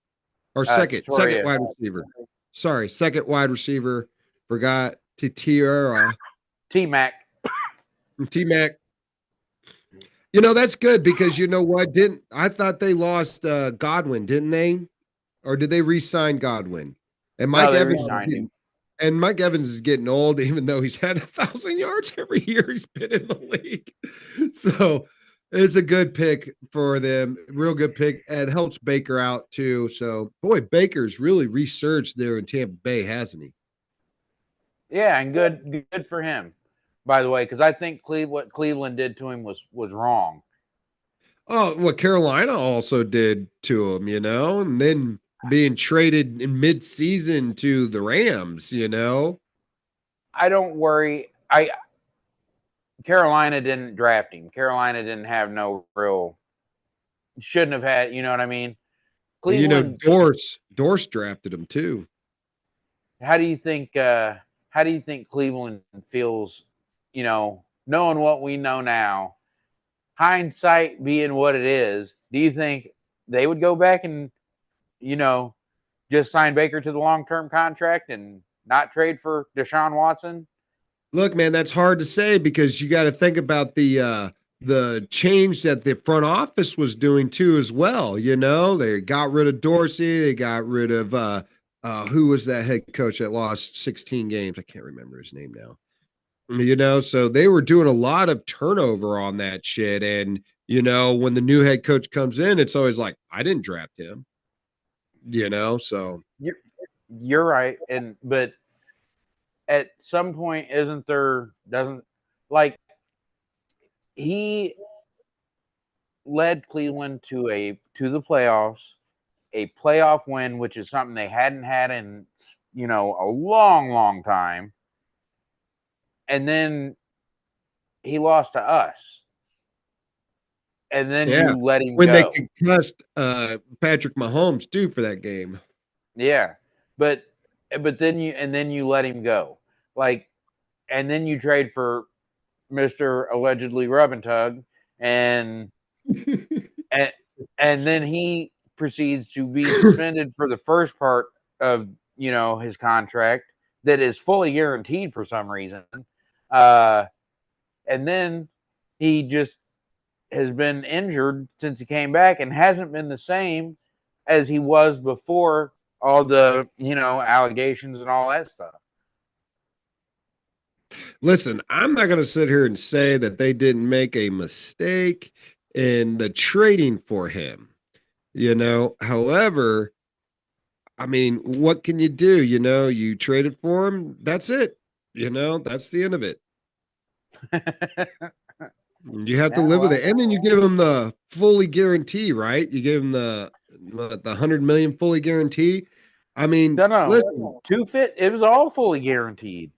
Or second wide receiver. Sorry, second wide receiver. Forgot T-Mac. T-Mac. That's good because you know what? I thought they lost Godwin, didn't they? Or did they re-sign Godwin? And Mike Evans is getting old, even though he's had 1,000 yards every year he's been in the league. So it's a good pick for them. Real good pick. And it helps Baker out too. So boy, Baker's really resurged there in Tampa Bay, hasn't he? Yeah, and good for him, by the way, because I think what Cleveland did to him was wrong. Oh, what Carolina also did to him, and then being traded in mid-season to the Rams, I don't worry. Carolina didn't draft him. Carolina didn't have no real. Shouldn't have had. You know what I mean? Cleveland. Dorse drafted him too. How do you think? How do you think Cleveland feels? Knowing what we know now, hindsight being what it is, do you think they would go back and just sign Baker to the long-term contract and not trade for Deshaun Watson? Look, man, that's hard to say because you got to think about the change that the front office was doing too as well. They got rid of Dorsey, they got rid of who was that head coach that lost 16 games? I can't remember his name now. So they were doing a lot of turnover on that shit. And, when the new head coach comes in, it's always like, I didn't draft him, so. You're right. But at some point, he led Cleveland to the playoffs, a playoff win, which is something they hadn't had in, a long, long time. And then he lost to us. And then you let him go. When they concussed Patrick Mahomes too for that game. Yeah. But then you let him go. And then you trade for Mr. allegedly rub and tug and then he proceeds to be suspended for the first part of his contract that is fully guaranteed for some reason. And then he just has been injured since he came back and hasn't been the same as he was before all the, allegations and all that stuff. Listen, I'm not going to sit here and say that they didn't make a mistake in the trading for him. However, I mean, what can you do? You traded for him. That's it. That's the end of it. You have to live with it. And then you give him the fully guarantee, right? You give him the 100 million fully guarantee. I mean, no. Listen, it was all fully guaranteed.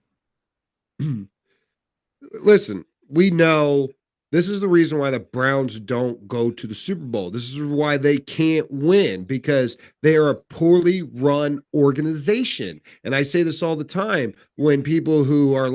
Listen, we know this is the reason why the Browns don't go to the Super Bowl. This is why they can't win because they are a poorly run organization. And I say this all the time when people who are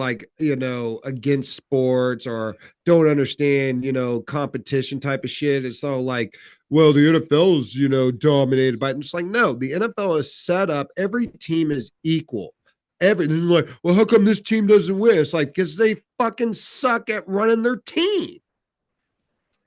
against sports or don't understand, competition type of shit. It's all like, well, the NFL is, dominated by it. And it's like, no, the NFL is set up. Every team is equal. Everything like, well, how come this team doesn't win? It's like because they fucking suck at running their team.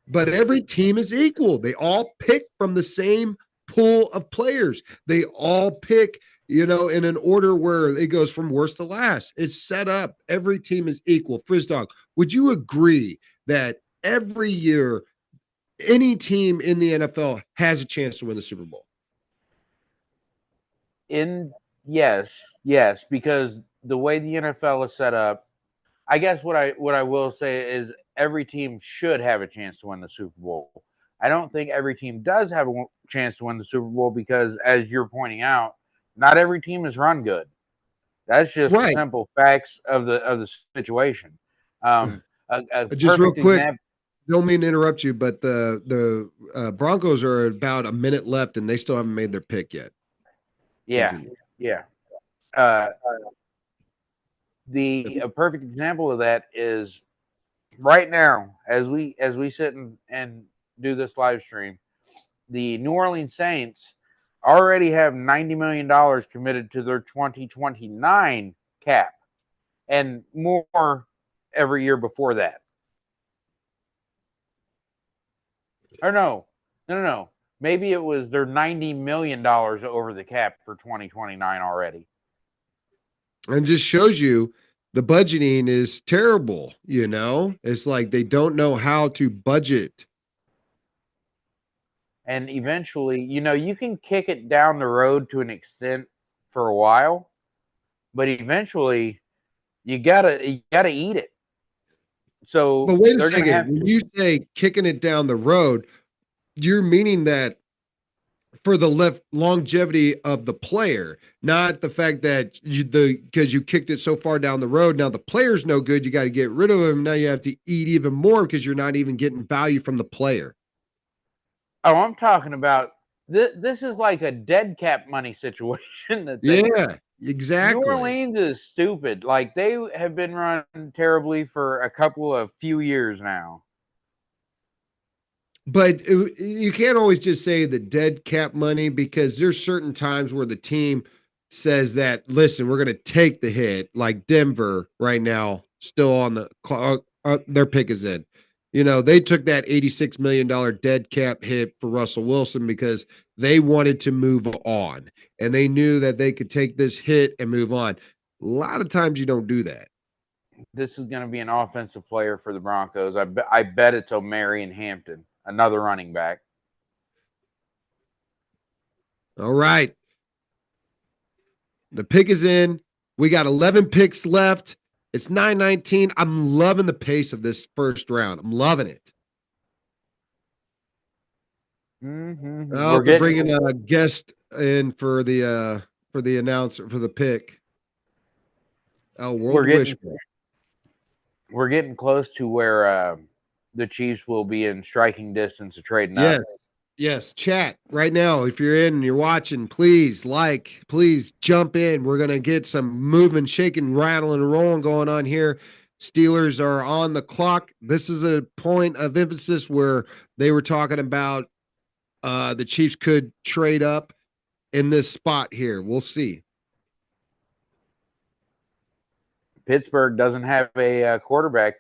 but every team is equal. They all pick from the same pool of players. They all pick, in an order where it goes from worst to last. It's set up. Every team is equal. Frizdog, would you agree that every year any team in the NFL has a chance to win the Super Bowl? Yes, because the way the NFL is set up, I guess what I will say is every team should have a chance to win the Super Bowl. I don't think every team does have a chance to win the Super Bowl because, as you're pointing out, not every team is run good. That's just the Right. simple facts of the situation. A Just real perfect quick, example. don't mean to interrupt you, but the Broncos are about a minute left, and they still haven't made their pick yet. Yeah, Continue. yeah. Uh, a perfect example of that is right now, as we sit and do this live stream, the New Orleans Saints already have $90 million committed to their 2029 cap, and more every year before that. Or no. Maybe it was their $90 million over the cap for 2029 already. And just shows you the budgeting is terrible. It's like they don't know how to budget. And eventually, you can kick it down the road to an extent for a while, but eventually you gotta eat it. So But wait a they're gonna second. have When you say kicking it down the road, you're meaning that for the longevity of the player, not the fact that because you kicked it so far down the road. Now the player's no good. You got to get rid of him. Now you have to eat even more because you're not even getting value from the player. Oh, I'm talking about this is like a dead cap money situation that Yeah, New exactly. Orleans is stupid. Like they have been run terribly for a couple of few years now. But you can't always just say the dead cap money because there's certain times where the team says that, listen, we're going to take the hit, like Denver right now, still on the clock. Their pick is in. They took that $86 million dead cap hit for Russell Wilson because they wanted to move on and they knew that they could take this hit and move on. A lot of times you don't do that. This is going to be an offensive player for the Broncos. I bet it's Omarion Hampton, another running back. All right. The pick is in. We got 11 picks left. It's 9:19. I'm loving the pace of this first round. I'm loving it. Mm-hmm. I'll have to bring in a guest in for the announcer for the pick. Oh, World Wishbone. We're getting close to where the Chiefs will be in striking distance of trading Yes. up. Yes, chat right now. If you're in and you're watching, please please jump in. We're gonna get some moving, shaking, rattling, rolling going on here. Steelers are on the clock. This is a point of emphasis where they were talking about the Chiefs could trade up in this spot here. We'll see. Pittsburgh doesn't have a quarterback.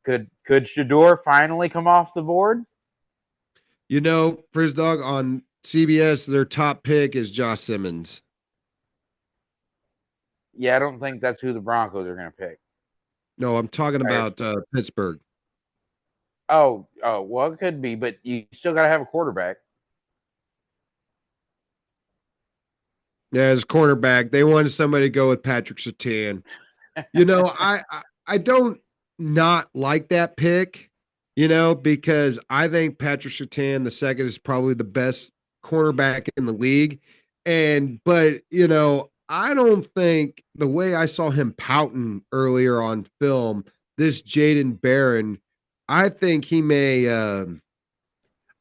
Could Shador finally come off the board? Frizdog on CBS, their top pick is Josh Simmons. Yeah, I don't think that's who the Broncos are going to pick. No, I'm talking about Pittsburgh. Oh, well, it could be, but you still got to have a quarterback. Yeah, as cornerback, they wanted somebody to go with Patrick Surtain. I don't not like that pick, because I think Patrick Surtain the second is probably the best cornerback in the league. But I don't think the way I saw him pouting earlier on film, this Jaden Barron, I think he may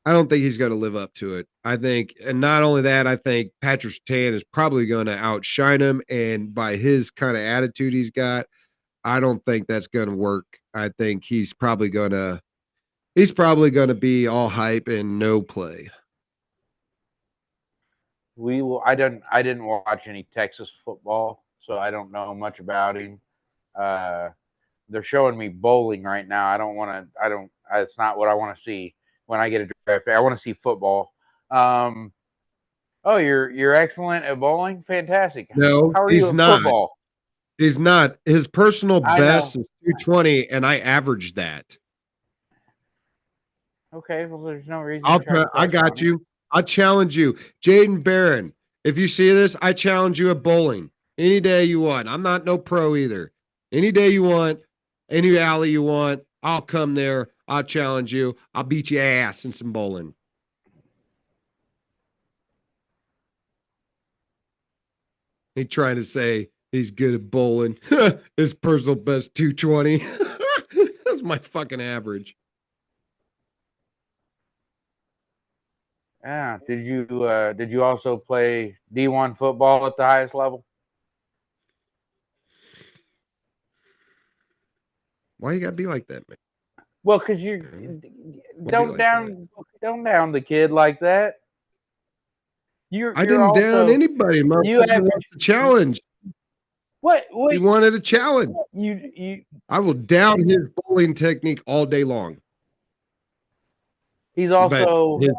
I don't think he's going to live up to it. I think, and not only that, I think Patrick Surtain is probably going to outshine him. And by his kind of attitude he's got, I don't think that's going to work. I think he's probably going to be all hype and no play. We will. I didn't watch any Texas football, so I don't know much about him. They're showing me bowling right now. I don't want to. I don't. It's not what I want to see. when I get a draft pick. I want to see football. Oh, you're excellent at bowling. Fantastic. No, How are you he's at not. football? He's not. His personal I best know. is 220, and I averaged that. Okay, well, there's no reason to try to I flex on got it. you. I challenge you. Jaden Barron, if you see this, I challenge you at bowling any day you want. I'm not no pro either. Any day you want, any alley you want, I'll come there. I'll challenge you. I'll beat your ass in some bowling. He trying to say he's good at bowling. His personal best 220. That's my fucking average. Yeah. Did you also play D1 football at the highest level? Why you gotta be like that, man? Well, because you Why be like that? don't down the kid like that. I You're didn't down also anybody. you Motherfucker have wants to challenge. what He wanted a challenge. you I will down his bowling technique all day long. he's But also his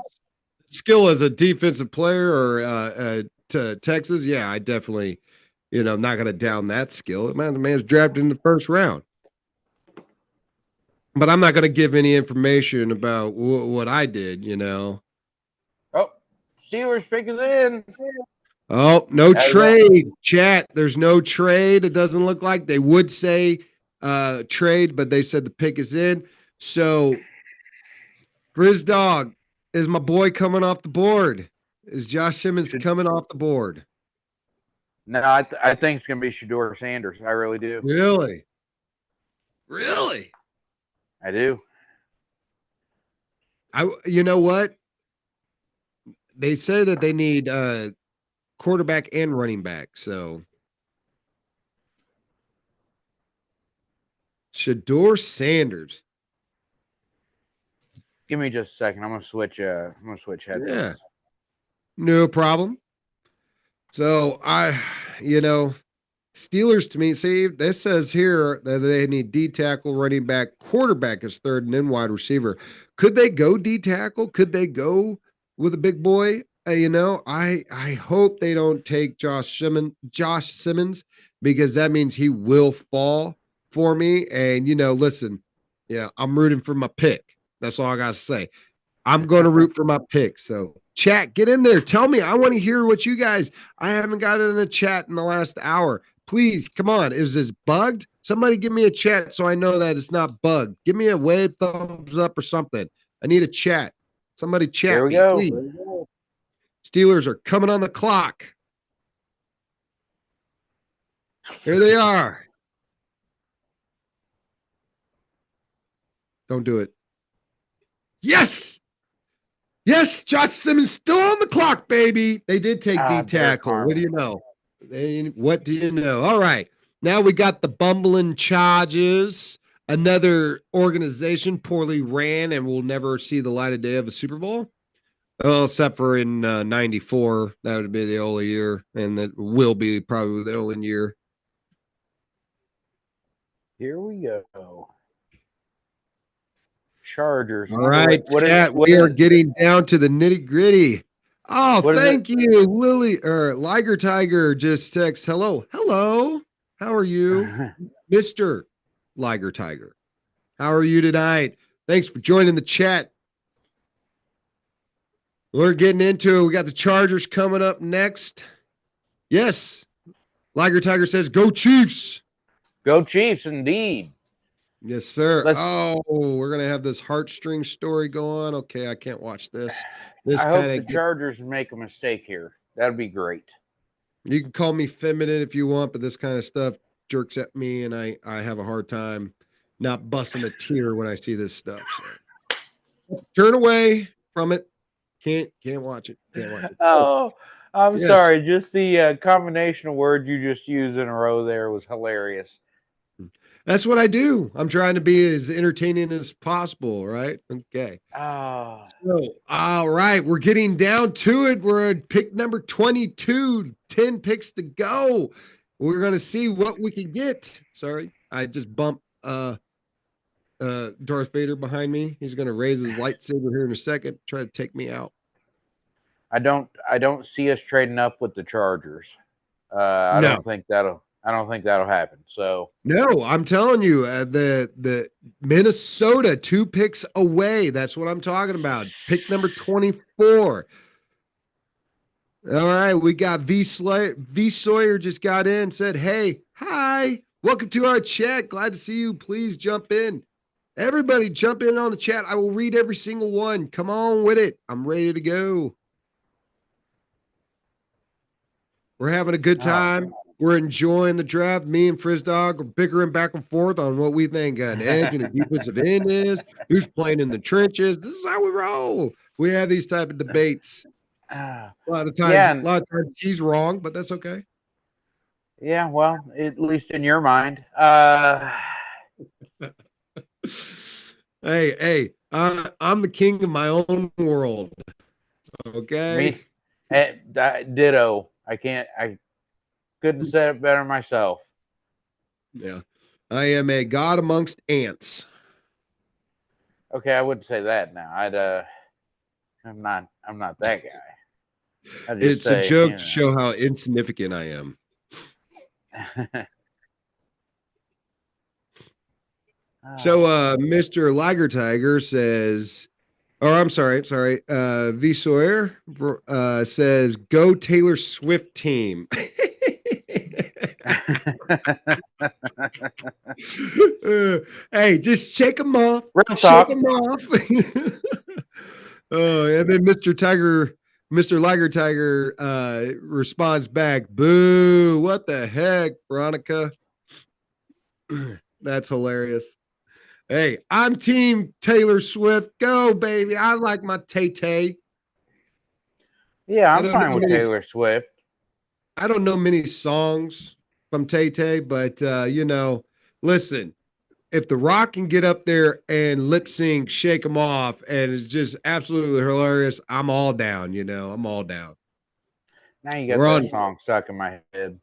skill as a defensive player or to Texas, yeah, I definitely, not gonna down that skill. Man, the man's drafted in the first round. But I'm not gonna give any information about what I did. oh Steelers pick is in. Oh, no As a- trade, chat. There's no trade. It doesn't look like they would say trade, but they said the pick is in. So, Grizz Dog, is my boy coming off the board? Is Josh Simmons coming off the board? No, I think it's gonna be Shedeur Sanders. I really do. Really? Really? I do. You know what? They say that they need quarterback and running back. So Shedeur Sanders. Give me just a second. I'm gonna switch headphones. Yeah. No problem. So Steelers to me, see, this says here that they need D tackle, running back, quarterback is third, and then wide receiver. Could they go D tackle? Could they go with a big boy? I hope they don't take Josh Simmons, because that means he will fall for me. And listen, yeah, I'm rooting for my pick. That's all I gotta say. I'm going to root for my pick. So, chat, get in there. Tell me. I want to hear what you guys. I haven't got it in the chat in the last hour. Please, come on. Is this bugged? Somebody give me a chat so I know that it's not bugged. Give me a wave, thumbs up, or something. I need a chat. Somebody chat Here we me, go. please. Steelers are coming on the clock. Here they are. Don't do it. Yes. Yes, Josh Simmons still on the clock, baby. They did take D tackle. What do you know? What do you know? All right. Now we got the bumbling Chargers, another organization poorly ran and will never see the light of day of a Super Bowl. Well, except for in 94. That would be the only year, and that will be probably the only year. Here we go. Chargers. All right, chat. We are getting down to the nitty gritty. Oh, thank you, Lily or Liger Tiger. Just text hello. How are you, Mr. Liger Tiger? How are you tonight? Thanks for joining the chat. We're getting into it. We got the Chargers coming up next. Yes, Liger Tiger says, "Go Chiefs." Go Chiefs, indeed. Yes, sir. We're gonna have this heartstring story go on. Okay, I can't watch this. I hope the Chargers make a mistake here. That'd be great. You can call me feminine if you want, but this kind of stuff jerks at me, and I have a hard time not busting a tear when I see this stuff. So turn away from it. Can't watch it. Can't watch it. Oh, I'm sorry. Just the combination of words you just used in a row there was hilarious. That's what I do. I'm trying to be as entertaining as possible, right? Okay. So, all right, we're getting down to it. We're at pick number 22, 10 picks to go. We're going to see what we can get. Sorry, I just bumped Darth Vader behind me. He's gonna raise his lightsaber here in a second, try to take me out. I don't see us trading up with the Chargers. I No, don't think that'll happen. So no, I'm telling you, the Minnesota 2 picks away. That's what I'm talking about. Pick number 24. All right, we got V Sawyer just got in, said, "Hey, hi, welcome to our chat. Glad to see you. Please jump in. Everybody, jump in on the chat. I will read every single one. Come on with it. I'm ready to go. We're having a good time. We're enjoying the draft. Me and Frizdog are bickering back and forth on what we think an edge and a defensive end is, who's playing in the trenches. This is how we roll. We have these type of debates. A lot of times, he's wrong, but that's okay. Yeah, well, at least in your mind. Hey, I'm the king of my own world. Okay. Ditto. I couldn't say it better myself. Yeah. I am a god amongst ants. Okay, I wouldn't say that now. I'm not that guy. It's a joke to show how insignificant I am. So Mr. Liger Tiger says, oh, I'm sorry. V Sawyer says, go Taylor Swift team. Hey, just shake them off. Real Shake talk. them off. And then Mr. Liger Tiger responds back, boo, what the heck, Veronica? That's hilarious. Hey, I'm team Taylor Swift. Go, baby. I like my Tay-Tay. Yeah, I'm fine with Taylor Swift. I don't know many songs from Tay-Tay, but listen, if The Rock can get up there and lip sync, shake them off, and it's just absolutely hilarious, I'm all down, I'm all down. Now you got that song stuck in my head.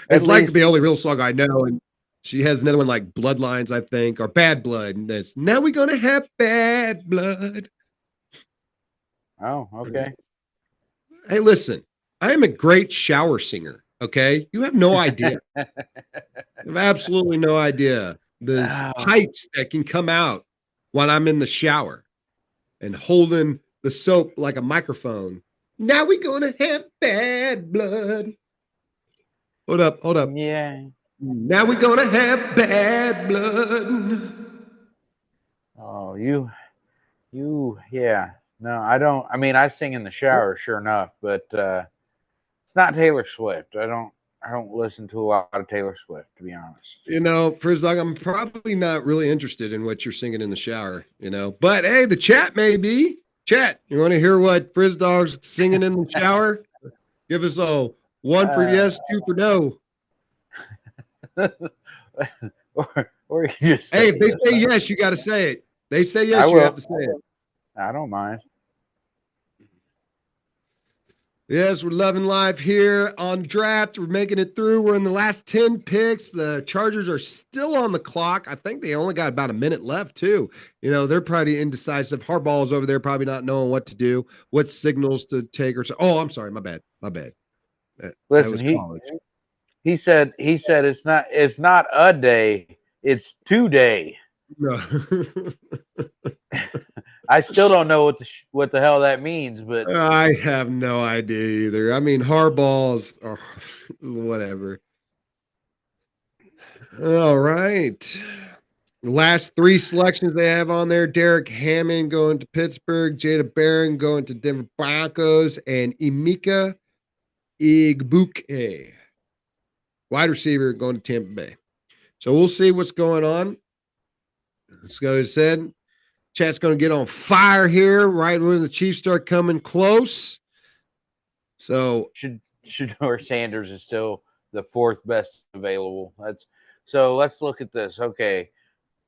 It's like the only real song I know, and she has another one like Bloodlines, I think, or Bad Blood. And that's now we're gonna have bad blood. Oh, okay. Hey, listen, I am a great shower singer. Okay, you have no idea. You have absolutely no idea the pipes that can come out when I'm in the shower and holding the soap like a microphone. Now we're gonna have bad blood. Hold up. Yeah. Now we're gonna have bad blood. Oh, yeah. No, I don't. I mean, I sing in the shower, sure enough, but it's not Taylor Swift. I don't listen to a lot of Taylor Swift, to be honest. Frizzlog, I'm probably not really interested in what you're singing in the shower, But hey, the chat may be. Chat, you want to hear what Frizzdog's singing in the shower? Give us a 1 for yes, 2 for no. or you just hey, if they say yes, you got to say it. They say yes, you have to say it. I don't mind. Yes, we're loving live here on draft. We're making it through. We're in the last 10 picks. The Chargers are still on the clock. I think they only got about a minute left, too. They're probably indecisive. Harball's over there probably not knowing what to do, what signals to take or so. Oh, I'm sorry. My bad. Listen, he said it's not a day, it's 2 day. No. I still don't know what the hell that means, but I have no idea either. I mean, Harball's or whatever. All right. Last 3 selections they have on there: Derek Hammond going to Pittsburgh, Jada Barron going to Denver Broncos, and Emeka Egbuke, wide receiver, going to Tampa Bay. So we'll see what's going on. Let's go ahead and said. Chat's going to get on fire here right when the Chiefs start coming close. So Shedeur Sanders is still the 4th best available. So let's look at this. Okay.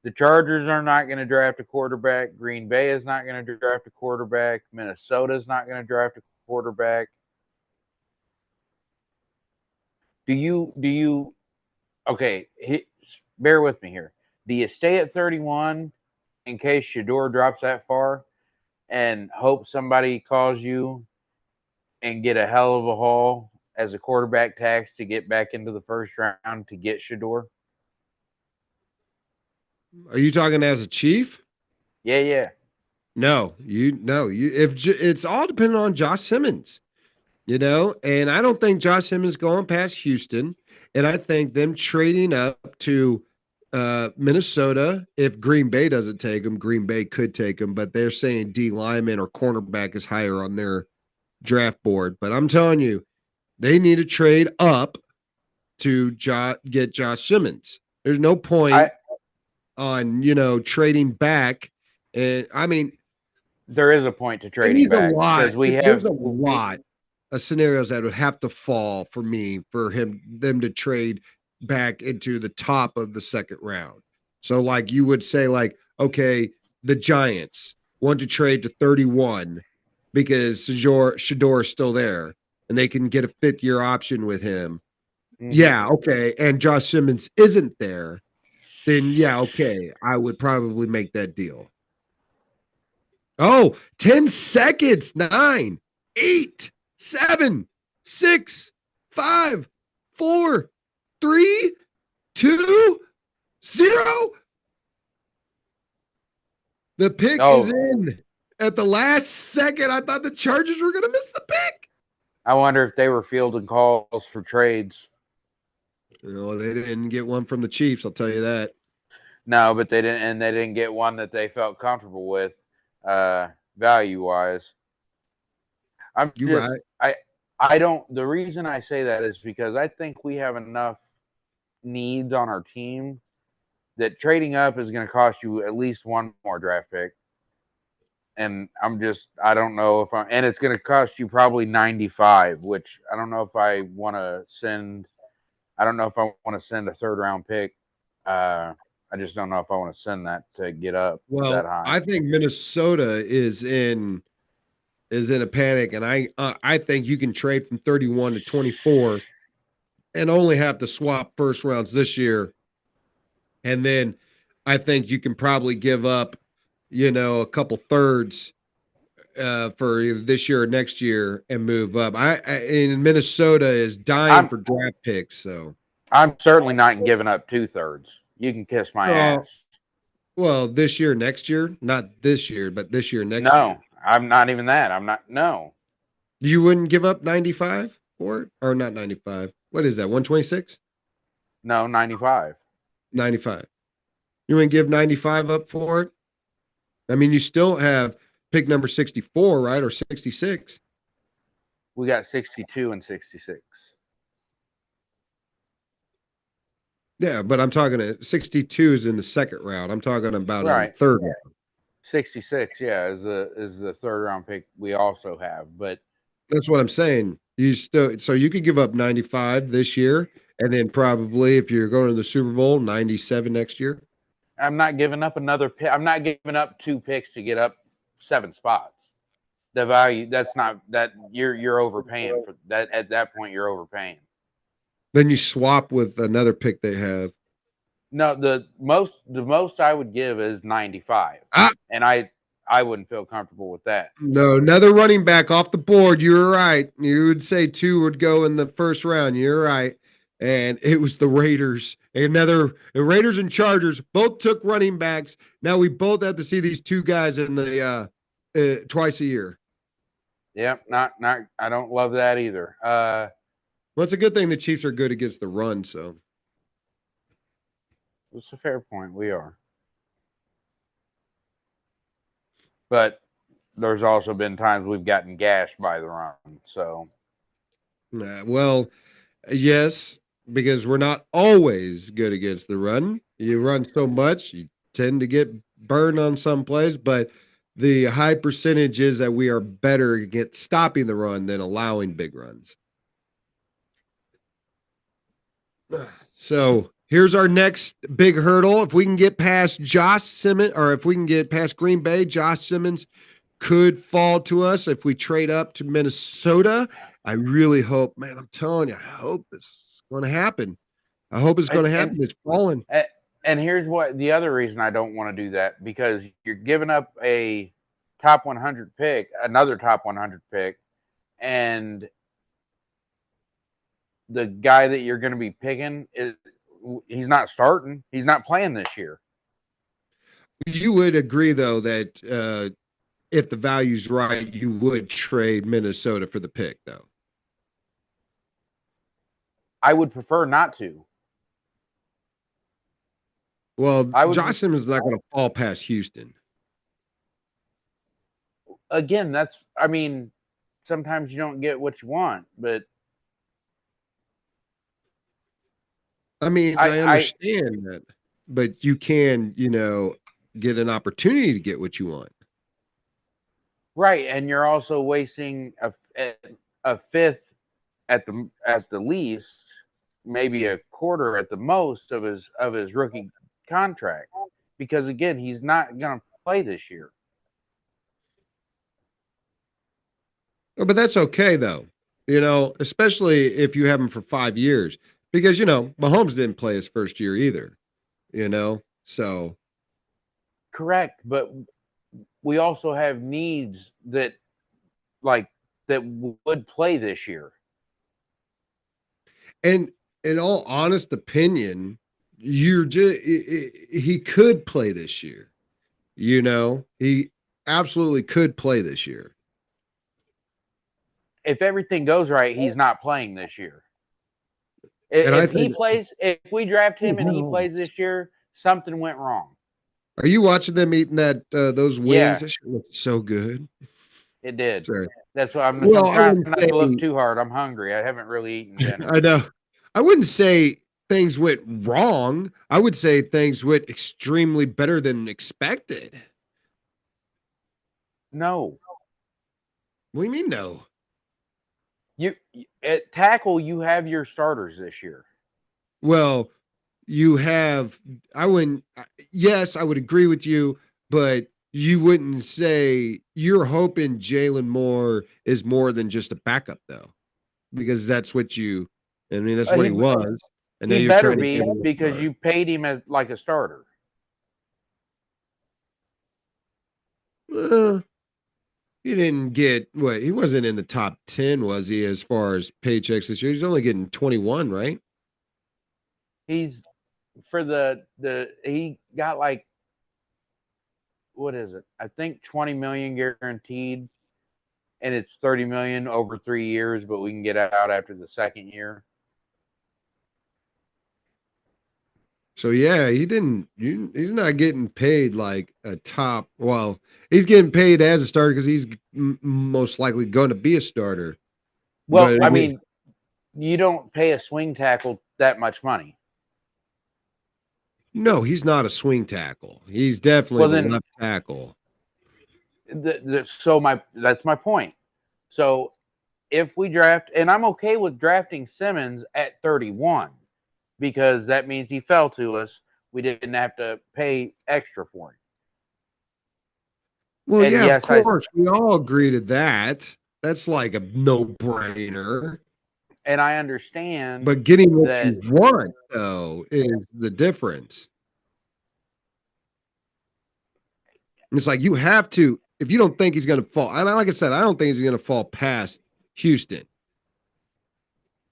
The Chargers are not going to draft a quarterback. Green Bay is not going to draft a quarterback. Minnesota is not going to draft a quarterback. Do you Okay, bear with me here. Do you stay at 31 in case Shador drops that far and hope somebody calls you and get a hell of a haul as a quarterback tax to get back into the first round to get Shador? Are you talking as a Chief? Yeah, yeah. No, it's all dependent on Josh Simmons, and I don't think Josh Simmons going past Houston, and I think them trading up to Minnesota. If Green Bay doesn't take him, Green Bay could take him, but they're saying D lineman or cornerback is higher on their draft board. But I'm telling you, they need to trade up to get Josh Simmons. There's no point I on trading back, and I mean there is a point to it trading needs a back lot. because we There's have a lot of scenarios that would have to fall for them to trade back into the top of the second round. So like you would say like, okay, the Giants want to trade to 31 because Shador is still there and they can get a fifth year option with him. Yeah, okay. And Josh Simmons isn't there, then yeah, okay. I would probably make that deal. Oh, 10 seconds. 9, 8, 7, 6, 5, 4, 3, 2, 0. The pick is Oh, in at the last second. I thought the Chargers were going to miss the pick. I wonder if they were fielding calls for trades. No, they didn't get one from the Chiefs, I'll tell you that. No, but they didn't, and they didn't get one that they felt comfortable with, value wise. I'm You just, right. I don't. The reason I say that is because I think we have enough needs on our team that trading up is going to cost you at least one more draft pick. And I don't know if and it's going to cost you probably 95, which I don't know if I want to send. I don't know if I want to send a third round pick. I just don't know if I want to send that to get up that Well, high. I think Minnesota is in a panic, and I think you can trade from 31 to 24 and only have to swap first rounds this year. And then I think you can probably give up, a couple thirds for either this year or next year and move up. In Minnesota is dying I'm for draft picks, so I'm certainly not giving up 2/3. You can kiss my oh, ass. well, this year, next year, not this year, but this year, next year. No, I'm not even that. I'm not. No, You wouldn't give up 95 for it, or not 95? What is that? 126? no, 95. 95. You wouldn't give 95 up for it? I mean, you still have pick number 64, right? Or 66. We got 62 and 66. Yeah, but I'm talking 62 is in the second round. I'm talking about in the Right. third round. 66, yeah, is the third round pick we also have. But That's what I'm saying. So you could give up 95 this year, and then probably if you're going to the Super Bowl, 97 next year. I'm not giving up another pick. I'm not giving up 2 picks to get up 7 spots. The value that's not that you're overpaying for that. At that point, you're overpaying. Then you swap with another pick they have. No, the most I would give is 95, Ah, and I wouldn't feel comfortable with that. no, another running back off the board. You're right. You would say 2 would go in the first round. You're right. And it was the Raiders. The Raiders and Chargers both took running backs. Now we both have to see these two guys in the twice a year. Yep, not. I don't love that either. Well, it's a good thing the Chiefs are good against the run. So It's a fair point. We are, but there's also been times we've gotten gashed by the run. So well, yes, because we're not always good against the run. You run so much, you tend to get burned on some plays, but the high percentage is that we are better against stopping the run than allowing big runs. So here's our next big hurdle. If we can get past Josh Simmons, or if we can get past Green Bay, Josh Simmons could fall to us if we trade up to Minnesota. I really hope, man, I'm telling you, I hope this is going to happen. I hope it's going to And happen. It's falling. and here's what the other reason I don't want to do that, because you're giving up a top 100 pick, another top 100 pick, and the guy that you're going to be picking he's not starting. He's not playing this year. You would agree, though, that if the value's right, you would trade Minnesota for the pick, though. I would prefer not to. Well, Josh Simmons is not going to fall past Houston. Again, I mean, sometimes you don't get what you want, but I mean, I understand that, but you can, get an opportunity to get what you want. Right, and you're also wasting a fifth at the least, maybe a quarter at the most of his rookie contract, because again, he's not going to play this year. Oh, but that's okay though, especially if you have him for 5 years, because Mahomes didn't play his first year either, so. Correct, but we also have needs that would play this year. And in all honest opinion, he could play this year. He absolutely could play this year. If everything goes right, he's not playing this year. If we draft him and he plays this year, something went wrong. Are you watching them eating those wings? Yeah. That shit looked so good. It did. Sorry. That's why I'm trying not to look too hard. I'm hungry. I haven't really eaten dinner. I know. I wouldn't say things went wrong. I would say things went extremely better than expected. No. What do you mean no? You at tackle, you have your starters this year. Well, you have. Yes, I would agree with you, but you wouldn't say you're hoping Jalen Moore is more than just a backup, though, because that's what that's what he was. And he better be, because you paid him as like a starter. He didn't get what he wasn't in the top 10, was he, as far as paychecks this year? He's only getting 21, right? He's for he got like, what is it? I think 20 million guaranteed, and it's 30 million over 3 years, but we can get out after the second year. So yeah, he's not getting paid like a top. Well, he's getting paid as a starter because he's most likely going to be a starter. Well, but, I mean, you don't pay a swing tackle that much money. No, he's not a swing tackle. He's definitely the left tackle. That's my point. So if we draft, and I'm okay with drafting Simmons at 31, because that means he fell to us. We didn't have to pay extra for him. Well, and yeah, of course. We all agree to that. That's like a no-brainer. And I understand. But getting what you want, though, is the difference. It's like you have to, if you don't think he's going to fall, and like I said, I don't think he's going to fall past Houston,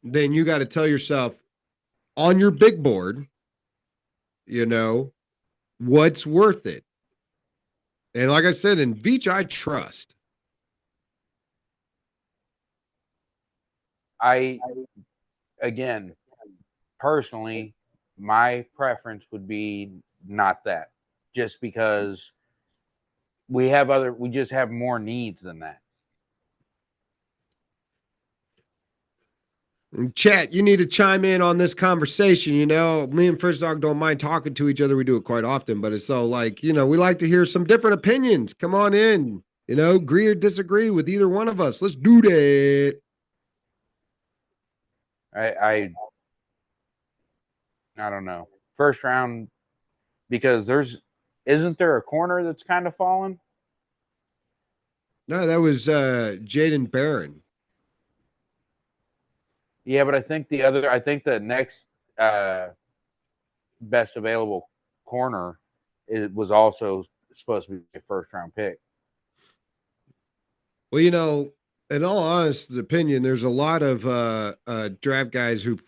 then you got to tell yourself on your big board, what's worth it. And like I said, in Veach, I trust. Again, personally, my preference would be not that, just because we just have more needs than that. Chat, you need to chime in on this conversation. Me and First Dog don't mind talking to each other. We do it quite often, but it's so like, we like to hear some different opinions. Come on in, agree or disagree with either one of us. Let's do that. I don't know. First round, because isn't there a corner that's kind of fallen? No, that was Jaden Barron. Yeah, but I think the next best available corner, it was also supposed to be a first round pick. Well, in all honest opinion, there's a lot of draft guys who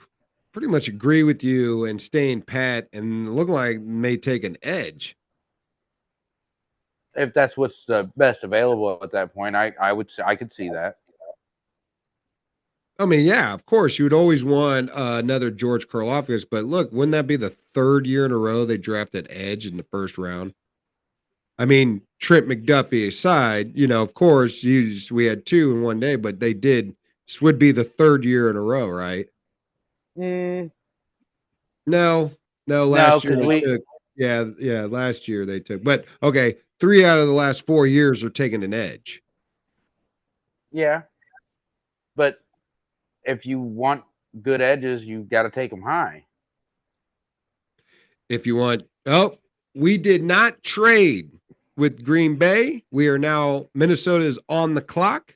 pretty much agree with you and staying pat and look like may take an edge. If that's what's the best available at that point, I would say I could see that. I mean, yeah, of course, you would always want another George Karlaftis, but look, wouldn't that be the third year in a row they drafted edge in the first round? I mean, Trent McDuffie aside, of course, we had two in one day, but they did. This would be the third year in a row, right? Mm, No, no, no, last year because they we took, yeah, last year they took, but okay, 3 out of the last 4 years are taking an edge. yeah, but if you want good edges, you got to take them high. If you want, oh, we did not trade with Green Bay. We are now, Minnesota is on the clock.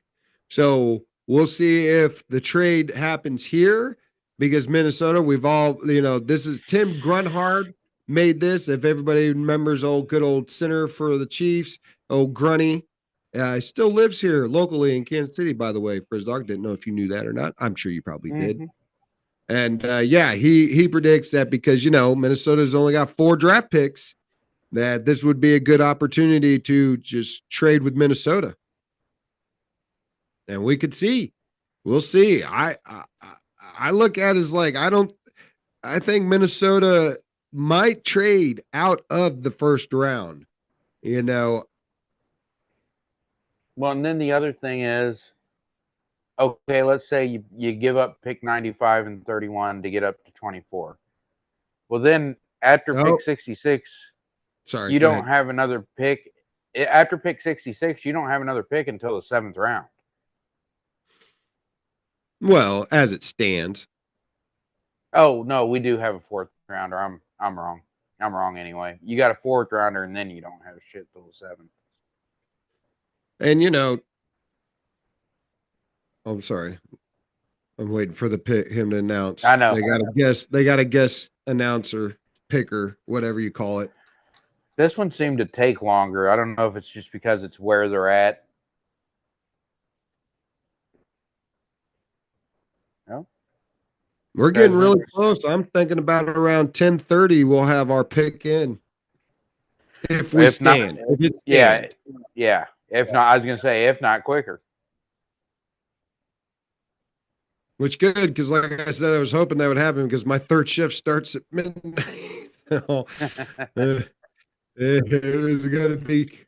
So we'll see if the trade happens here because Minnesota, we've all, this is Tim Grunhard made this. If everybody remembers good old center for the Chiefs, old Grunny, still lives here locally in Kansas City, by the way. For his dog, didn't know if you knew that or not. I'm sure you probably did. And yeah, he predicts that because Minnesota's only got 4 draft picks, that this would be a good opportunity to just trade with Minnesota. And we could see. We'll see. I look at it as like I think Minnesota might trade out of the first round. Well, and then the other thing is, okay, let's say you give up pick 95 and 31 to get up to 24. Well, then after pick 66, sorry, you go don't ahead. have another pick. After pick 66, you don't have another pick until the 7th round. Well, as it stands. Oh no, we do have a 4th rounder. I'm wrong. I'm wrong anyway. You got a 4th rounder, and then you don't have shit till the 7th. And I'm sorry. I'm waiting for him to announce. I know. They got a guest. They got a guest announcer, picker, whatever you call it. This one seemed to take longer. I don't know if it's just because it's where they're at. No. We're getting really close. I'm thinking about around 10:30. We'll have our pick in. If we stand. Not, yeah. If not, I was gonna say if not quicker. Which good, because like I said, I was hoping that would happen because my third shift starts at midnight. So, it was gonna be.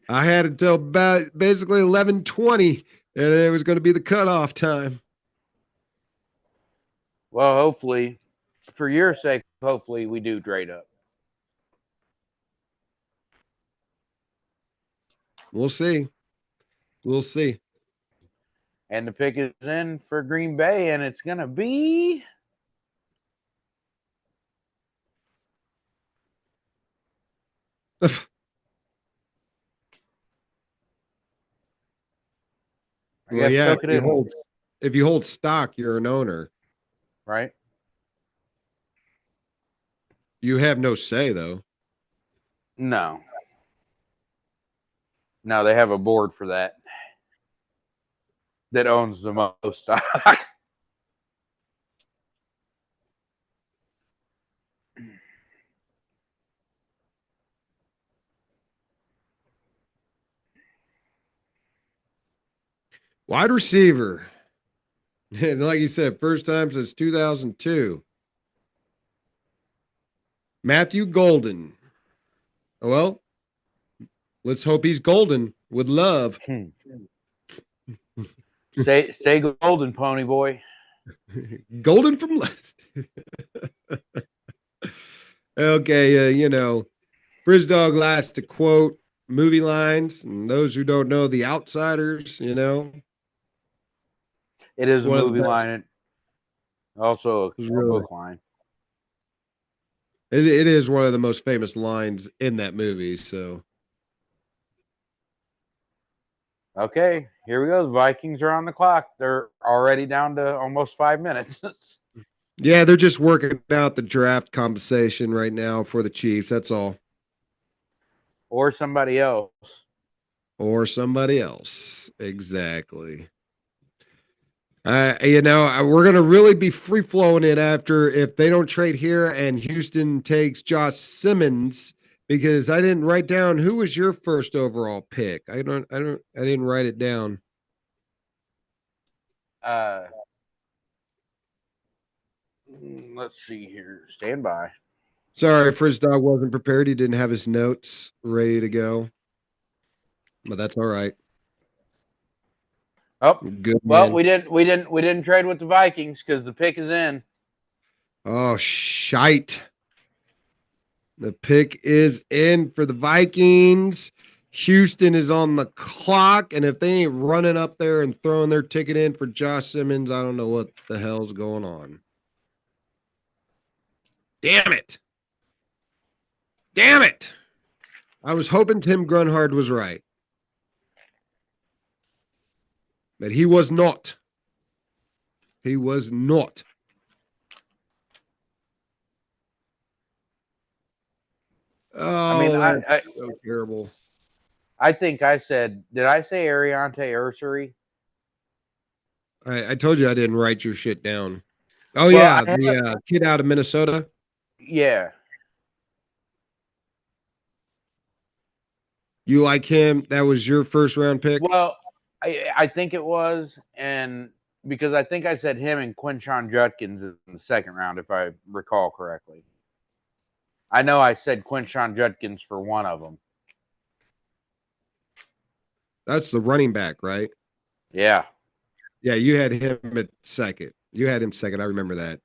I had until about basically 11:20, and it was going to be the cutoff time. Well, hopefully, for your sake, hopefully we do trade up. We'll see. We'll see. And the pick is in for Green Bay, and it's gonna be well, yeah. If you hold stock, you're an owner, right? You have no say, though. No, they have a board for that owns the most stock. Wide receiver. And like you said, first time since 2002. Matthew Golden. Well, let's hope he's golden with love. Stay golden, pony boy. Golden from left. Okay, Frizdog likes to quote movie lines, and those who don't know, The Outsiders, It is a movie line. Also a book line. It is one of the most famous lines in that movie, so. Okay, here we go. The Vikings are on the clock. They're already down to almost 5 minutes. Yeah, they're just working out the draft compensation right now for the Chiefs. That's all. Or somebody else. Or somebody else. Exactly. We're gonna really be free flowing it after if they don't trade here and Houston takes Josh Simmons because I didn't write down who was your first overall pick. I didn't write it down. Uh, let's see here. Stand by. Sorry, Frizz Dog wasn't prepared. He didn't have his notes ready to go, but that's all right. Oh, Good well, man. we didn't trade with the Vikings because the pick is in. Oh, shite. The pick is in for the Vikings. Houston is on the clock, and if they ain't running up there and throwing their ticket in for Josh Simmons, I don't know what the hell's going on. Damn it. Damn it. I was hoping Tim Grunhard was right. But he was not. He was not. Oh, that's so terrible. I think I said, did I say Ariante Ursary? I told you I didn't write your shit down. Oh, Well, yeah, the kid out of Minnesota. yeah. You like him? That was your first round pick? Well, I think it was, and because I think I said him and Quinshon Judkins in the second round, if I recall correctly. I know I said Quinshon Judkins for one of them. That's the running back, right? Yeah. Yeah, you had him at second. You had him second. I remember that.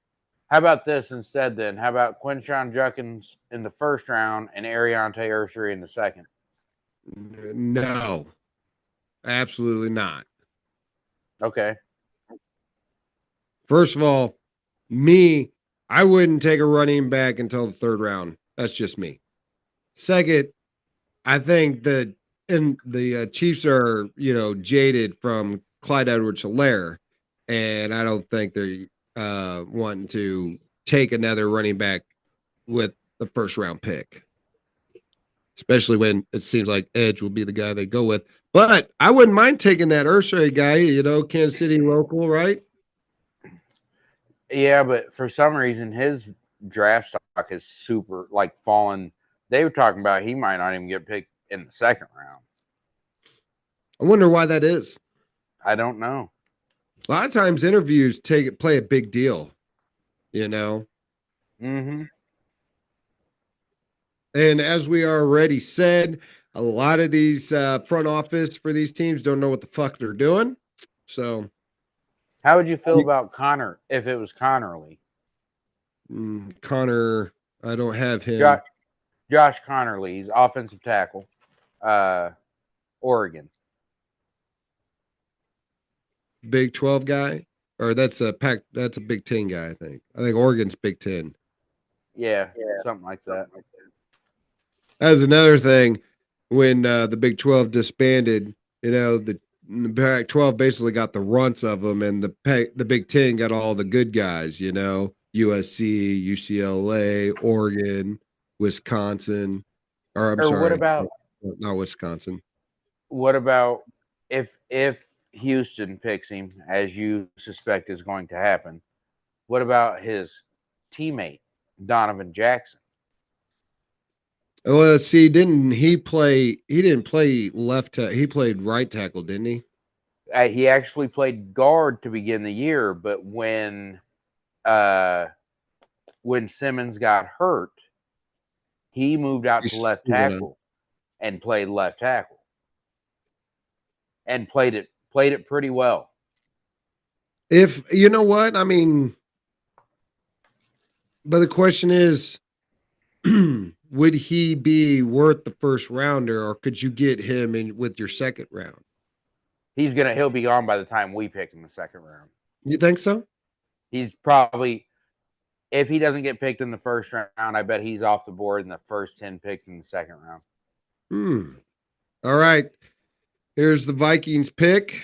How about this instead then? How about Quinshon Judkins in the first round and Ariante Ursary in the second? No, absolutely not. Okay. First of all, I wouldn't take a running back until the third round. That's just me. Second, I think that the Chiefs are, jaded from Clyde Edwards-Helaire, and I don't think they're wanting to take another running back with the first round pick, especially when it seems like Edge will be the guy they go with. But I wouldn't mind taking that Ursay guy, Kansas City local, right? Yeah, but for some reason his draft stock is super like fallen. They were talking about he might not even get picked in the second round. I wonder why that is. I don't know. A lot of times interviews play a big deal, you know. Mm-hmm. And as we already said, a lot of these front office for these teams don't know what the fuck they're doing. So, How would you feel about Connor if it was Connerly? Connor, I don't have him. Josh Connerly, he's offensive tackle, Oregon. Big 12 guy, or that's a Big 10 guy, I think. I think Oregon's Big 10. Yeah, something like that. As another thing, when the Big 12 disbanded, the Pac 12 basically got the runts of them, and the Big 10 got all the good guys, USC, UCLA, Oregon, Wisconsin, or I'm Or sorry, what not Wisconsin. about if Houston picks him, as you suspect is going to happen? What about his teammate Donovan Jackson? Well, see, didn't he play? He didn't play left. He played right tackle, didn't he? He actually played guard to begin the year, but when Simmons got hurt, he moved out to left tackle and played left tackle and played it pretty well. If you know what I mean, but the question is, would he be worth the first rounder, or could you get him in with your second round? He'll be gone by the time we pick in the second round. You think so? He's probably, if he doesn't get picked in the first round, I bet he's off the board in the first 10 picks in the second round. All right. Here's the Vikings pick.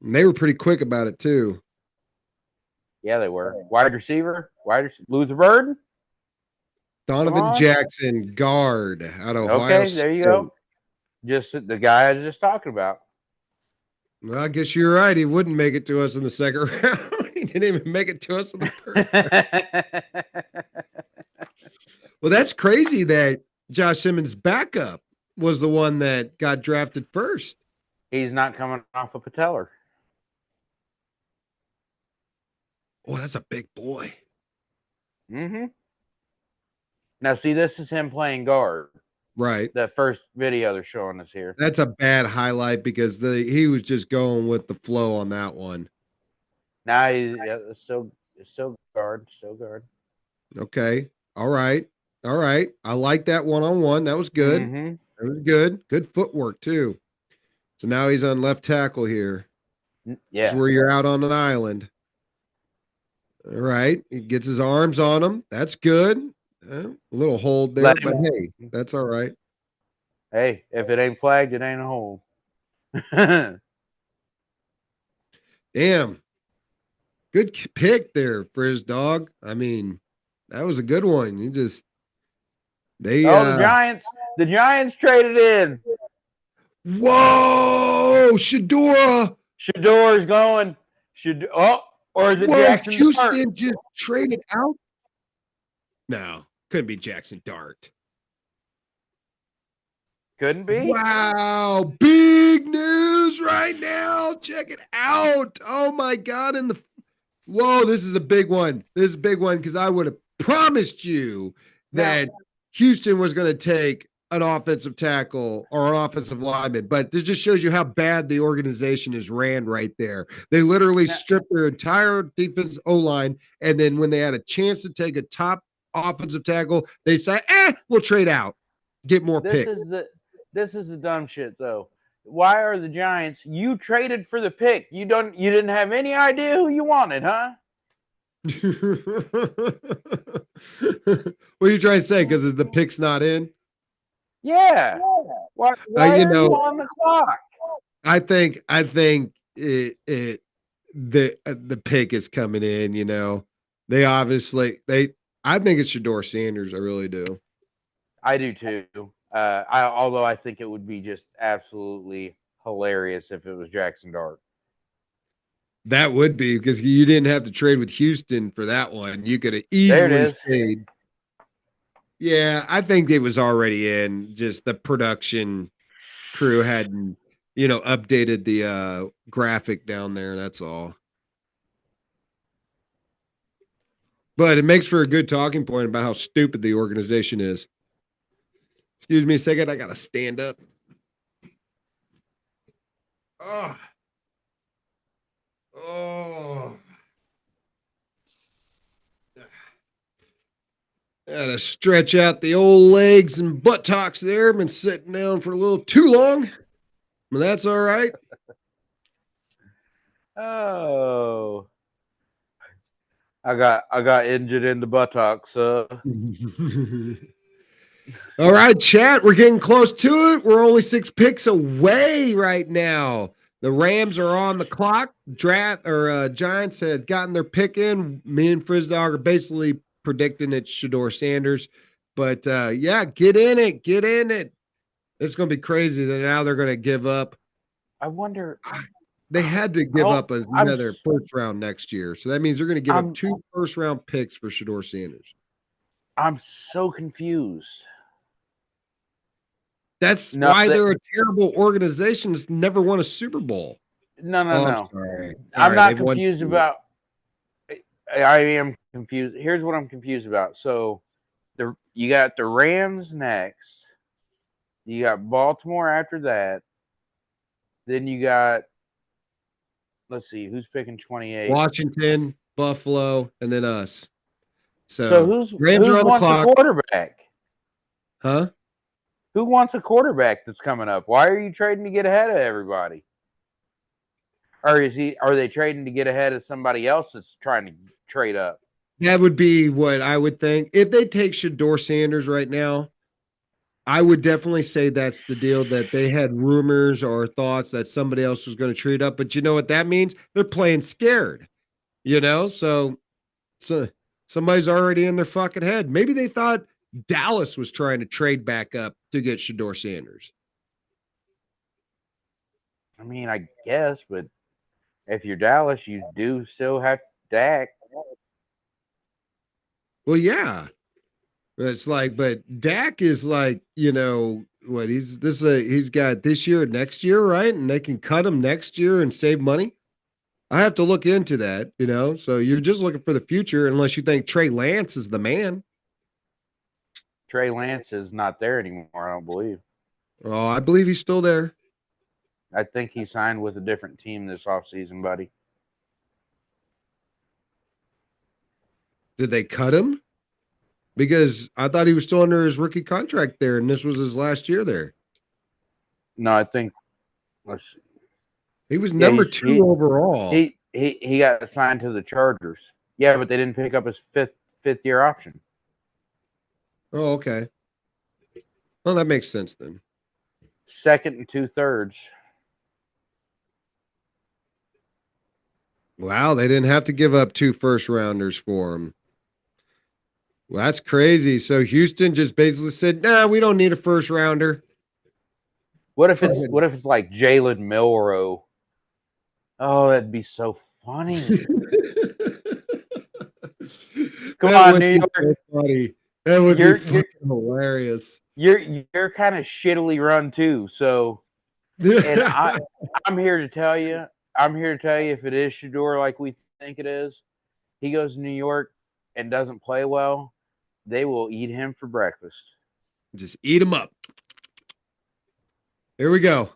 And they were pretty quick about it too. Yeah, they were. Wide receiver. Luther Burden. Donovan Jackson, guard out of Ohio Okay, there you State. go. Just the guy I was just talking about. Well, I guess you're right. He wouldn't make it to us in the second round. He didn't even make it to us in the first round. Well, that's crazy that Josh Simmons' backup was the one that got drafted first. He's not coming off a patellar. Oh, that's a big boy. Mm-hmm. Now, see, this is him playing guard. Right. That first video they're showing us here. That's a bad highlight because he was just going with the flow on that one. Now he's still guard. Okay. All right. I like that one-on-one. That was good. Mm-hmm. That was good. Good footwork too. So now he's on left tackle here. Yeah. This is where you're out on an island. All right. He gets his arms on him. That's good. A little hold there, but hey, that's all right. Hey, if it ain't flagged, it ain't a hold. Damn. Good pick there for his dog. I mean, that was a good one. The Giants traded in. Whoa, Shedeur. Shedor's going. Or is it Jackson Houston Dart? just traded out? No, couldn't be Jackson Dart. Couldn't be. Wow, big news right now. Check it out. Oh my God. Whoa, this is a big one. This is a big one because I would have promised you that Houston was going to take an offensive tackle or an offensive lineman, but this just shows you how bad the organization is ran right there. They literally stripped their entire defense O-line, and then when they had a chance to take a top offensive tackle, they say, we'll trade out, get more picks. This is the dumb shit, though. Why are the Giants? You traded for the pick. You didn't have any idea who you wanted, huh? What are you trying to say? Because the pick's not in? Yeah. Why are you on the clock? I think the pick is coming in. You know, I think it's Shedeur Sanders. I really do. I do too. Although I think it would be just absolutely hilarious if it was Jackson Dart. That would be, because you didn't have to trade with Houston for that one. You could have easily stayed. Yeah, I think it was already in. Just the production crew hadn't, updated the graphic down there. That's all. But it makes for a good talking point about how stupid the organization is. Excuse me a second. I got to stand up. Oh. Gotta stretch out the old legs and buttocks there. Been sitting down for a little too long. But that's all right. Oh. I got injured in the buttocks. All right, chat. We're getting close to it. We're only 6 picks away right now. The Rams are on the clock. Giants had gotten their pick in. Me and Frizdog are basically predicting it's Shedeur Sanders. But get in it. Get in it. It's going to be crazy that now they're going to give up. I wonder. They had to give up another first round next year. So that means they're going to give up 2 first round picks for Shedeur Sanders. I'm so confused. That's why they're a terrible organization that's never won a Super Bowl. No. I'm sorry. I'm not confused about. I am confused. Here's what I'm confused about. So, you got the Rams next. You got Baltimore after that. Then you got. Let's see, who's picking 28? Washington, Buffalo, and then us. So who wants a quarterback? Huh? Who wants a quarterback that's coming up? Why are you trading to get ahead of everybody? Or are they trading to get ahead of somebody else that's trying to trade up? That would be what I would think. If they take Shedeur Sanders right now, I would definitely say that's the deal, that they had rumors or thoughts that somebody else was going to trade up. But you know what that means? They're playing scared. So somebody's already in their fucking head. Maybe they thought Dallas was trying to trade back up to get Shador Sanders. I mean, I guess, but if you're Dallas, you do still have Dak. Well, yeah. It's like, but Dak is like, what he's got this year, next year, right? And they can cut him next year and save money. I have to look into that. So you're just looking for the future, unless you think Trey Lance is the man. Trey Lance is not there anymore, I don't believe. Oh, I believe he's still there. I think he signed with a different team this offseason, buddy. Did they cut him? Because I thought he was still under his rookie contract there, and this was his last year there. No, I think let's see. He was number two overall. He got assigned to the Chargers. Yeah, but they didn't pick up his fifth year option. Oh, okay. Well, that makes sense then. 2nd and 2/3. Wow, they didn't have to give up 2 first-rounders for him. Well, that's crazy. So Houston just basically said, "Nah, we don't need a first-rounder." What if it's like Jalen Milroe? Oh, that'd be so funny. Come on, New York. So funny. That would be fucking hilarious. You're kind of shittily run too. So, and I'm here to tell you, if it is Shador like we think it is, he goes to New York and doesn't play well, they will eat him for breakfast. Just eat him up. Here we go.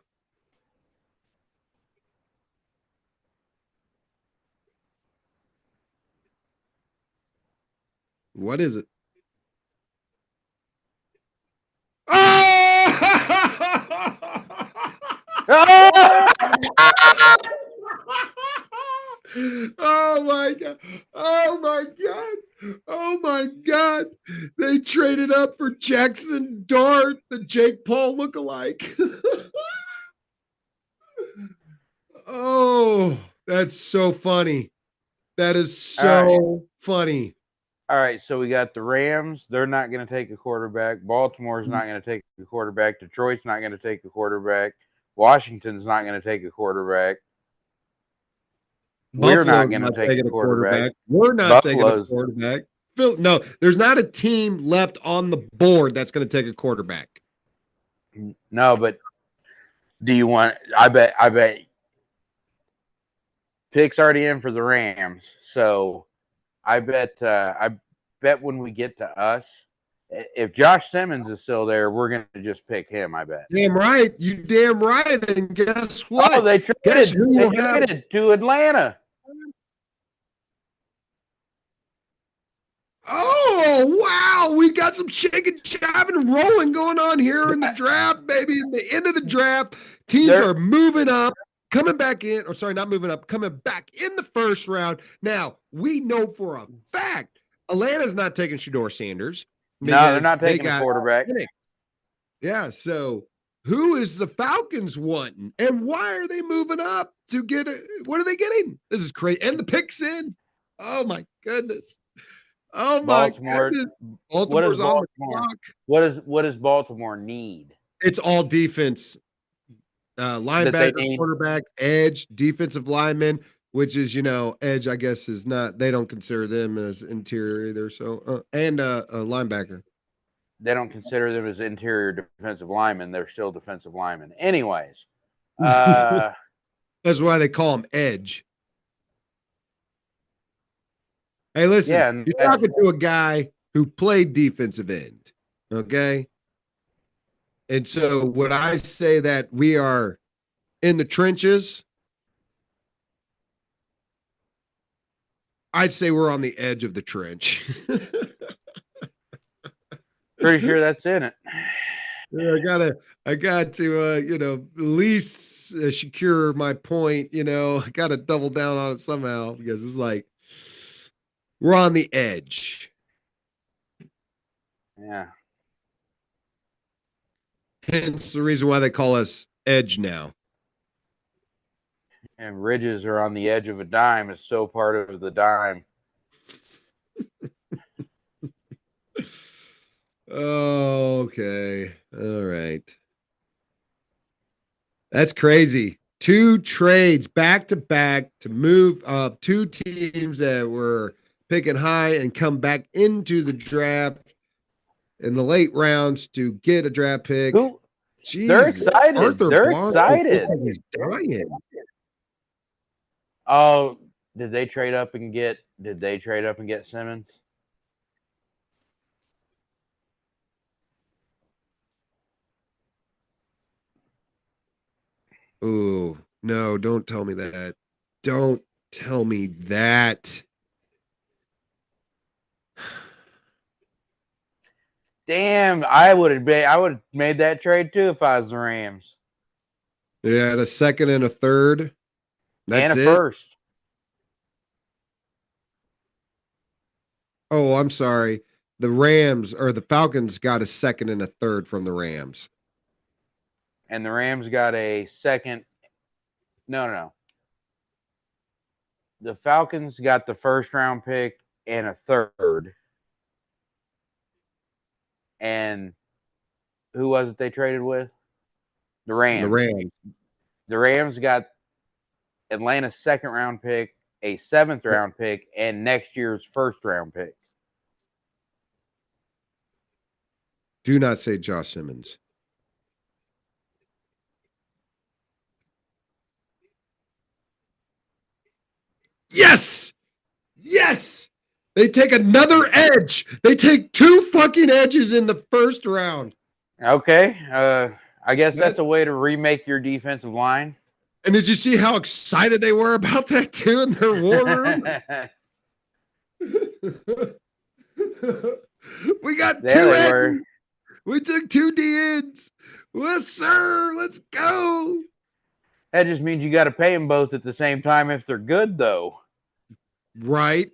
What is it? Oh! Oh my god. Oh my god. Oh my god. They traded up for Jackson Dart, the Jake Paul lookalike. Oh, that's so funny. That is so funny. All right, so we got the Rams. They're not going to take a quarterback. Baltimore's not going to take a quarterback. Detroit's not going to take a quarterback. Washington's not going to take a quarterback. We're not going to take a quarterback. We're not taking a quarterback. No, there's not a team left on the board that's going to take a quarterback. No, but do you want? I bet pick's already in for the Rams. So I bet when we get to us, if Josh Simmons is still there, we're going to just pick him, I bet. Damn right. You damn right. And guess what? Oh, they traded to Atlanta. Oh, wow. We got some shaking, jiving, and rolling going on here in the draft, baby. In the end of the draft, teams are moving up, coming back in. Or sorry, not moving up, coming back in the first round. Now, we know for a fact Atlanta's not taking Shador Sanders. No, they're not taking a quarterback. Yeah, so who is the Falcons wanting? And why are they moving up to get it? What are they getting? This is crazy. And the picks in. Oh, my goodness. Oh my goodness. Baltimore's on the clock. What does Baltimore need? It's all defense. Linebacker, quarterback, edge, defensive lineman, which is, edge, I guess, is not, they don't consider them as interior either. So, and a linebacker. They don't consider them as interior defensive linemen. They're still defensive linemen. Anyways. That's why they call them edge. Hey, listen, you're talking to a guy who played defensive end, okay? And so when I say that we are in the trenches, I'd say we're on the edge of the trench. Pretty sure that's in it. Yeah, I got to, at least secure my point, I got to double down on it somehow because it's like, we're on the edge. Yeah. Hence the reason why they call us Edge now. And ridges are on the edge of a dime. It's so part of the dime. Okay. All right. That's crazy. 2 trades back to back to move up 2 teams that were picking high and come back into the draft in the late rounds to get a draft pick. Who? They're Jesus, excited. Arthur They're Blanco looks excited. like he's dying. Oh, did they trade up and get? Did they trade up and get Simmons? Oh, no, don't tell me that. Don't tell me that. Damn, I would have made that trade too if I was the Rams. Yeah, a second and a third. That's And a it. first. Oh, I'm sorry. The Rams or the Falcons got a second and a third from the Rams. And the Rams got a second. No. The Falcons got the first round pick and a third. And who was it they traded with? The Rams. The Rams. The Rams got Atlanta's second round pick, a 7th round pick, and next year's first round pick. Do not say Josh Simmons. Yes! Yes! They take another edge. They take 2 fucking edges in the first round. Okay. I guess that's a way to remake your defensive line. And did you see how excited they were about that too in their war room? We got There 2 they ends. were. We took 2 DNs. Yes, sir. Let's go. That just means you got to pay them both at the same time if they're good, though. Right.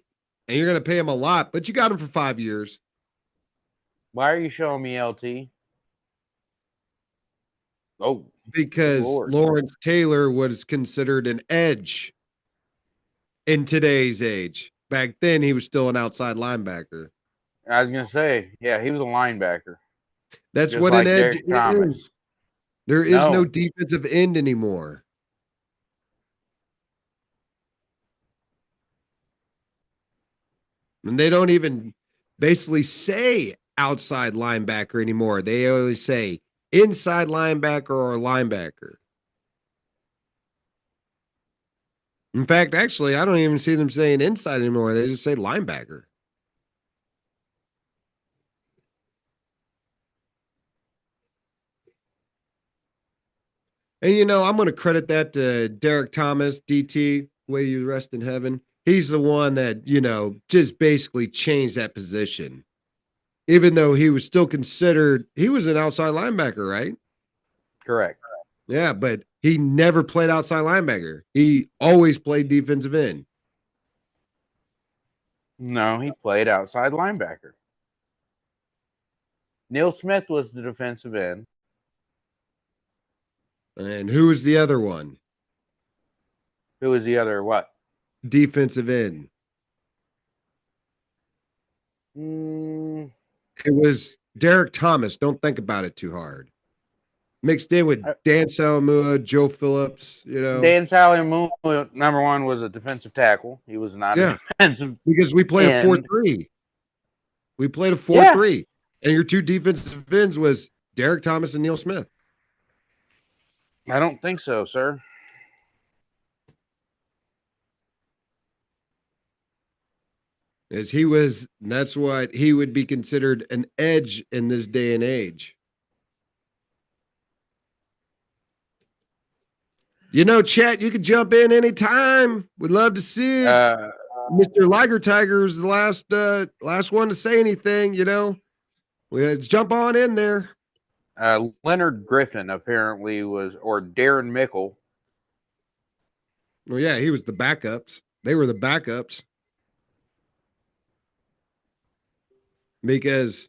And you're going to pay them a lot, but you got them for 5 years. Why are you showing me LT? Oh, because Lawrence Taylor was considered an edge in today's age. Back then, he was still an outside linebacker. I was going to say, yeah, he was a linebacker. That's what an edge is. Thomas. There is no defensive end anymore. And they don't even basically say outside linebacker anymore. They only say inside linebacker or linebacker. In fact, actually, I don't even see them saying inside anymore. They just say linebacker. And, you know, I'm going to credit that to Derek Thomas, DT, way you rest in heaven. He's the one that, you know, just basically changed that position. Even though he was still considered, he was an outside linebacker, right? Correct. Yeah, but he never played outside linebacker. He always played defensive end. No, he played outside linebacker. Neil Smith was the defensive end. And who was the other one? Who was the other what? Defensive end. It was Derek Thomas. Don't think about it too hard. Mixed in with Dan Salamua, Joe Phillips, you know. Dan Salamua, number one, was a defensive tackle. He was not a defensive because we played a 4-3. We played a 4-3. And your 2 defensive ends was Derek Thomas and Neil Smith. I don't think so, sir. As he was, that's what he would be considered an edge in this day and age. You know, chat, you can jump in anytime. We'd love to see it. Mr. Liger Tiger was the last one to say anything, you know. We jump on in there. Leonard Griffin apparently was, or Darren Mickle. Well, yeah, he was the backups. They were the backups. Because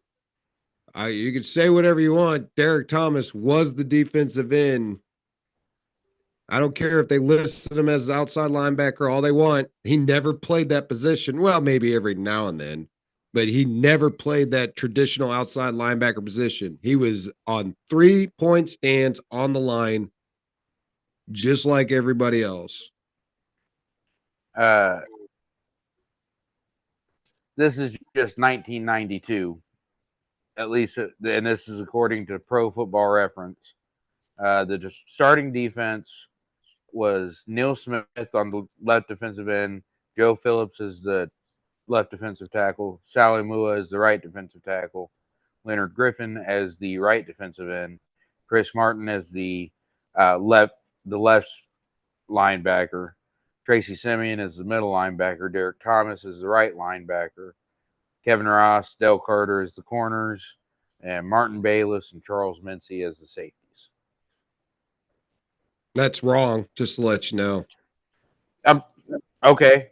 you could say whatever you want. Derek Thomas was the defensive end. I don't care if they listed him as outside linebacker all they want. He never played that position. Well, maybe every now and then, but he never played that traditional outside linebacker position. He was on 3-point stands on the line, just like everybody else. This is just 1992, at least, and this is according to Pro Football Reference. The starting defense was Neil Smith on the left defensive end, Joe Phillips is the left defensive tackle, Sally Mua is the right defensive tackle, Leonard Griffin as the right defensive end, Chris Martin as the left linebacker, Tracy Simeon is the middle linebacker, Derek Thomas is the right linebacker, Kevin Ross, Del Carter is the corners, and Martin Bayless and Charles Mincy as the safeties. That's wrong, just to let you know. Okay,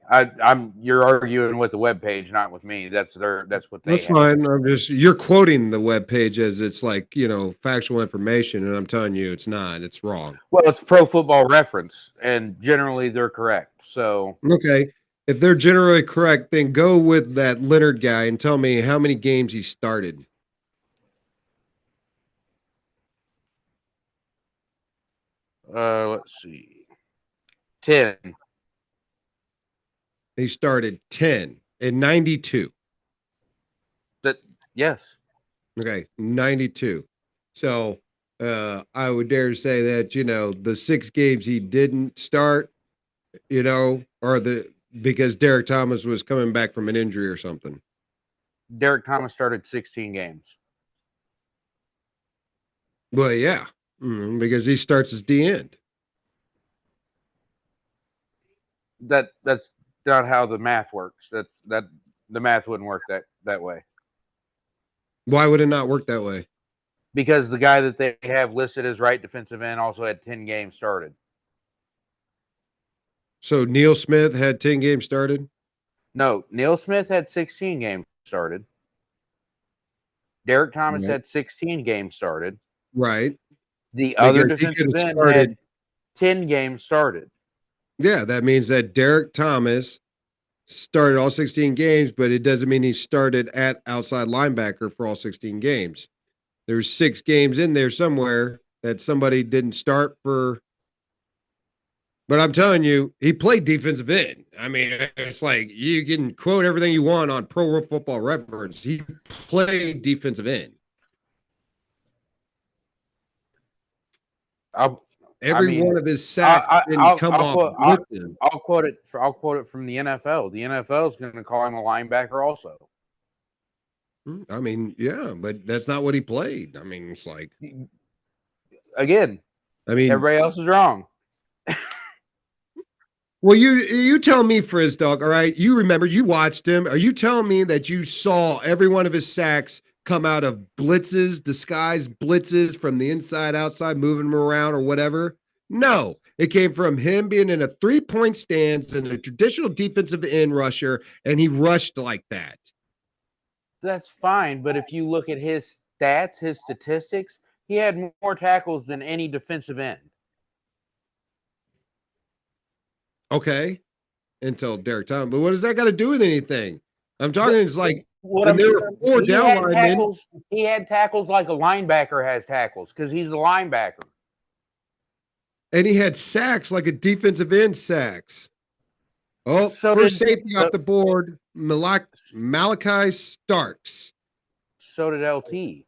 you're arguing with the webpage, not with me. That's what they. That's fine. You're quoting the webpage as it's like, factual information, and I'm telling you it's not. It's wrong. Well, it's Pro Football Reference, and generally they're correct. So okay, if they're generally correct, then go with that Leonard guy and tell me how many games he started. Let's see, 10. He started 10 in 92. Yes. Okay, 92. So I would dare to say that, the 6 games he didn't start, because Derek Thomas was coming back from an injury or something. Derek Thomas started 16 games. Well, yeah, because he starts as D end. That's not how the math works. That the math wouldn't work that way. Why would it not work that way? Because the guy that they have listed as right defensive end also had 10 games started. So Neil Smith had 10 games started? No, Neil Smith had 16 games started. Derek Thomas had 16 games started. Right. The other defensive end had 10 games started. Yeah, that means that Derek Thomas started all 16 games, but it doesn't mean he started at outside linebacker for all 16 games. There's 6 games in there somewhere that somebody didn't start for. But I'm telling you, he played defensive end. I mean, it's like you can quote everything you want on Pro Football Reference. He played defensive end. Every one of his sacks didn't come off blitzes. I'll quote it from the NFL. The NFL is going to call him a linebacker also. I mean, yeah, but that's not what he played. I mean, it's like again. I mean, everybody else is wrong. Well, you tell me, Frizz Dog. All right, you remember you watched him. Are you telling me that you saw every one of his sacks come out of blitzes, disguised blitzes from the inside, outside, moving him around or whatever? No, it came from him being in a 3-point stance and a traditional defensive end rusher, and he rushed like that. That's fine, but if you look at his stats, his statistics, he had more tackles than any defensive end. Okay, until Derek Thomas. But what does that got to do with anything? I'm talking, it's like when there were 4 down linemen. He had tackles like a linebacker has tackles because he's a linebacker. And he had sacks like a defensive end sacks. Oh, first safety off the board, Malachi Starks. So did LT.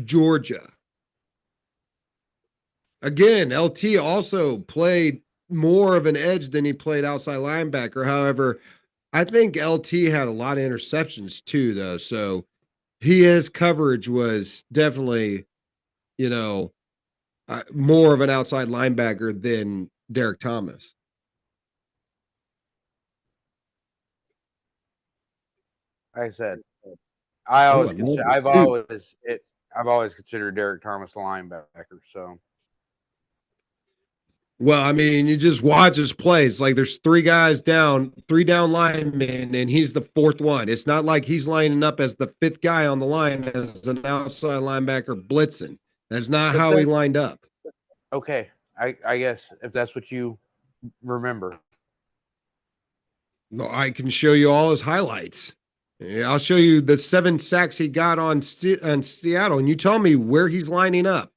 Georgia. Again, LT also played more of an edge than he played outside linebacker. However, I think LT had a lot of interceptions too, though. So his coverage was definitely, more of an outside linebacker than Derek Thomas. Like I said, I've always considered Derek Thomas a linebacker. So. Well, I mean, you just watch his plays. Like there's 3 down linemen, and he's the 4th one. It's not like he's lining up as the 5th guy on the line as an outside linebacker blitzing. That's not how he lined up. Okay, I guess if that's what you remember. No, I can show you all his highlights. Yeah, I'll show you the 7 sacks he got on Seattle, and you tell me where he's lining up.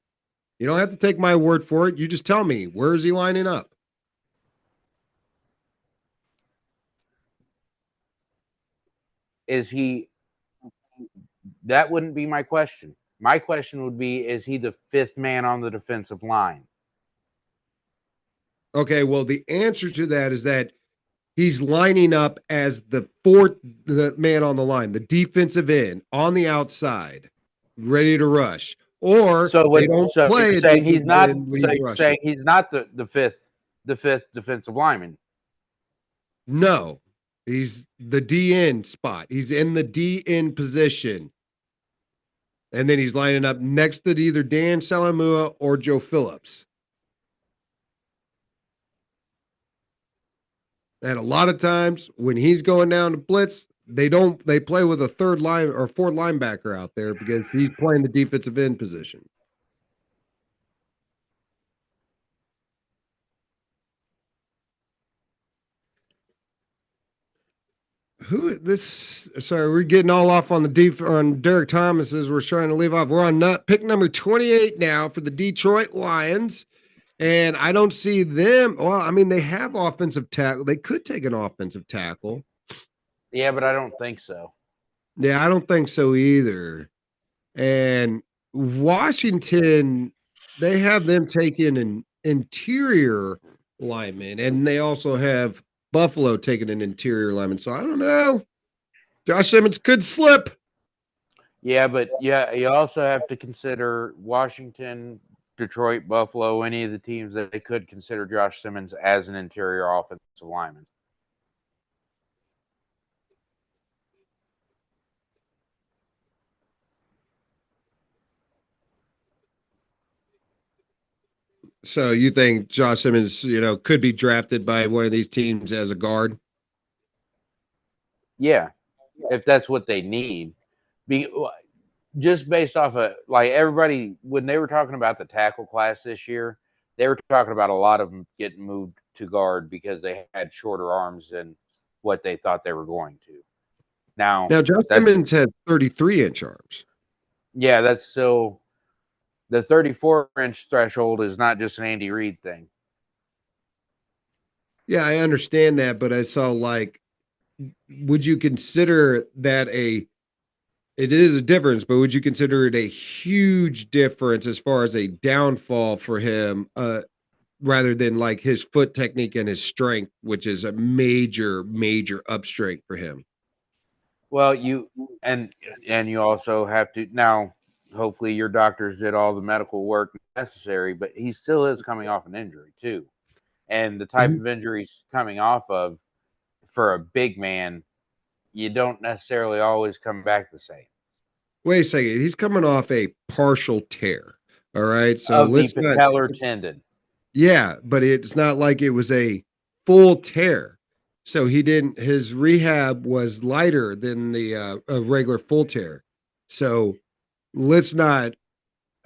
You don't have to take my word for it. You just tell me, where is he lining up? Is he? That wouldn't be my question. My question would be: is he the 5th man on the defensive line? Okay, well, the answer to that is that he's lining up as the 4th man on the line, the defensive end on the outside, ready to rush. Or So they when don't so play you're a saying he's defensive not end when so he's you're rushing. saying he's not the fifth defensive lineman. No, he's the DN spot. He's in the DN position. And then he's lining up next to either Dan Salamua or Joe Phillips. And a lot of times when he's going down to blitz, they play with a 3rd line or 4th linebacker out there because he's playing the defensive end position. Who this? Sorry, we're getting all off on on Derek Thomas as we're trying to leave off. We're on pick number 28 now for the Detroit Lions, and I don't see them. Well, I mean, they have offensive tackle. They could take an offensive tackle. Yeah, but I don't think so. Yeah, I don't think so either. And Washington, they have them taking an interior lineman, and they also have Buffalo taking an interior lineman. So I don't know. Josh Simmons could slip. Yeah, but yeah, you also have to consider Washington, Detroit, Buffalo, any of the teams that they could consider Josh Simmons as an interior offensive lineman. So you think Josh Simmons, could be drafted by one of these teams as a guard? Yeah, if that's what they need. Be just based off of like everybody when they were talking about the tackle class this year, they were talking about a lot of them getting moved to guard because they had shorter arms than what they thought they were going to. Now Josh that's Simmons had 33-inch arms. yeah, that's still the 34-inch threshold is not just an Andy Reid thing. Yeah, I understand that, but I saw would you consider that it is a difference, but would you consider it a huge difference as far as a downfall for him, rather than like his foot technique and his strength, which is a major, major up strength for him? Well, and you also have to now. Hopefully, your doctors did all the medical work necessary, but he still is coming off an injury too, and the type of injuries coming off of for a big man, you don't necessarily always come back the same. Wait a second, he's coming off a partial tear. All right, so Of the let's not. patellar tendon. Yeah, but it's not like it was a full tear. So he didn't his rehab was lighter than the a regular full tear. So let's not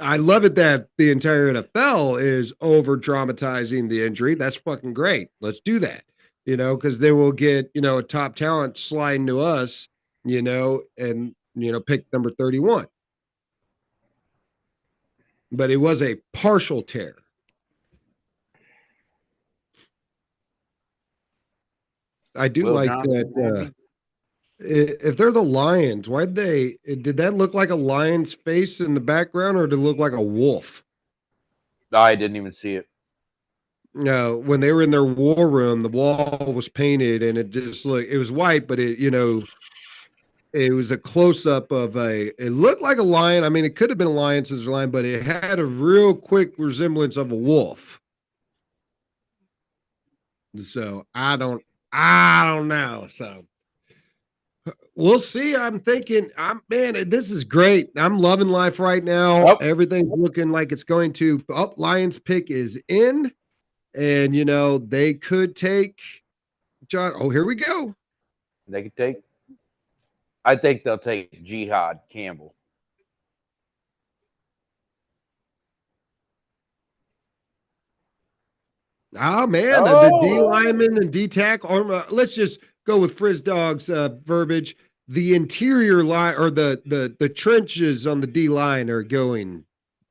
I love it that the entire NFL is over dramatizing the injury. That's fucking great. Let's do that. Because then we'll get, a top talent sliding to us, and pick number 31. But it was a partial tear. I do Will like Johnson, that. If they're the Lions, did that look like a lion's face in the background, or did it look like a wolf? I didn't even see it. No, when they were in their war room, the wall was painted and it was white, but it was a close up of it looked like a lion. I mean, it could have been a lion's lion, but it had a real quick resemblance of a wolf. So I don't know. So we'll see. Man, this is great. I'm loving life right now. Oh, Everything's looking like it's going to Lions pick is in, and they could take John. Oh, here we go. they could take. I think they'll take Jihad Campbell. Oh man, the D Oh, lineman and D tackle. Let's just go with Frizz Dog's verbiage. The interior line or the trenches on the D line are going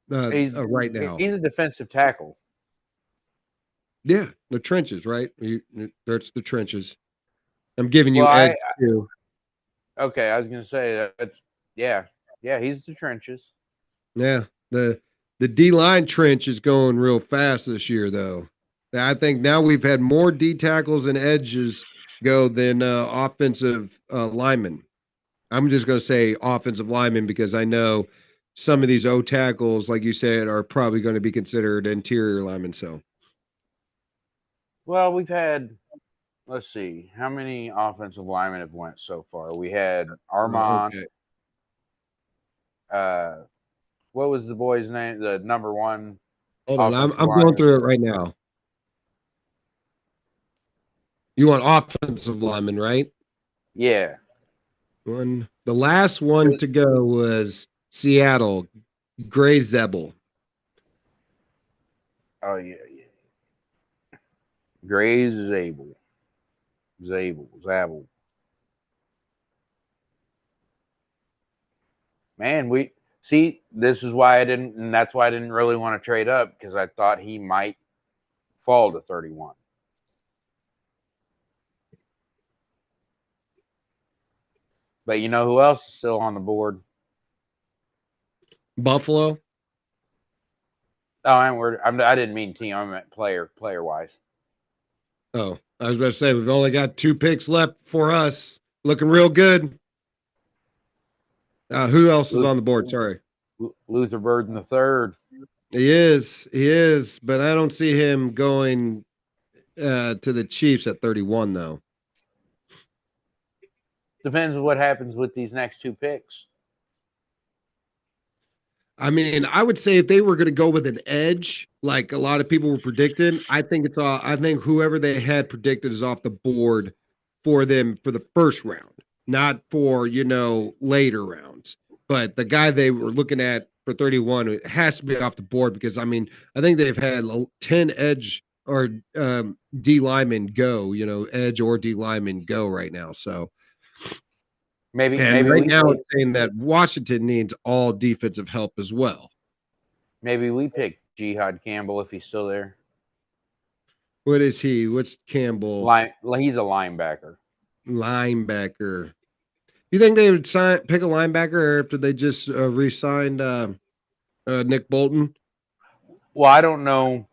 he's right now. he's a defensive tackle. Yeah, the trenches, right? That's the trenches. I'm giving Well, you edge I too. okay. I was gonna say that's yeah, yeah. He's the trenches. Yeah, the D line trench is going real fast this year, though. I think now we've had more D tackles and edges go than offensive linemen. I'm just going to say offensive linemen because I know some of these O tackles, like you said, are probably going to be considered interior linemen. So, Well, we've had. Let's see, how many offensive linemen have went so far? We had Armand. okay, Uh, what was the boy's name? The number one hold on, offensive I'm going lineman. through it right now. You want offensive linemen, right? Yeah. The last one to go was Seattle, Gray Zebel. Oh yeah, yeah. Grays is Zabel. Man, we see. This is why I didn't, and that's why I didn't really want to trade up because I thought he might fall to 31. But you know who else is still on the board? Buffalo. Oh, I didn't mean team. I meant player wise. Oh, I was about to say we've only got 2 picks left for us. Looking real good. Who else is on the board? Sorry. Luther Burden the third. He is, but I don't see him going to the Chiefs at 31 though. Depends on what happens with these next 2 picks. I mean, I would say if they were going to go with an edge, like a lot of people were predicting, I think whoever they had predicted is off the board for them for the first round, not for, later rounds. But the guy they were looking at for 31, it has to be off the board because I mean, I think they've had 10 edge or D linemen go, edge or D linemen go right now. So and Maybe right we now pick, it's saying that Washington needs all defensive help as well. maybe we pick Jihad Campbell if he's still there. What is he? What's Campbell? He's a linebacker. Linebacker. You think they would pick a linebacker after they just re-signed Nick Bolton? Well, I don't know.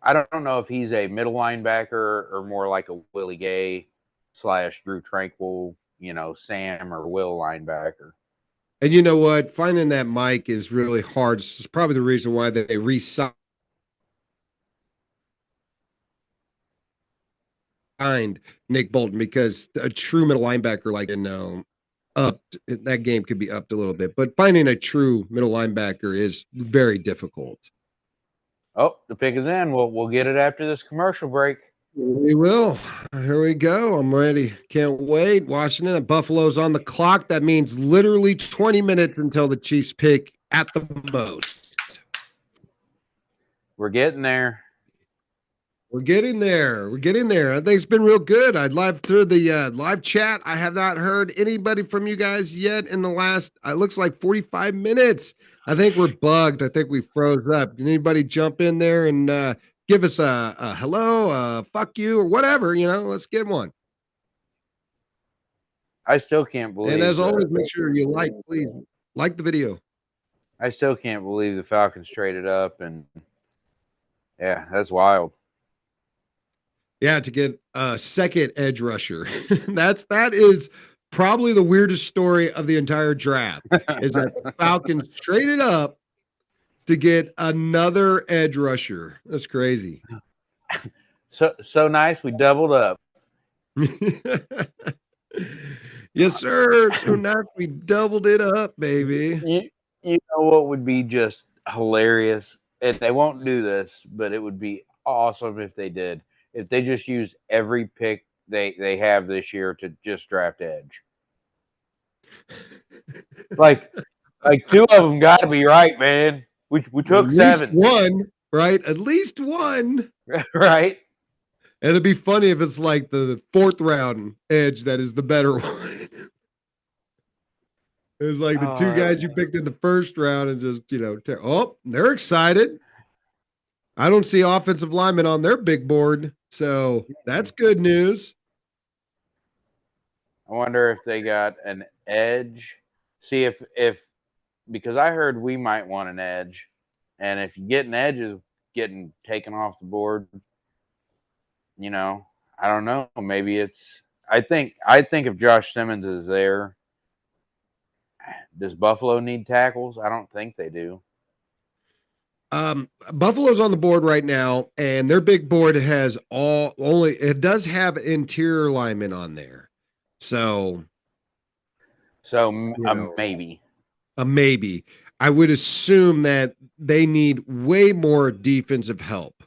I don't know if he's a middle linebacker or more like a Willie Gay / Drew Tranquil, Sam or Will linebacker. And you know what? Finding that Mike is really hard. It's probably the reason why they re-signed Nick Bolton because a true middle linebacker like that game could be upped a little bit. But finding a true middle linebacker is very difficult. Oh, the pick is in. We'll get it after this commercial break. We will. Here we go. I'm ready. Can't wait. Washington and Buffalo's on the clock. That means literally 20 minutes until the Chiefs pick at the most. We're getting there. We're getting there. I think it's been real good. I'd live through the live chat. I have not heard anybody from you guys yet in the last, it looks like 45 minutes. I think we're bugged. I think we froze up. Did anybody jump in there and give us a hello, fuck you, or whatever? Let's get one. I still can't believe. And as always, make sure you please like the video. I still can't believe the Falcons traded up, and yeah, that's wild. Yeah, to get a second edge rusher. That is probably the weirdest story of the entire draft. Is that the Falcons traded up to get another edge rusher. That's crazy. So nice. We doubled up. Yes, sir. So nice. We doubled it up, baby. You know what would be just hilarious? And they won't do this, but it would be awesome if they did. If they just use every pick they have this year to just draft edge. Like 2 of them got to be right, man. We took 7. right? At least one. Right? And it'd be funny if it's like the 4th round edge that is the better one. It's like the two Oh, guys you picked in the first round and just, oh, they're excited. I don't see offensive linemen on their big board. So that's good news. I wonder if they got an edge. See if because I heard we might want an edge, and if you get an edge is getting taken off the board, I don't know. Maybe it's. I think if Josh Simmons is there, does Buffalo need tackles? I don't think they do. Buffalo's on the board right now, and their big board has it does have interior linemen on there. So, Maybe. a maybe. I would assume that they need way more defensive help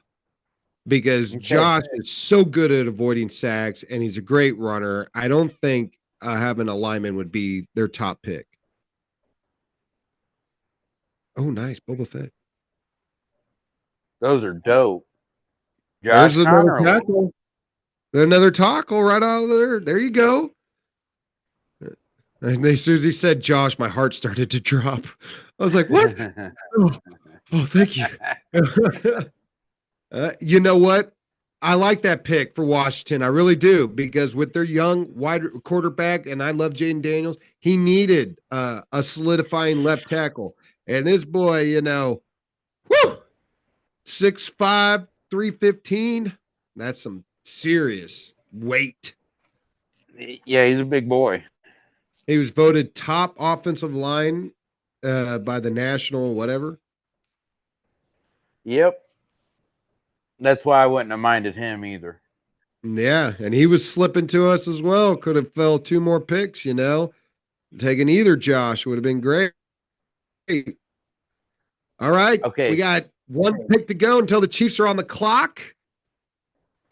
because Okay. Josh is so good at avoiding sacks and he's a great runner. I don't think having a lineman would be their top pick. Oh, nice. Boba Fett. Those are dope. There's Josh another Connerly. tackle. Another tackle right out of there. There you go. And as soon as he said Josh, my heart started to drop. I was like, what? Oh, thank you. You know what? I like that pick for Washington. I really do, because with their young wide quarterback, and I love Jaden Daniels, he needed a solidifying left tackle. And this boy, whoo, 6'5", 315. That's some serious weight. Yeah, he's a big boy. He was voted top offensive line by the national whatever. Yep. That's why I wouldn't have minded him either. Yeah, and he was slipping to us as well. Could have fell 2 more picks, Taking either Josh would have been great. All right. Okay. We got one pick to go until the Chiefs are on the clock.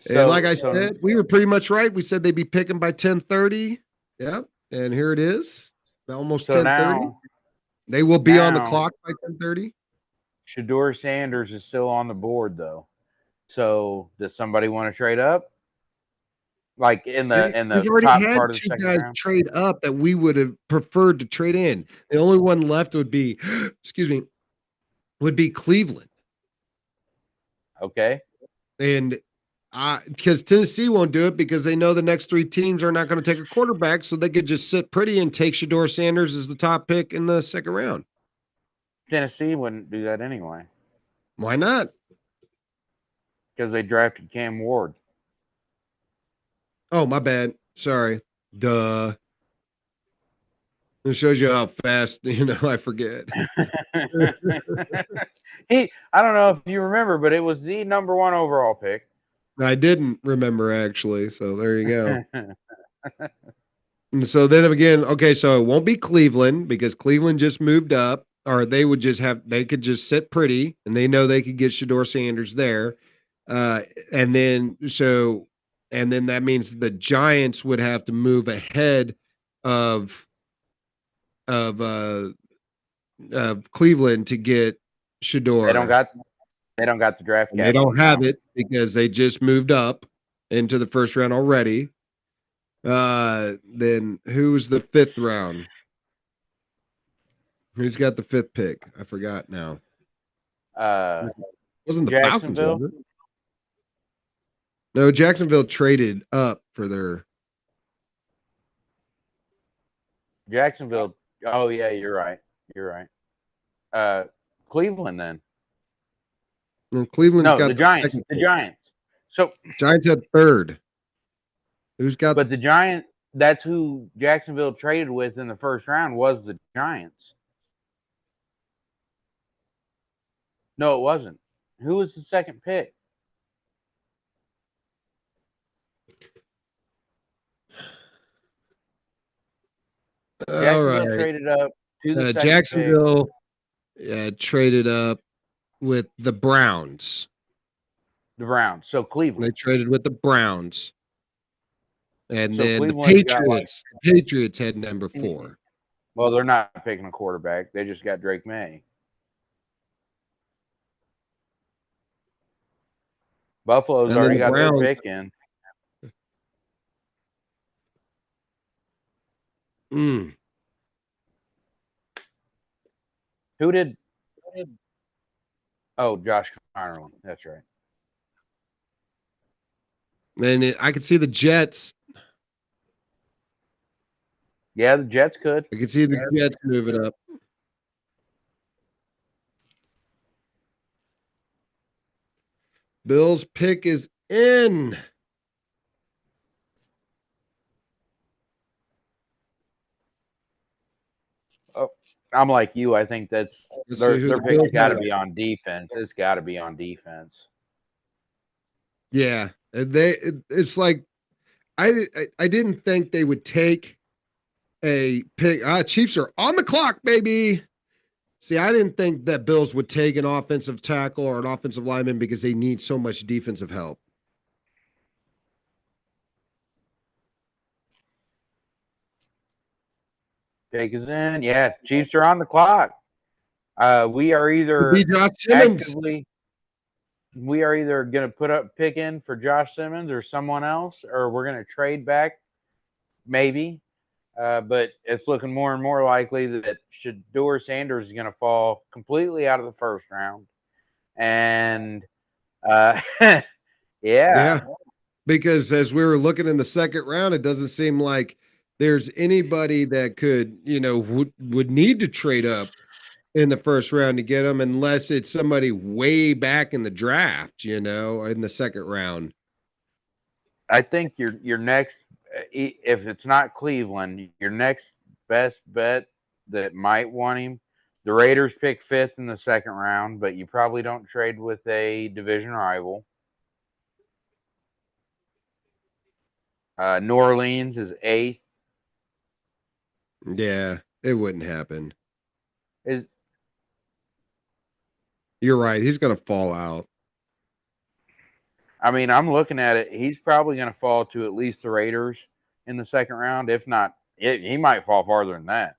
And like I said, we were pretty much right. We said they'd be picking by 10:30. Yep. And here it is. Almost 10:30. They will be on the clock by 10:30. Shedeur Sanders is still on the board though. So does somebody want to trade up? Like in the we've already top had part of the 2 second guys round? trade up that we would have preferred to trade in. The only one left would be, excuse me, would be Cleveland. Okay. And because Tennessee won't do it because they know the next 3 teams are not going to take a quarterback, so they could just sit pretty and take Shedeur Sanders as the top pick in the second round. Tennessee wouldn't do that anyway. Why not? Because they drafted Cam Ward. Oh, my bad. Sorry. Duh. It shows you how fast, I forget. I don't know if you remember, but it was the number 1 overall pick. I didn't remember, actually, so there you go. And so then again, okay, so it won't be Cleveland because Cleveland just moved up, or they could just sit pretty, and they know they could get Shedeur Sanders there. And then that means the Giants would have to move ahead of Cleveland to get Shedeur. They don't got the draft capital. They don't have it because they just moved up into the first round already. Then who's the 5th round? Who's got the 5th pick? I forgot now. Wasn't the Falcons, was it? No, Jacksonville traded up for their Jacksonville. Oh yeah, you're right. Cleveland then. Well, Cleveland's got the Giants. The Giants. So Giants had 3rd. Who's got? But the Giants. That's who Jacksonville traded with in the first round was the Giants. No, it wasn't. Who was the second pick? Jacksonville traded up to the second Jacksonville traded up with the Browns. The Browns. So Cleveland. They traded with the Browns. And then Cleveland the Patriots had number 4. Well, they're not picking a quarterback. They just got Drake May. Buffalo's And then already the got their Browns. pick in. Mm. Who did? Oh, Josh Connerly. That's right. And I could see the Jets. Yeah, the Jets could. I could see the Jets moving up. Bill's pick is in. Oh, I'm like you. I think that's Let's see who their the pick's Bills got to have. be on defense. It's got to be on defense. Yeah, and it's like I didn't think they would take a pick. Chiefs are on the clock, baby. See, I didn't think that Bills would take an offensive tackle or an offensive lineman because they need so much defensive help. Take us in. Yeah, Chiefs are on the clock. We are either Josh Simmons. actively we are either going to put up pick in for Josh Simmons or someone else, or we're going to trade back, maybe. But it's looking more and more likely that Shedeur Sanders is going to fall completely out of the first round. And yeah, because as we were looking in the second round, it doesn't seem like there's anybody that could, would need to trade up in the first round to get them unless it's somebody way back in the draft, in the second round. I think your next, if it's not Cleveland, your next best bet that might want him, the Raiders pick 5th in the second round, but you probably don't trade with a division rival. New Orleans is 8th. Yeah, it wouldn't happen. You're right. He's going to fall out. I mean, I'm looking at it. He's probably going to fall to at least the Raiders in the second round. If not, he might fall farther than that.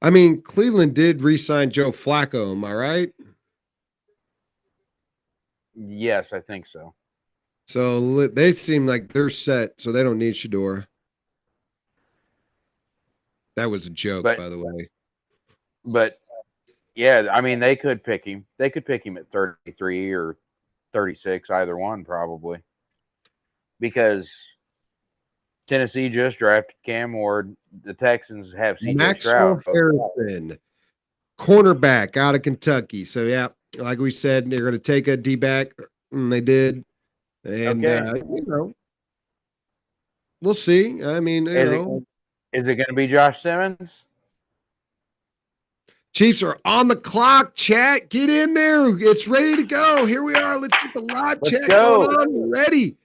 I mean, Cleveland did re-sign Joe Flacco. Am I right? Yes, I think so. So they seem like they're set, so they don't need Shedeur. That was a joke, by the way. But yeah, I mean, they could pick him. They could pick him at 33 or 36, either one probably, because Tennessee just drafted Cam Ward. The Texans have CJ Stroud. Harrison, cornerback out of Kentucky. So yeah, like we said, they're going to take a D-back, and they did. And we'll see. I mean, is it going to be Josh Simmons? Chiefs are on the clock, chat. Get in there. It's ready to go. Here we are. Let's get the live chat going on. We're ready.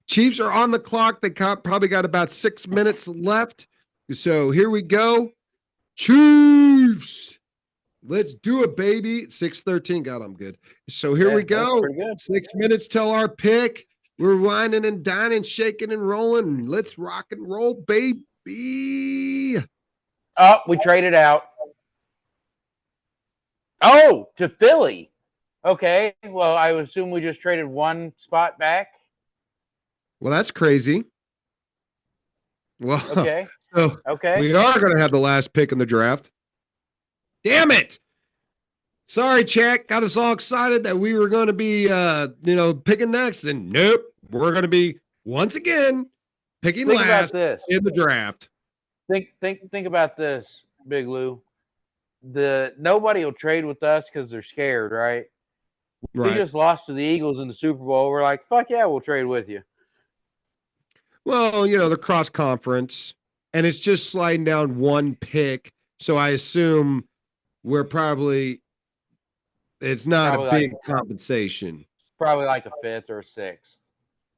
Chiefs are on the clock. They probably got about 6 minutes left. So here we go. Chiefs. Let's do it, baby. 6:13. God, I'm good. So here we go. 6 minutes till our pick. We're whining and dining, shaking and rolling. Let's rock and roll, baby. Oh, we traded out. Oh, to Philly. Okay. Well, I would assume we just traded one spot back. Well, that's crazy. Well, okay. So we are going to have the last pick in the draft. Damn it. Sorry, chat. Got us all excited that we were going to be, picking next. And nope, we're going to be once again picking last in the draft. Think about this, Big Lou. Nobody will trade with us because they're scared, right? We just lost to the Eagles in the Super Bowl. We're like, fuck yeah, we'll trade with you. Well, the cross conference, and it's just sliding down one pick. So I assume it's not a big compensation. Probably like a 5th or a 6th.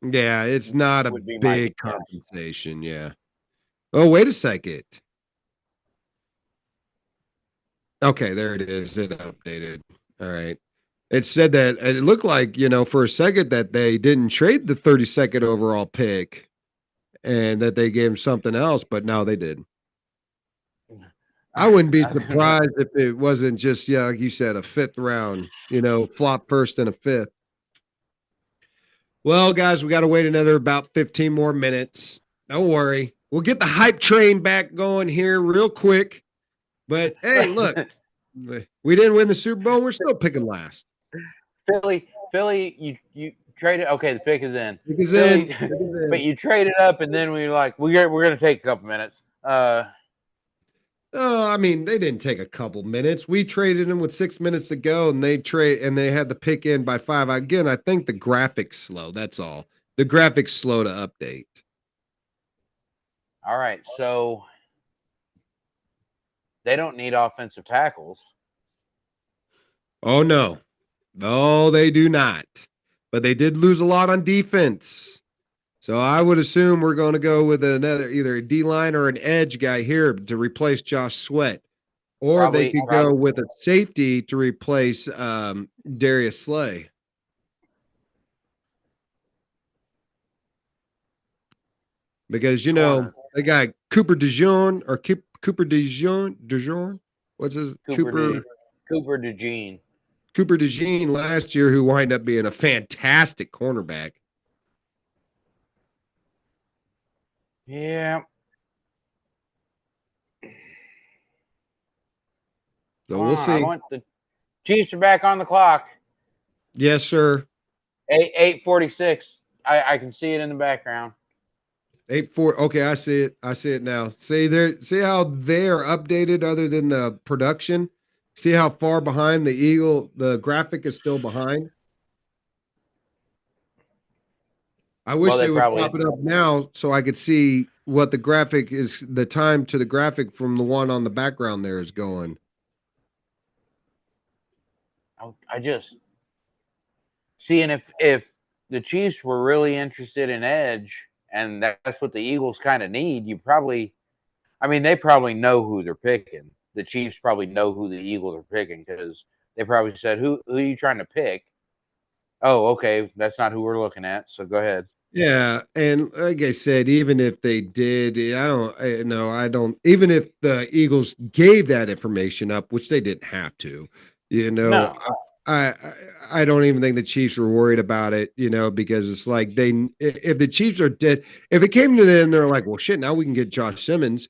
Yeah, it's not a big compensation. Yeah. Oh, wait a second. Okay, there it is. It updated. All right. It said that it looked like, for a second that they didn't trade the 32nd overall pick and that they gave him something else, but no, they did. I wouldn't be surprised if it wasn't just, like you said, a 5th round, flop first and a 5th. Well, guys, we got to wait another about 15 more minutes. Don't worry. We'll get the hype train back going here real quick. But hey, look, we didn't win the Super Bowl. We're still picking last. Philly, you traded. Okay, the pick is in. Pick is in. Philly, Pick is in. but you traded up, and then we were like, we're gonna take a couple minutes. Oh, I mean, they didn't take a couple minutes. We traded them with 6 minutes to go, and they had the pick in by 5. Again, I think the graphics slow. That's all. The graphics slow to update. All right, so they don't need offensive tackles. Oh no. No, they do not. But they did lose a lot on defense. So I would assume we're going to go with another either a D line or an edge guy here to replace Josh Sweat. Or they could go with a safety to replace Darius Slay. Because, you know, the guy Cooper DeJean or Cooper DeJean, what's his Cooper DeJean. Cooper DeJean last year, who wind up being a fantastic cornerback. Yeah. So we'll see. The Chiefs are back on the clock. Yes, sir. 8:46. I can see it in the background. 8-4. Okay, I see it. I see it now. See how they're updated other than the production? See how far behind the graphic is still behind? I wish they would pop it up now so I could see what the graphic is, the time to the graphic from the one on the background there is going. I just seeing if the Chiefs were really interested in edge, and that's what the Eagles kind of need, they probably know who they're picking. The Chiefs probably know who the Eagles are picking because they probably said, who are you trying to pick? Oh, okay, that's not who we're looking at, so go ahead. Yeah, and like I said, even if they did, I don't even if the Eagles gave that information up, which they didn't have to, No. I don't even think the Chiefs were worried about it, because it's like if the Chiefs are dead, if it came to them, they're like, well, shit, now we can get Josh Simmons.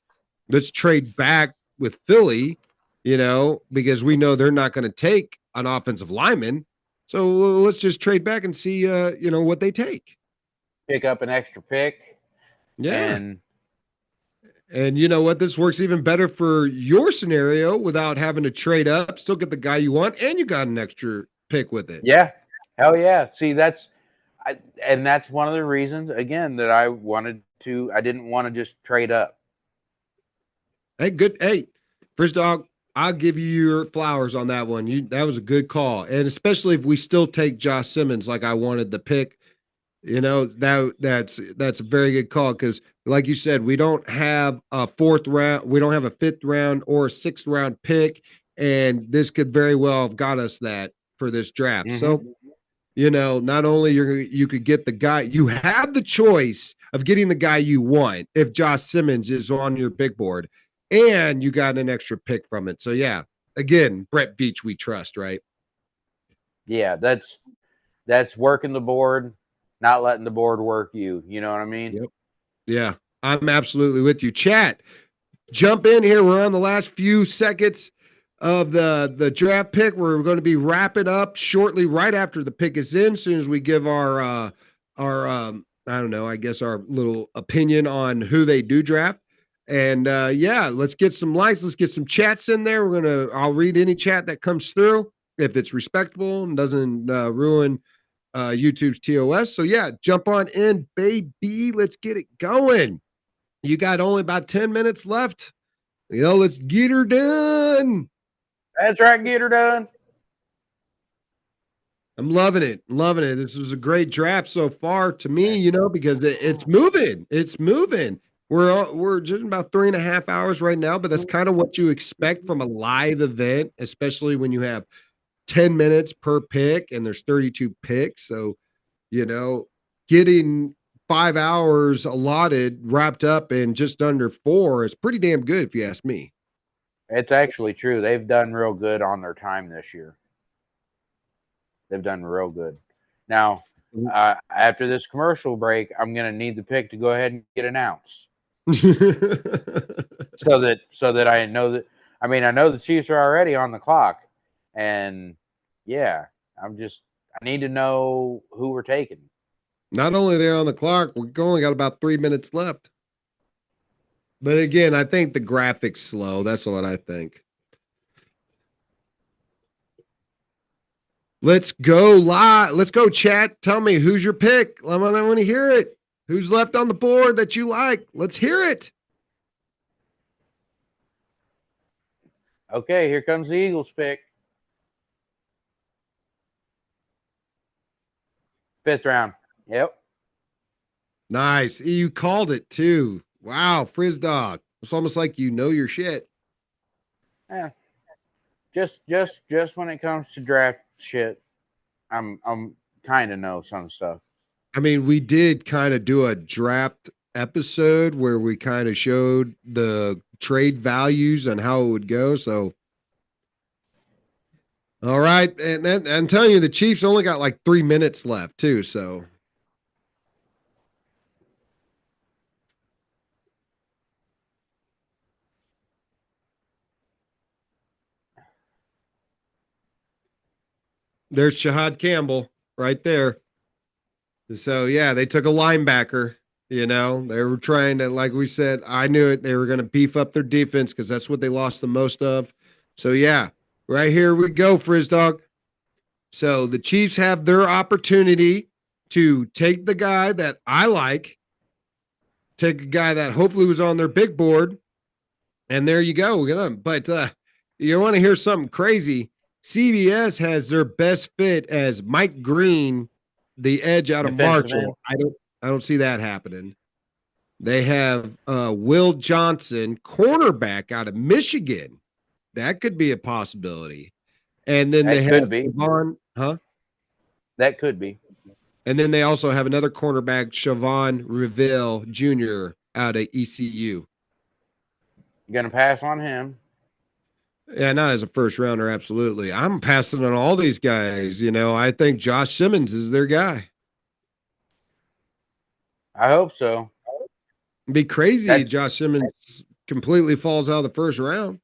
Let's trade back with Philly, because we know they're not going to take an offensive lineman. So let's just trade back and see, what they take. Pick up an extra pick. Yeah. And you know what? This works even better for your scenario without having to trade up, still get the guy you want, and you got an extra pick with it. Yeah. Hell yeah. See, that's one of the reasons, again, that I didn't want to just trade up. Hey, good. Hey, first dog, I'll give you your flowers on that one. That was a good call. And especially if we still take Josh Simmons like I wanted the pick. That's a very good call because, like you said, we don't have a 4th round, we don't have a 5th round or a 6th round pick, and this could very well have got us that for this draft. Mm-hmm. So, not only you could get the guy, you have the choice of getting the guy you want if Josh Simmons is on your big board, and you got an extra pick from it. So yeah, again, Brett Veach, we trust, right? Yeah, that's working the board. Not letting the board work you. You know what I mean? Yep. Yeah, I'm absolutely with you. Chat, jump in here. We're on the last few seconds of the draft pick. We're going to be wrapping up shortly, right after the pick is in. As soon as we give our I don't know, I guess our little opinion on who they do draft. And yeah, let's get some likes. Let's get some chats in there. I'll read any chat that comes through if it's respectable and doesn't ruin YouTube's TOS. So yeah, jump on in, baby. Let's get it going. You got only about 10 minutes left. Let's get her done. That's right, get her done. I'm loving it. Loving it. This was a great draft so far to me, because it's moving. It's moving. We're just about 3.5 hours right now, but that's kind of what you expect from a live event, especially when you have 10 minutes per pick and there's 32 picks. So, getting 5 hours allotted wrapped up in just under 4 is pretty damn good if you ask me. It's actually true. They've done real good on their time this year. They've done real good. Now, after this commercial break, I'm gonna need the pick to go ahead and get announced, so that I know that. I mean, I know the Chiefs are already on the clock, and yeah, I need to know who we're taking. Not only they're on the clock, we've only got about 3 minutes left. But again, I think the graphics slow. That's what I think. Let's go live. Let's go, chat. Tell me who's your pick. I want to hear it. Who's left on the board that you like? Let's hear it. Okay, here comes the Eagles pick. 5th round. Yep. Nice. You called it too. Wow, Frizz Dog. It's almost like you know your shit. Yeah. Just when it comes to draft shit, I'm kind of know some stuff. I mean, we did kind of do a draft episode where we kind of showed the trade values and how it would go. So, all right, and then I'm telling you, the Chiefs only got like 3 minutes left too. So, there's Shahad Campbell right there. So yeah, they took a linebacker. You know, they were trying to, like we said, I knew it. They were going to beef up their defense because that's what they lost the most of. So yeah, right here we go, Frizz Dog. So the Chiefs have their opportunity to take the guy that I like, take a guy that hopefully was on their big board, and there you go. But you want to hear something crazy? CBS has their best fit as Mike Green, the edge out of Defensive Marshall. end. I don't see that happening. They have Will Johnson, cornerback out of Michigan. That could be a possibility. And then they have Siobhan, That could be. And then they also have another cornerback, Siobhan Reveal Jr. out of ECU. Gonna pass on him. Yeah, not as a first rounder, absolutely. I'm passing on all these guys. You know, I think Josh Simmons is their guy. I hope so. It'd be crazy if Josh Simmons completely falls out of the first round.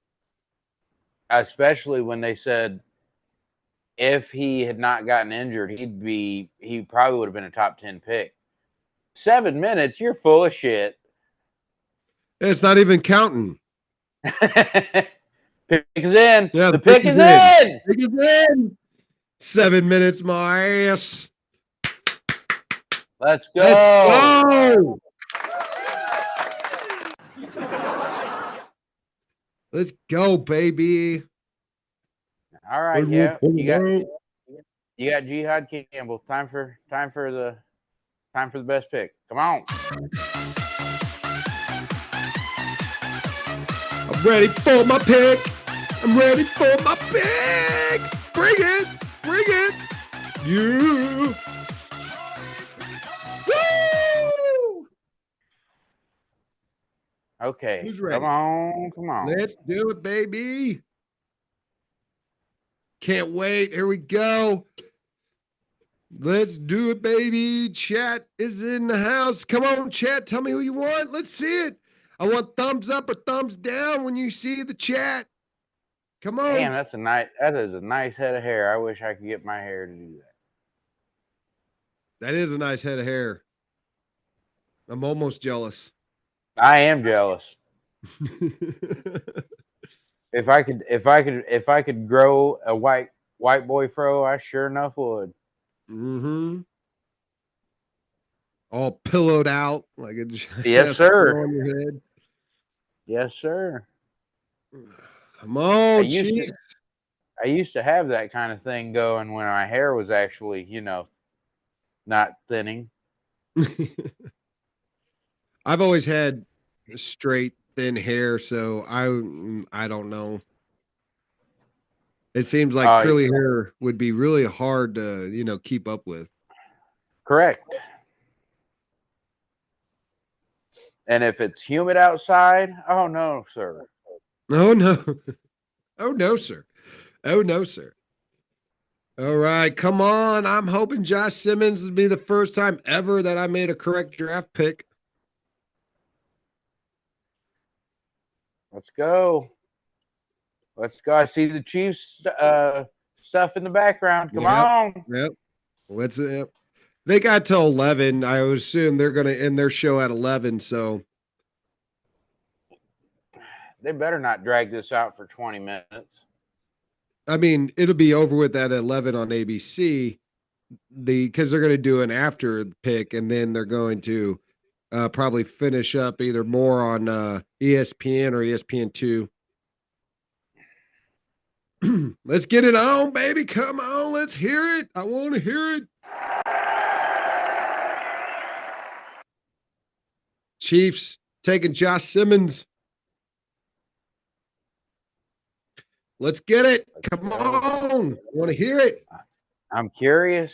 Especially when they said if he had not gotten injured, he probably would have been a top 10 pick. 7 minutes, you're full of shit. It's not even counting. Pick is in. Yeah, the pick is in. Pick is in. 7 minutes, my ass. Let's go. Let's go. Let's go, baby. All right, yeah. You got Jihad Campbell. Time for the best pick. Come on. I'm ready for my pick. I'm ready for my pick. Bring it. Bring it. You. Woo! Okay. Who's ready? Come on. Let's do it, baby. Can't wait. Here we go. Let's do it, baby. Chat is in the house. Come on, chat. Tell me who you want. Let's see it. I want thumbs up or thumbs down when you see the chat. Come on. Damn, that is a nice head of hair. I wish I could get my hair to do that. That is a nice head of hair. I'm almost jealous. I am jealous. If I could grow a white boy fro, I sure enough would. Mm-hmm. All pillowed out like a yes, sir. On your head. Yes, sir. Come on, I used to have that kind of thing going when my hair was actually, not thinning. I've always had straight, thin hair, so I don't know. It seems like curly hair would be really hard to, keep up with. Correct. And if it's humid outside, oh no, sir. Oh no. Oh no, sir. Oh no, sir. All right, come on. I'm hoping Josh Simmons will be the first time ever that I made a correct draft pick. Let's go. Let's go. I see the Chiefs stuff in the background. Come on. Yep. Let's. They got till 11. I would assume they're going to end their show at 11. So They better not drag this out for 20 minutes. I mean, it'll be over with at 11 on ABC. Because they're going to do an after pick, and then they're going to probably finish up either more on ESPN or ESPN2. Let's get it on, baby. Come on, let's hear it. I want to hear it. Chiefs taking Josh Simmons. Let's get it. Come on. I want to hear it. I'm curious.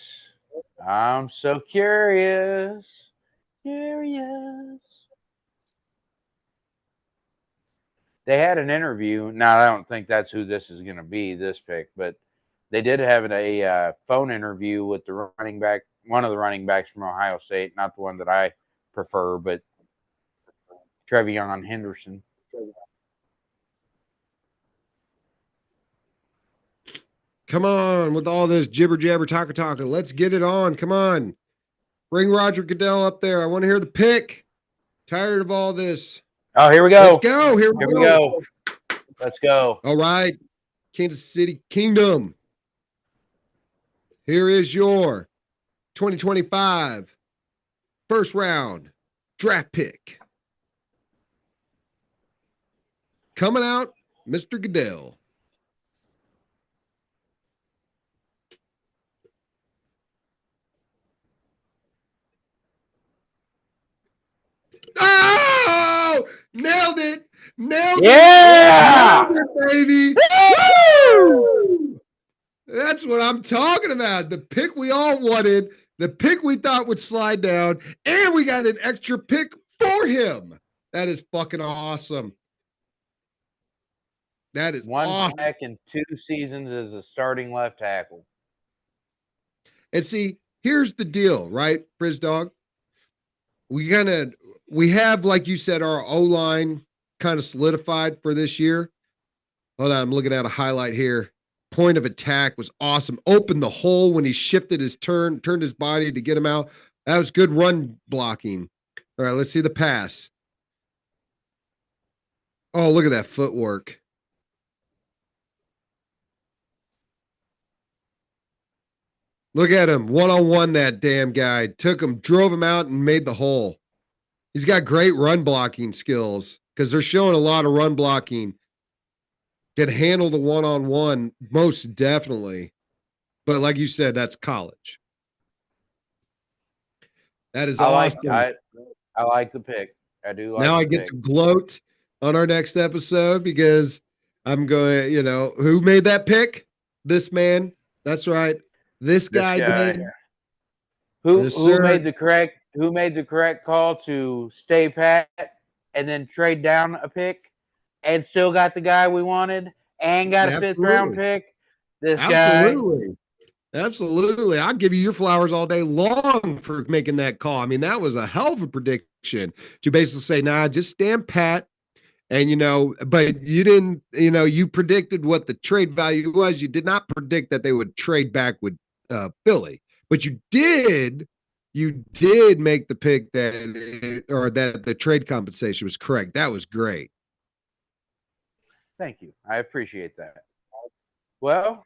I'm so curious. Curious. They had an interview. Now, I don't think that's who this is going to be, this pick, but they did have a phone interview with the running back, one of the running backs from Ohio State, not the one that I prefer, but Trevion Henderson. Come on with all this jibber jabber taka. Let's get it on. Come on. Bring Roger Goodell up there. I want to hear the pick. Tired of all this. Oh, here we go. Let's go. Here we go. Let's go. All right. Kansas City Kingdom. Here is your 2025 first round draft pick. Coming out, Mr. Goodell. Oh, nailed it. Nailed Yeah! it. Nailed it, baby. Woo! That's what I'm talking about. The pick we all wanted, the pick we thought would slide down, and we got an extra pick for him. That is fucking awesome. That is one awesome. sack in 2 seasons as a starting left tackle. And see, here's the deal, right, Frizz Dog? We have, like you said, our O-line kind of solidified for this year. Hold on, I'm looking at a highlight here. Point of attack was awesome. Opened the hole when he shifted his turned his body to get him out. That was good run blocking. All right, let's see the pass. Oh, look at that footwork. Look at him, one-on-one, that damn guy. Took him, drove him out, and made the hole. He's got great run blocking skills because they're showing a lot of run blocking. Can handle the one-on-one, most definitely. But like you said, that's college. That is awesome. I like the pick. I do like now the I get pick. to gloat on our next episode because I'm going, who made that pick? This man. That's right. This guy did. Who made the correct call to stay pat and then trade down a pick and still got the guy we wanted and got a 5th round pick? This guy. Absolutely. I'll give you your flowers all day long for making that call. I mean, that was a hell of a prediction to basically say, nah, just stand pat. And, but you didn't, you predicted what the trade value was. You did not predict that they would trade back with Philly, but you did make the pick that the trade compensation was correct. That was great. Thank you. I appreciate that. Well,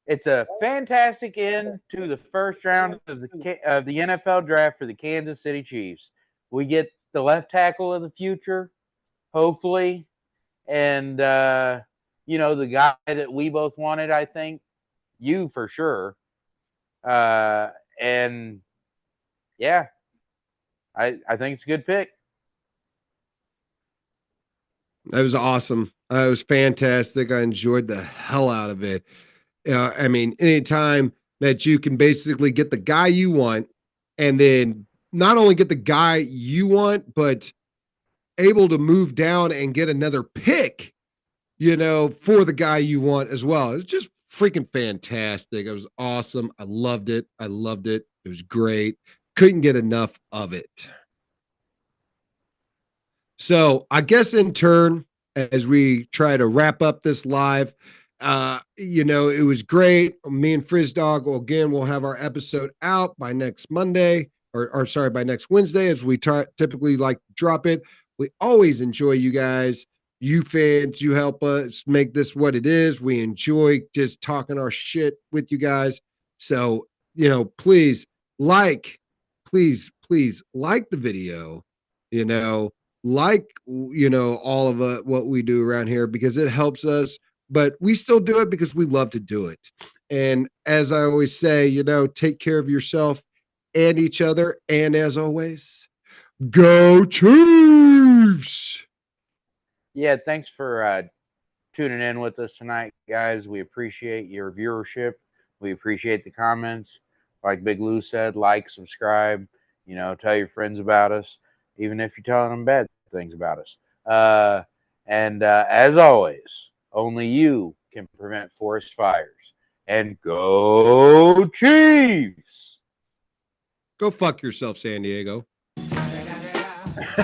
it's a fantastic end to the first round of the NFL draft for the Kansas City Chiefs. We get the left tackle of the future, hopefully, and the guy that we both wanted. I think you for sure, and yeah, I think it's a good pick. That was awesome. It was fantastic. I enjoyed the hell out of it. I mean, anytime that you can basically get the guy you want and then not only get the guy you want, but able to move down and get another pick, for the guy you want as well. It's just freaking fantastic. It was awesome. I loved it. I loved it. It was great. Couldn't get enough of it. So I guess in turn, as we try to wrap up this live, it was great. Me and Frizz Dog, well, again, we'll have our episode out by next Monday, or sorry, by next Wednesday, as we typically like to drop it. We always enjoy you guys, you fans. You help us make this what it is. We enjoy just talking our shit with you guys. So, please please like the video, you know, all of what we do around here, because it helps us, but we still do it because we love to do it. And as I always say, take care of yourself and each other, and as always, go Chiefs. Yeah, thanks for tuning in with us tonight, guys. We appreciate your viewership. We appreciate the comments. Like Big Lou said, like, subscribe, tell your friends about us, even if you're telling them bad things about us. And as always, only you can prevent forest fires. And go Chiefs! Go fuck yourself, San Diego.